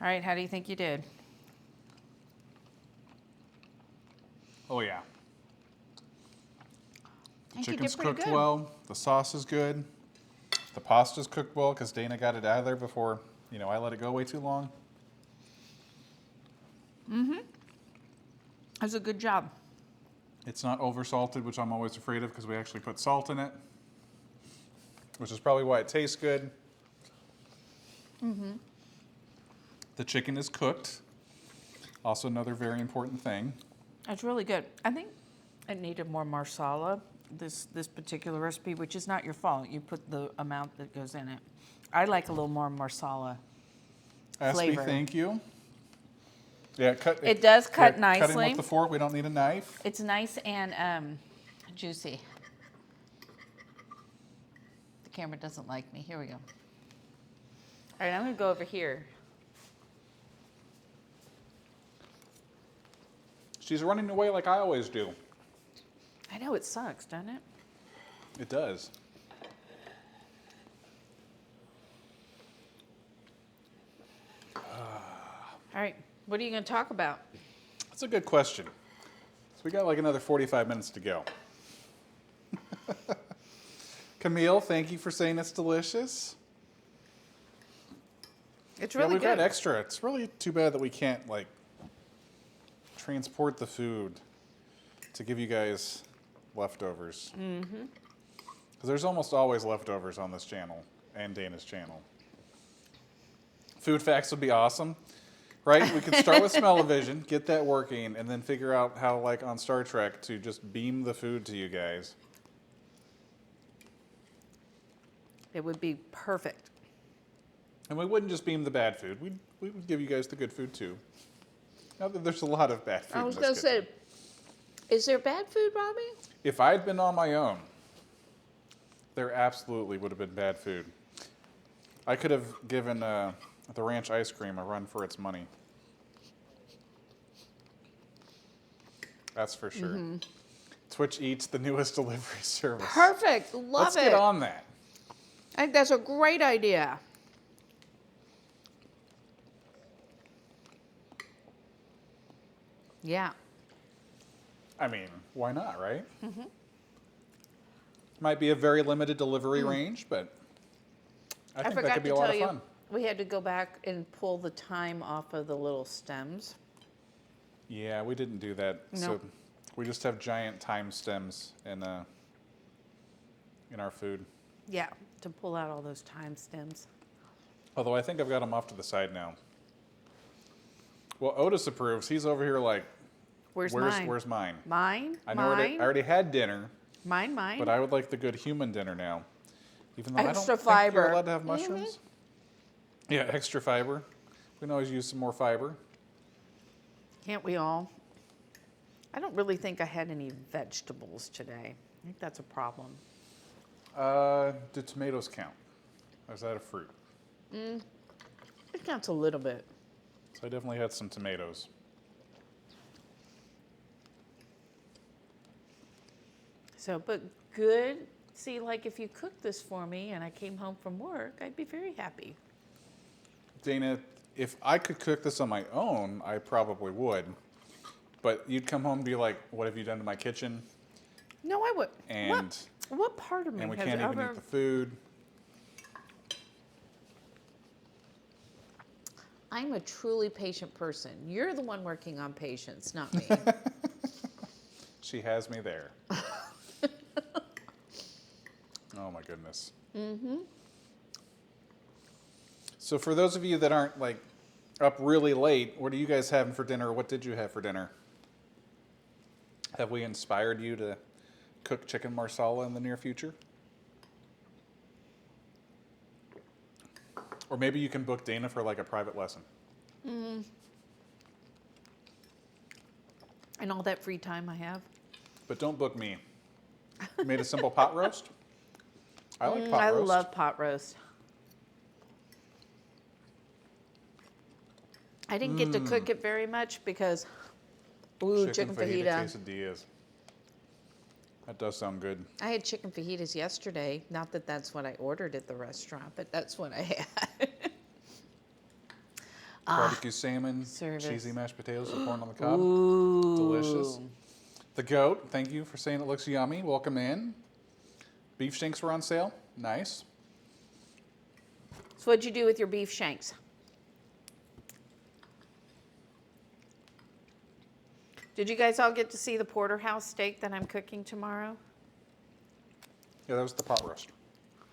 All right, how do you think you did? Oh, yeah. I think you Chicken's did pretty cooked good. well. The sauce is good. The pasta's cooked well because Dana got it out of there before, I let it go way too long. That's a good job. It's not over salted, which I'm always afraid of because we actually put salt in it, which is probably why it tastes good. The chicken is cooked. Also another very important thing. It's really good. I think it needed more marsala, this particular recipe, which is not your fault. You put the amount that goes in it. I like a little more marsala flavor. Aspie, thank you. Yeah, cut. It does cut Cutting nicely. with the fork, we don't need a knife. It's nice and juicy. The camera doesn't like me. Here we go. All right, I'm going to go over here. She's running away like I always do. I know it sucks, doesn't it? It does. All right, what are you going to talk about? That's a good question. So we got like another 45 minutes to go. Camille, thank you for saying it's delicious. It's Yeah, really we've good. got extra. It's really too bad that we can't like transport the food to give you guys leftovers. Mm-hmm. Because there's almost always leftovers on this channel and Dana's channel. Food facts would be awesome, right? We could start with smell-o-vision, get that working, and then figure out how, like on Star Trek, to just beam the food to you guys. It would be perfect. And we wouldn't just beam the bad food. We would give you guys the good food too. Now that there's a lot of bad food. I was in going this to kitchen. say, is there bad food, Robbie? If I'd been on my own, there absolutely would have been bad food. I could have given the ranch ice cream a run for its money. That's for sure. Mm-hmm. Twitch Eats, the newest delivery service. Perfect. Love Let's it. get on that. I think that's a great idea. Yeah. I mean, why not, right? Mm-hmm. Might be a very limited delivery range, but I think that forgot could be to a lot tell of you, fun. we had to go back and pull the thyme off of the little stems. Yeah, we didn't do that. No. So we just have giant thyme stems in our food. Yeah, to pull out all those thyme stems. Although I think I've got them off to the side now. Well, Otis approves. He's over here like, Where's where's mine? mine? Mine? I know I already had dinner, Mine? but I would like the good human dinner now. Even though I Extra don't think you're fiber. allowed to have mushrooms. Yeah, extra fiber. We can always use some more fiber. Can't we all? I don't really think I had any vegetables today. I think that's a problem. Do tomatoes count? Or is that a fruit? It counts a little bit. So I definitely had some tomatoes. So, but good. See, like if you cooked this for me and I came home from work, I'd be very happy. Dana, if I could cook this on my own, I probably would. But you'd come home and be like, what have you done to my kitchen? No, I would. And What part of me and we has can't even ever? eat the food. I'm a truly patient person. You're the one working on patience, not me. She has me there. Oh my goodness. Mm-hmm. So for those of you that aren't like up really late, what are you guys having for dinner? What did you have for dinner? Have we inspired you to cook chicken marsala in the near future? Or maybe you can book Dana for like a private lesson. And all that free time I have. But don't book me. You made a simple pot roast? I like pot I roast. love pot roast. I didn't get to cook it very much because, chicken fajita. quesadillas. That does sound good. I had chicken fajitas yesterday. Not that that's what I ordered at the restaurant, but that's what I had. Barbecue salmon, service. cheesy mashed potatoes with corn on the cob. Ooh. Delicious. The goat, thank you for saying it looks yummy. Welcome in. Beef shanks were on sale. Nice. So what'd you do with your beef shanks? Did you guys all get to see the porterhouse steak that I'm cooking tomorrow? Yeah, that was the pot roast.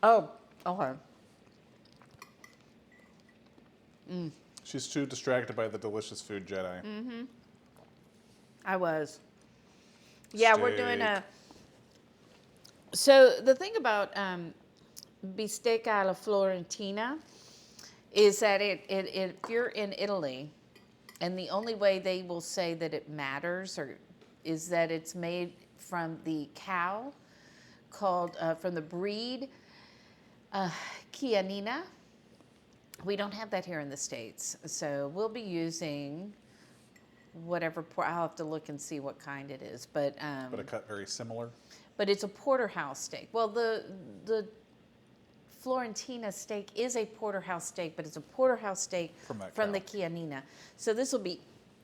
Oh, okay. She's too distracted by the delicious food, Jedi. I was. Yeah, we're doing Steak. a. So the thing about bistecca alla Florentina is that if you're in Italy, and the only way they will say that it matters is that it's made from the cow called, from the breed Chianina. We don't have that here in the States. So we'll be using whatever. I'll have to look and see what kind it is, but But a cut very similar. but it's a porterhouse steak. Well, the Florentina steak is a porterhouse steak, but it's a porterhouse steak From the that Chianina. So this will be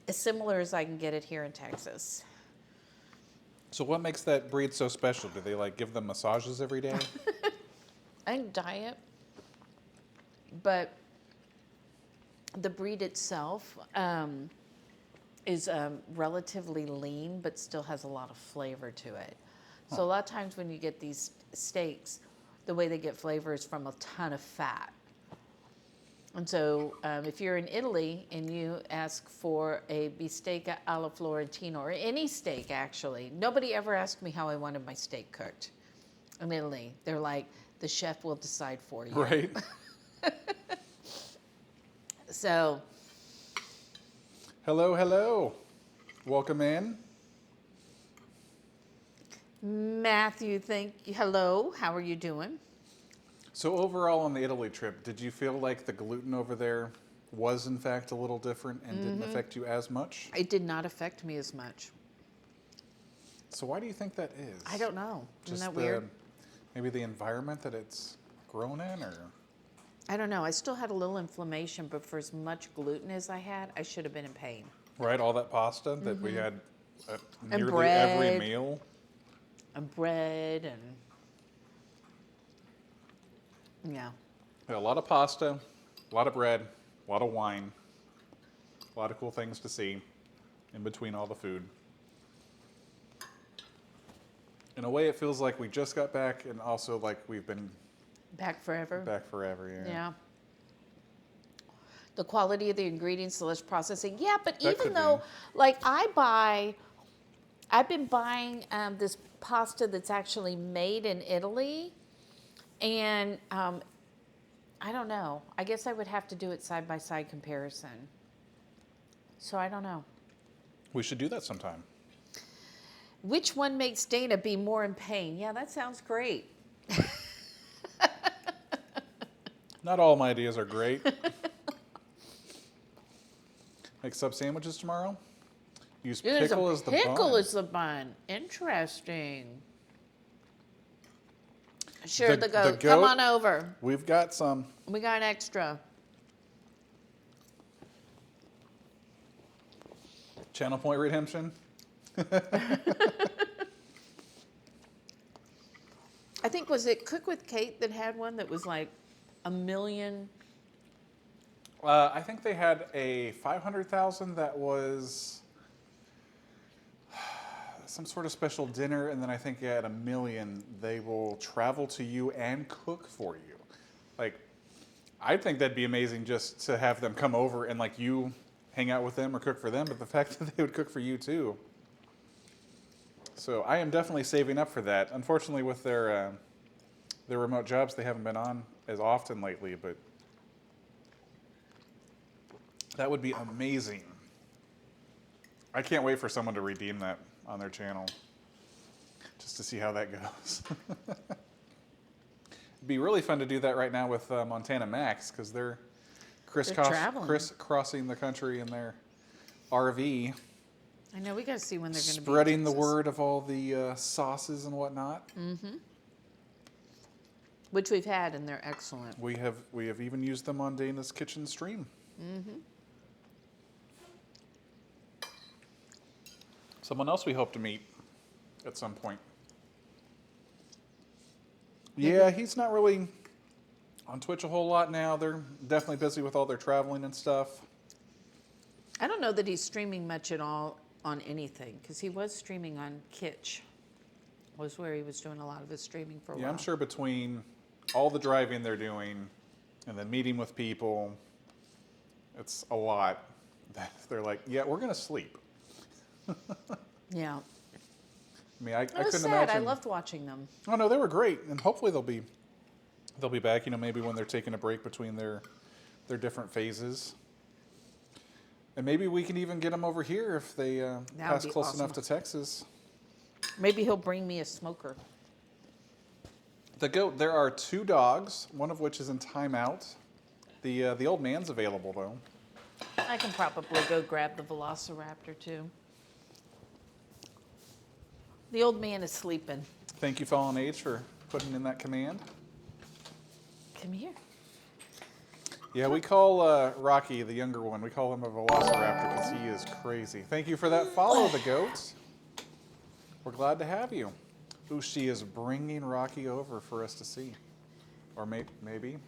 as similar as I can get it here in Texas. So what makes that breed so special? Do they like give them massages every day? I think diet, but the breed itself is relatively lean, but still has a lot of flavor to it. So a lot of times when you get these steaks, the way they get flavor is from a ton of fat. And so if you're in Italy and you ask for a bistecca alla Florentino, or any steak actually, nobody ever asked me how I wanted my steak cooked in Italy. They're like, the chef will decide for you. Right. So, Hello, hello. Welcome in. Matthew, hello, how are you doing? So overall on the Italy trip, did you feel like the gluten over there was in fact a little different and didn't affect you as much? It did not affect me as much. So why do you think that is? I don't know. Isn't Just that weird? Maybe the environment that it's grown in, or? I don't know. I still had a little inflammation, but for as much gluten as I had, I should have been in pain. Right, all that pasta that we had at And nearly every bread. meal. And bread and yeah. Yeah, a lot of pasta, a lot of bread, a lot of wine, a lot of cool things to see in between all the food. In a way, it feels like we just got back, and also like we've been Back forever. back forever. Yeah. Yeah. The quality of the ingredients, the less processing. Yeah, but That even could though, be. like, I've been buying this pasta that's actually made in Italy, and I don't know. I guess I would have to do it side by side comparison. So I don't know. We should do that sometime. Which one makes Dana be more in pain? Yeah, that sounds great. Not all my ideas are great. Make sub sandwiches tomorrow. Use pickle as the bun. Pickle is the bun. Interesting. Sure, the goat. Come on over. We've got some. We got an extra. Channel Point Redemption. I think, was it Cook with Kate that had one that was like $1 million? I think they had a 500,000 that was some sort of special dinner, and then I think at $1 million they will travel to you and cook for you. Like, I think that'd be amazing just to have them come over and like you hang out with them or cook for them, but the fact that they would cook for you too. So I am definitely saving up for that. Unfortunately, with their remote jobs, they haven't been on as often lately, but that would be amazing. I can't wait for someone to redeem that on their channel, just to see how that goes. It'd be really fun to do that right now with Montana Max, because they're traveling. crisscrossing the country in their RV, I know, we got to see when they're going to be. spreading the word of all the sauces and whatnot. Which we've had, and they're excellent. We have even used them on Dana's Kitchen stream. Someone else we hope to meet at some point. Yeah, he's not really on Twitch a whole lot now. They're definitely busy with all their traveling and stuff. I don't know that he's streaming much at all on anything, because he was streaming on Kitsch, was where he was doing a lot of his streaming for a while. Yeah, I'm sure between all the driving they're doing and then meeting with people, it's a lot. They're like, yeah, we're going to sleep. Yeah. I mean, I It was couldn't sad. I imagine. loved watching them. Oh no, they were great, and hopefully they'll be back. You know, maybe when they're taking a break between their different phases, and maybe we can even get them over here if they pass be close awesome. enough to Texas. Maybe he'll bring me a smoker. The goat. There are 2 dogs, one of which is in timeout. The old man's available though. I can probably go grab the velociraptor too. The old man is sleeping. Thank you, Fallen Age, for putting in that command. Come here. Yeah, we call Rocky, the younger one, we call him a velociraptor because he is crazy. Thank you for that follow, the goats. We're glad to have you. Ooh, she is bringing Rocky over for us to see. Or maybe.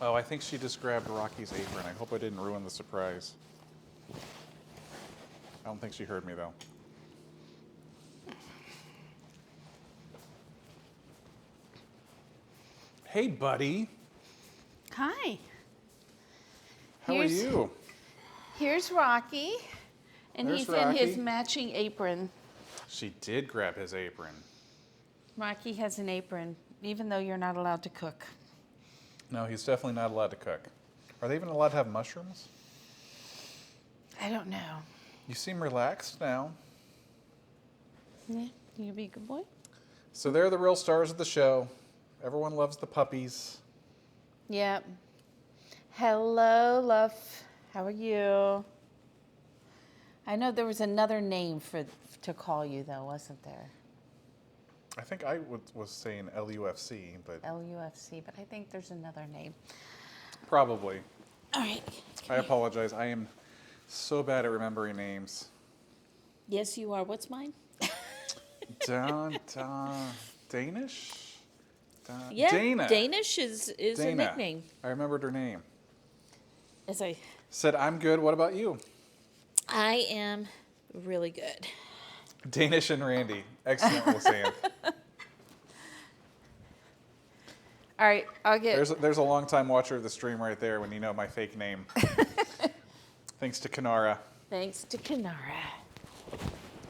Oh, I think she just grabbed Rocky's apron. I hope I didn't ruin the surprise. I don't think she heard me, though. Hey, buddy. Hi. How are you? Here's Rocky, and There's he's in his Rocky. matching apron. She did grab his apron. Rocky has an apron, even though you're not allowed to cook. No, he's definitely not allowed to cook. Are they even allowed to have mushrooms? I don't know. You seem relaxed now. Yeah, you be a good boy. So they're the real stars of the show. Everyone loves the puppies. Yep. Hello, love. How are you? I know there was another name to call you, though, wasn't there? I think I was saying LUFC, but LUFC, but I think there's another name. probably. All right. I apologize. I am so bad at remembering names. Yes, you are. What's mine? Danish? Yeah, Dana. Danish is a Dana. nickname. I remembered her name. As I Said, I'm good. What about you? am really good. Danish and Randy. Excellent, we'll say it. All right, I'll get. There's a long-time watcher of the stream right there when you know my fake name. Thanks to Kanara, Thanks to Kanara.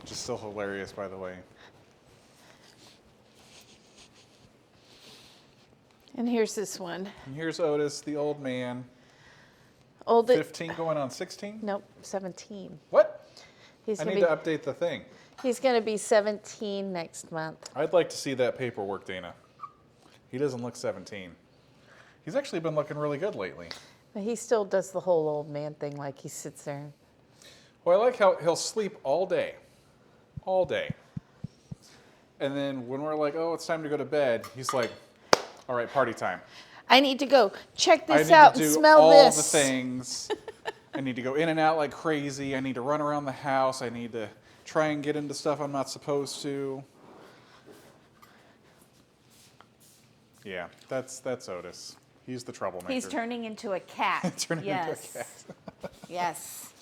which is still hilarious, by the way. And here's this one. And here's Otis, the old man. 15 going on 16? Nope, 17. What? He's I gonna need be. to update the thing. He's gonna be 17 next month. I'd like to see that paperwork, Dana. He doesn't look 17. He's actually been looking really good lately. But he still does the whole old man thing, like he sits there. Well, I like how he'll sleep all day. All day. And then when we're like, oh, it's time to go to bed, he's like, all right, party time. I need to go check I this need out to and do smell all this. the things. I need to go in and out like crazy. I need to run around the house. I need to try and get into stuff I'm not supposed to. Yeah, that's Otis. He's the troublemaker. He's turning into a cat. Turning into a cat. Yes.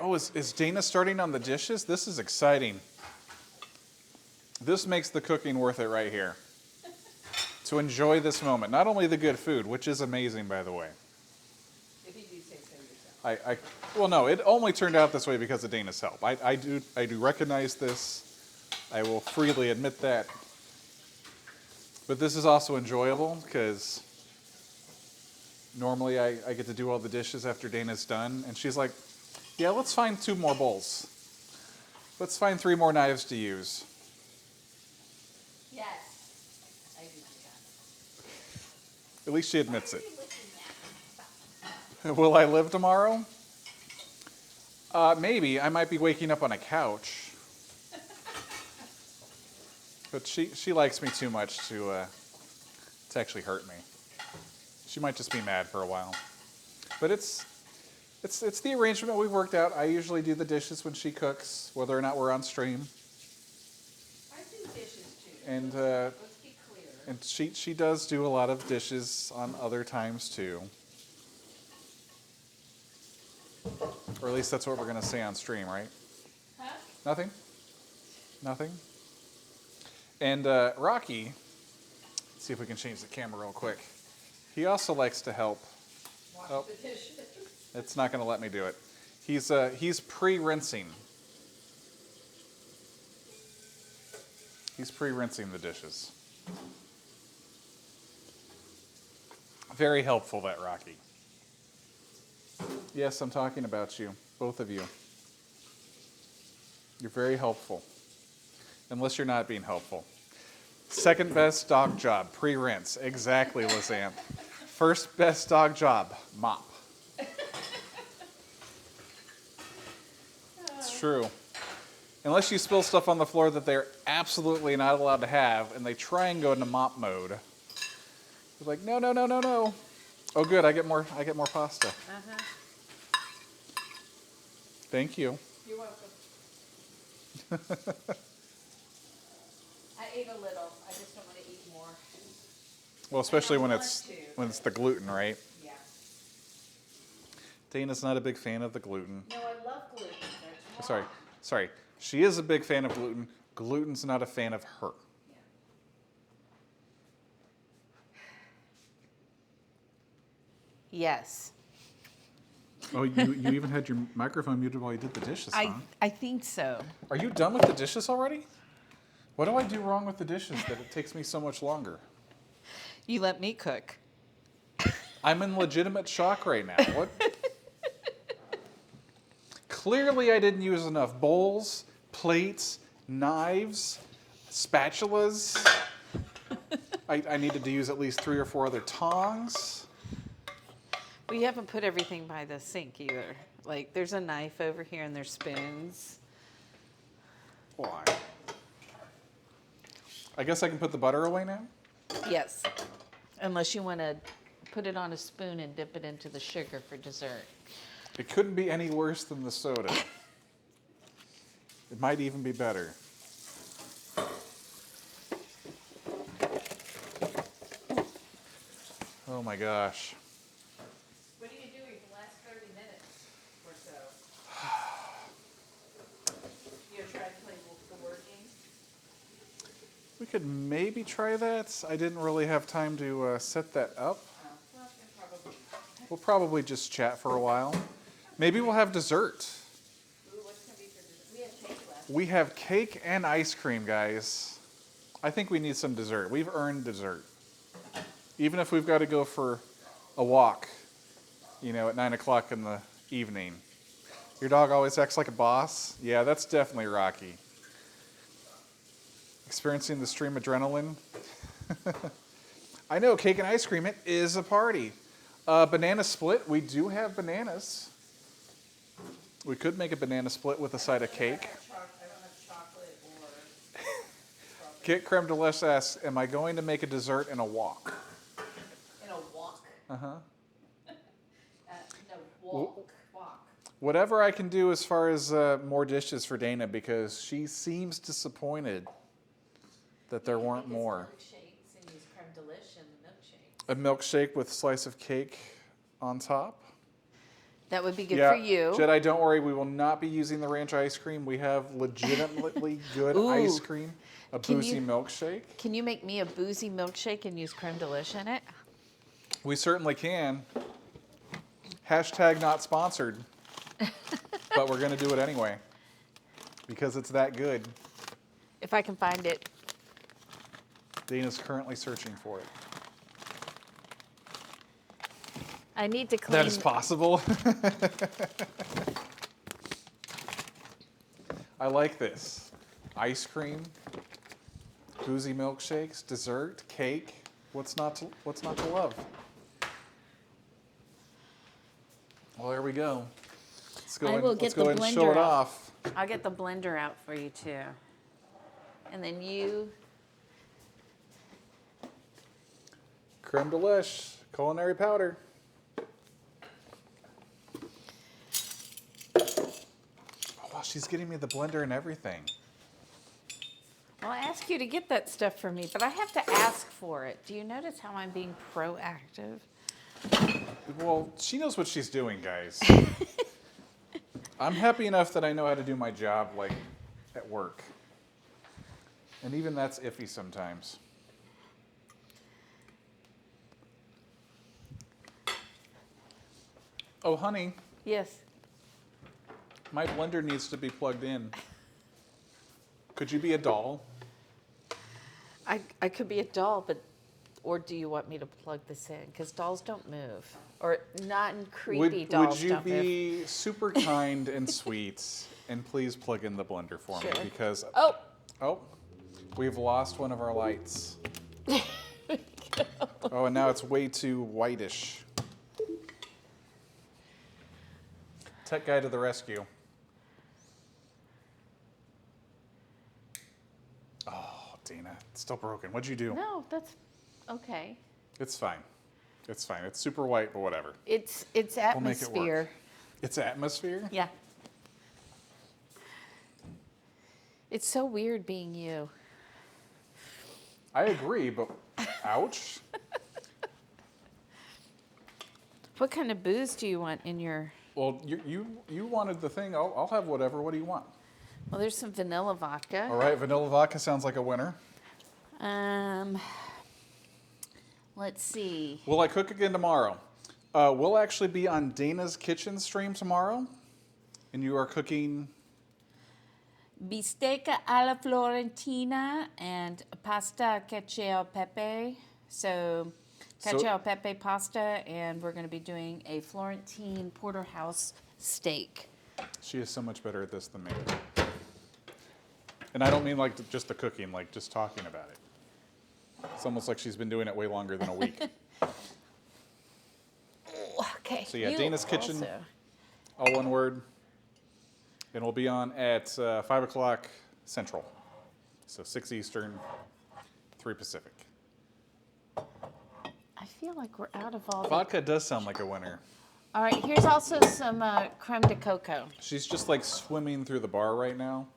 Oh, is Dana starting on the dishes? This is exciting. This makes the cooking worth it right here. To enjoy this moment. Not only the good food, which is amazing, by the way. If you do say so yourself. Well, no, it only turned out this way because of Dana's help. I do recognize this. I will freely admit that. But this is also enjoyable because normally I get to do all the dishes after Dana's done. And she's like, yeah, let's find 2 more bowls. Let's find 3 more knives to use. Yes. I do that. At least she admits it. Will I live tomorrow? Maybe. I might be waking up on a couch. But she likes me too much to actually hurt me. She might just be mad for a while. But it's the arrangement we worked out. I usually do the dishes when she cooks, whether or not we're on stream. I do dishes too. And Let's be clear. and she does do a lot of dishes on other times too. Or at least that's what we're going to say on stream, right? Huh? Nothing? Nothing? And Rocky, let's see if we can change the camera real quick. He also likes to help. Wash the dishes. It's not going to let me do it. He's pre-rinsing. He's pre-rinsing the dishes. Very helpful, that Rocky. Yes, I'm talking about you, both of you. You're very helpful. Unless you're not being helpful. Second best dog job, pre-rinse. Exactly, Lizanne. First best dog job, mop. It's true. Unless you spill stuff on the floor that they're absolutely not allowed to have, and they try and go into mop mode. You're like, no, no, no, no, no. Oh, good. I get more pasta. Thank you. You're welcome. I ate a little. I just don't want to eat more. Well, especially when want it's to. the gluten, right? Yeah. Dana's not a big fan of the gluten. No, I love gluten. There's Sorry. She is a big fan of gluten. Gluten's not a fan of her. Yeah. Yes. Oh, you even had your microphone muted while you did the dishes, huh? I think so. Are you done with the dishes already? What do I do wrong with the dishes that it takes me so much longer? You let me cook. I'm in legitimate shock right now. What? Clearly, I didn't use enough bowls, plates, knives, spatulas. I needed to use at least 3 or 4 other tongs. We haven't put everything by the sink either. Like, there's a knife over here and there's spoons. Why? I guess I can put the butter away now? Yes. Unless you want to put it on a spoon and dip it into the sugar for dessert. It couldn't be any worse than the soda. It might even be better. Oh my gosh. What are you doing the last 30 minutes or so? You're trying to play the word game? We could maybe try that. I didn't really have time to set that up. Oh, well, then probably. We'll probably just chat for a while. Maybe we'll have dessert. Ooh, what's going to be for dessert? We have cake left. We have cake and ice cream, guys. I think we need some dessert. We've earned dessert. Even if we've got to go for a walk, at 9 o'clock in the evening. Your dog always acts like a boss? Yeah, that's definitely Rocky. Experiencing the stream adrenaline. I know, cake and ice cream, it is a party. Banana split, we do have bananas. We could make a banana split with a side of cake. I don't have chocolate or Kit Creme Delish asks, am I going to make a dessert in a walk? in a walk. Uh-huh. No, walk. Whatever I can do as far as more dishes for Dana, because she seems disappointed that there weren't more. Milkshakes and use creme delish in the milkshake. A milkshake with a slice of cake on top. That would be good for you. Jedi, don't worry. We will not be using the ranch ice cream. We have legitimately good ice cream. A boozy milkshake. Can you make me a boozy milkshake and use creme delish in it? We certainly can. Hashtag not sponsored. But we're going to do it anyway. Because it's that good. If I can find it. Dana's currently searching for it. I need to clean. That is possible. I like this. Ice cream, boozy milkshakes, dessert, cake. What's not to love? Well, there we go. Let's go I will get the and show blender it out. off. I'll get the blender out for you too. And then you. Creme delish, culinary powder. Oh, wow, she's getting me the blender and everything. Well, I ask you to get that stuff for me, but I have to ask for it. Do you notice how I'm being proactive? Well, she knows what she's doing, guys. I'm happy enough that I know how to do my job, like, at work. And even that's iffy sometimes. Oh, honey, Yes. my blender needs to be plugged in. Could you be a doll? I could be a doll, but or do you want me to plug this in? Because dolls don't move, or not in creepy dolls Would you don't move. be super kind and sweet and please plug in the blender for me? Sure. Because Oh, oh, We've lost one of our lights. Oh, and now it's way too whitish. Tech guy to the rescue. Oh, Dana, it's still broken. What'd you do? No, that's okay. It's fine. It's fine. It's super white, but whatever. It's We'll make it atmosphere. work. It's atmosphere? Yeah. It's so weird being you. I agree, but ouch. What kind of booze do you want in your... Well, you wanted the thing. I'll have whatever. What do you want? Well, there's some vanilla vodka. All right, vanilla vodka sounds like a winner. Let's see. Will I cook again tomorrow? We'll actually be on Dana's Kitchen stream tomorrow, and you are cooking... Bistecca alla Florentina and pasta cacio e pepe. So cacio e pepe pasta, and we're going to be doing a Florentine porterhouse steak. She is so much better at this than me. And I don't mean like just the cooking, like just talking about it. It's almost like she's been doing it way longer than a week. Okay. So yeah, you Dana's Kitchen, also. all one word. And we'll be on at 5 o'clock Central. So 6 Eastern, 3 Pacific. I feel like we're out of all the... Vodka does sound like a winner. All right, here's also some creme de coco. She's just like swimming through the bar right now.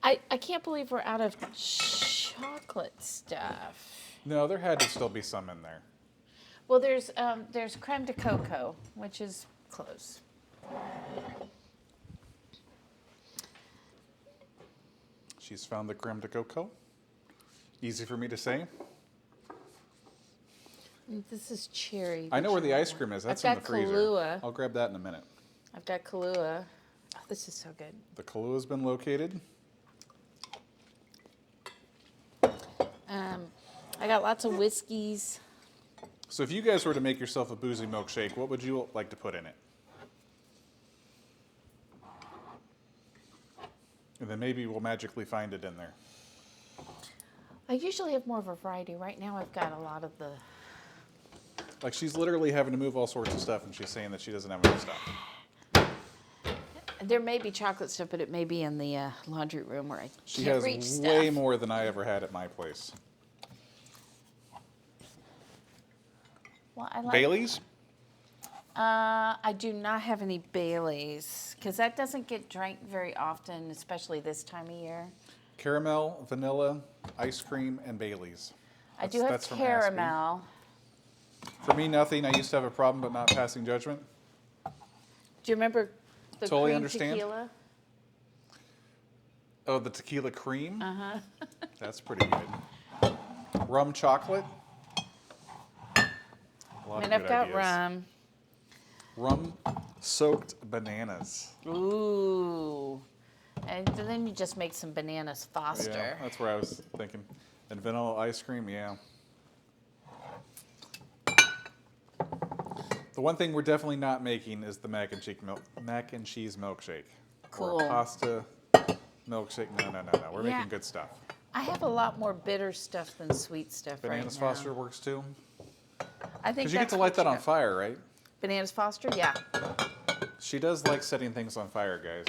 I can't believe we're out of chocolate stuff. No, there had to still be some in there. Well, there's creme de coco, which is close. She's found the creme de coco. Easy for me to say. This is cherry. I know where the ice cream is. That's I've in the got freezer. Kahlua. I'll grab that in a minute. I've got Kahlua. Oh, this is so good. The Kahlua's been located. I got lots of whiskeys. So if you guys were to make yourself a boozy milkshake, what would you like to put in it? And then maybe we'll magically find it in there. I usually have more of a variety. Right now I've got a lot of the... Like she's literally having to move all sorts of stuff and she's saying that she doesn't have enough stuff. There may be chocolate stuff, but it may be in the laundry room where I She can't has reach stuff. way more than I ever had at my place. Well, I like... Bailey's? I do not have any Baileys because that doesn't get drank very often, especially this time of year. Caramel, vanilla, ice cream, and Bailey's. I do have from caramel. Aspie. For me, nothing. I used to have a problem, but not passing judgment. Do you remember the Totally cream understand. tequila? Oh, the tequila cream? Uh-huh. That's pretty good. Rum chocolate. I mean, I've got rum. Rum soaked bananas. Ooh. And then you just make some bananas Foster. Yeah, that's where I was thinking. And vanilla ice cream, yeah. The one thing we're definitely not making is the mac and cheese milkshake. Cool. Or pasta milkshake. No. We're Yeah. making good stuff. I have a lot more bitter stuff than sweet stuff Bananas right now. Foster works too. I think Because you get that's to what light that you on got. fire, right? Bananas Foster, yeah. She does like setting things on fire, guys.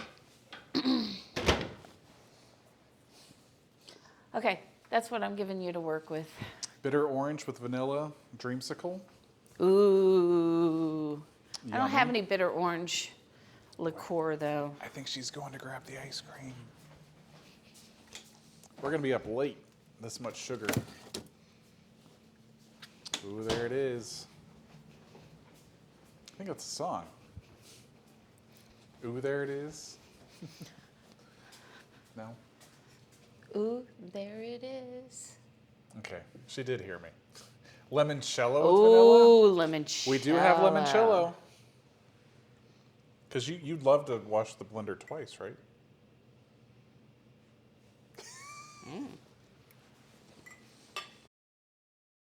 Okay, that's what I'm giving you to work with. Bitter orange with vanilla dreamsicle. Ooh. I don't have Yummy. any bitter orange liqueur though. I think she's going to grab the ice cream. We're going to be up late. This much sugar. Ooh, there it is. I think it's a song. Ooh, there it is. No? Ooh, there it is. Okay, she did hear me. Limoncello with vanilla? Ooh, limoncello. We do have limoncello. Because you'd love to wash the blender twice, right?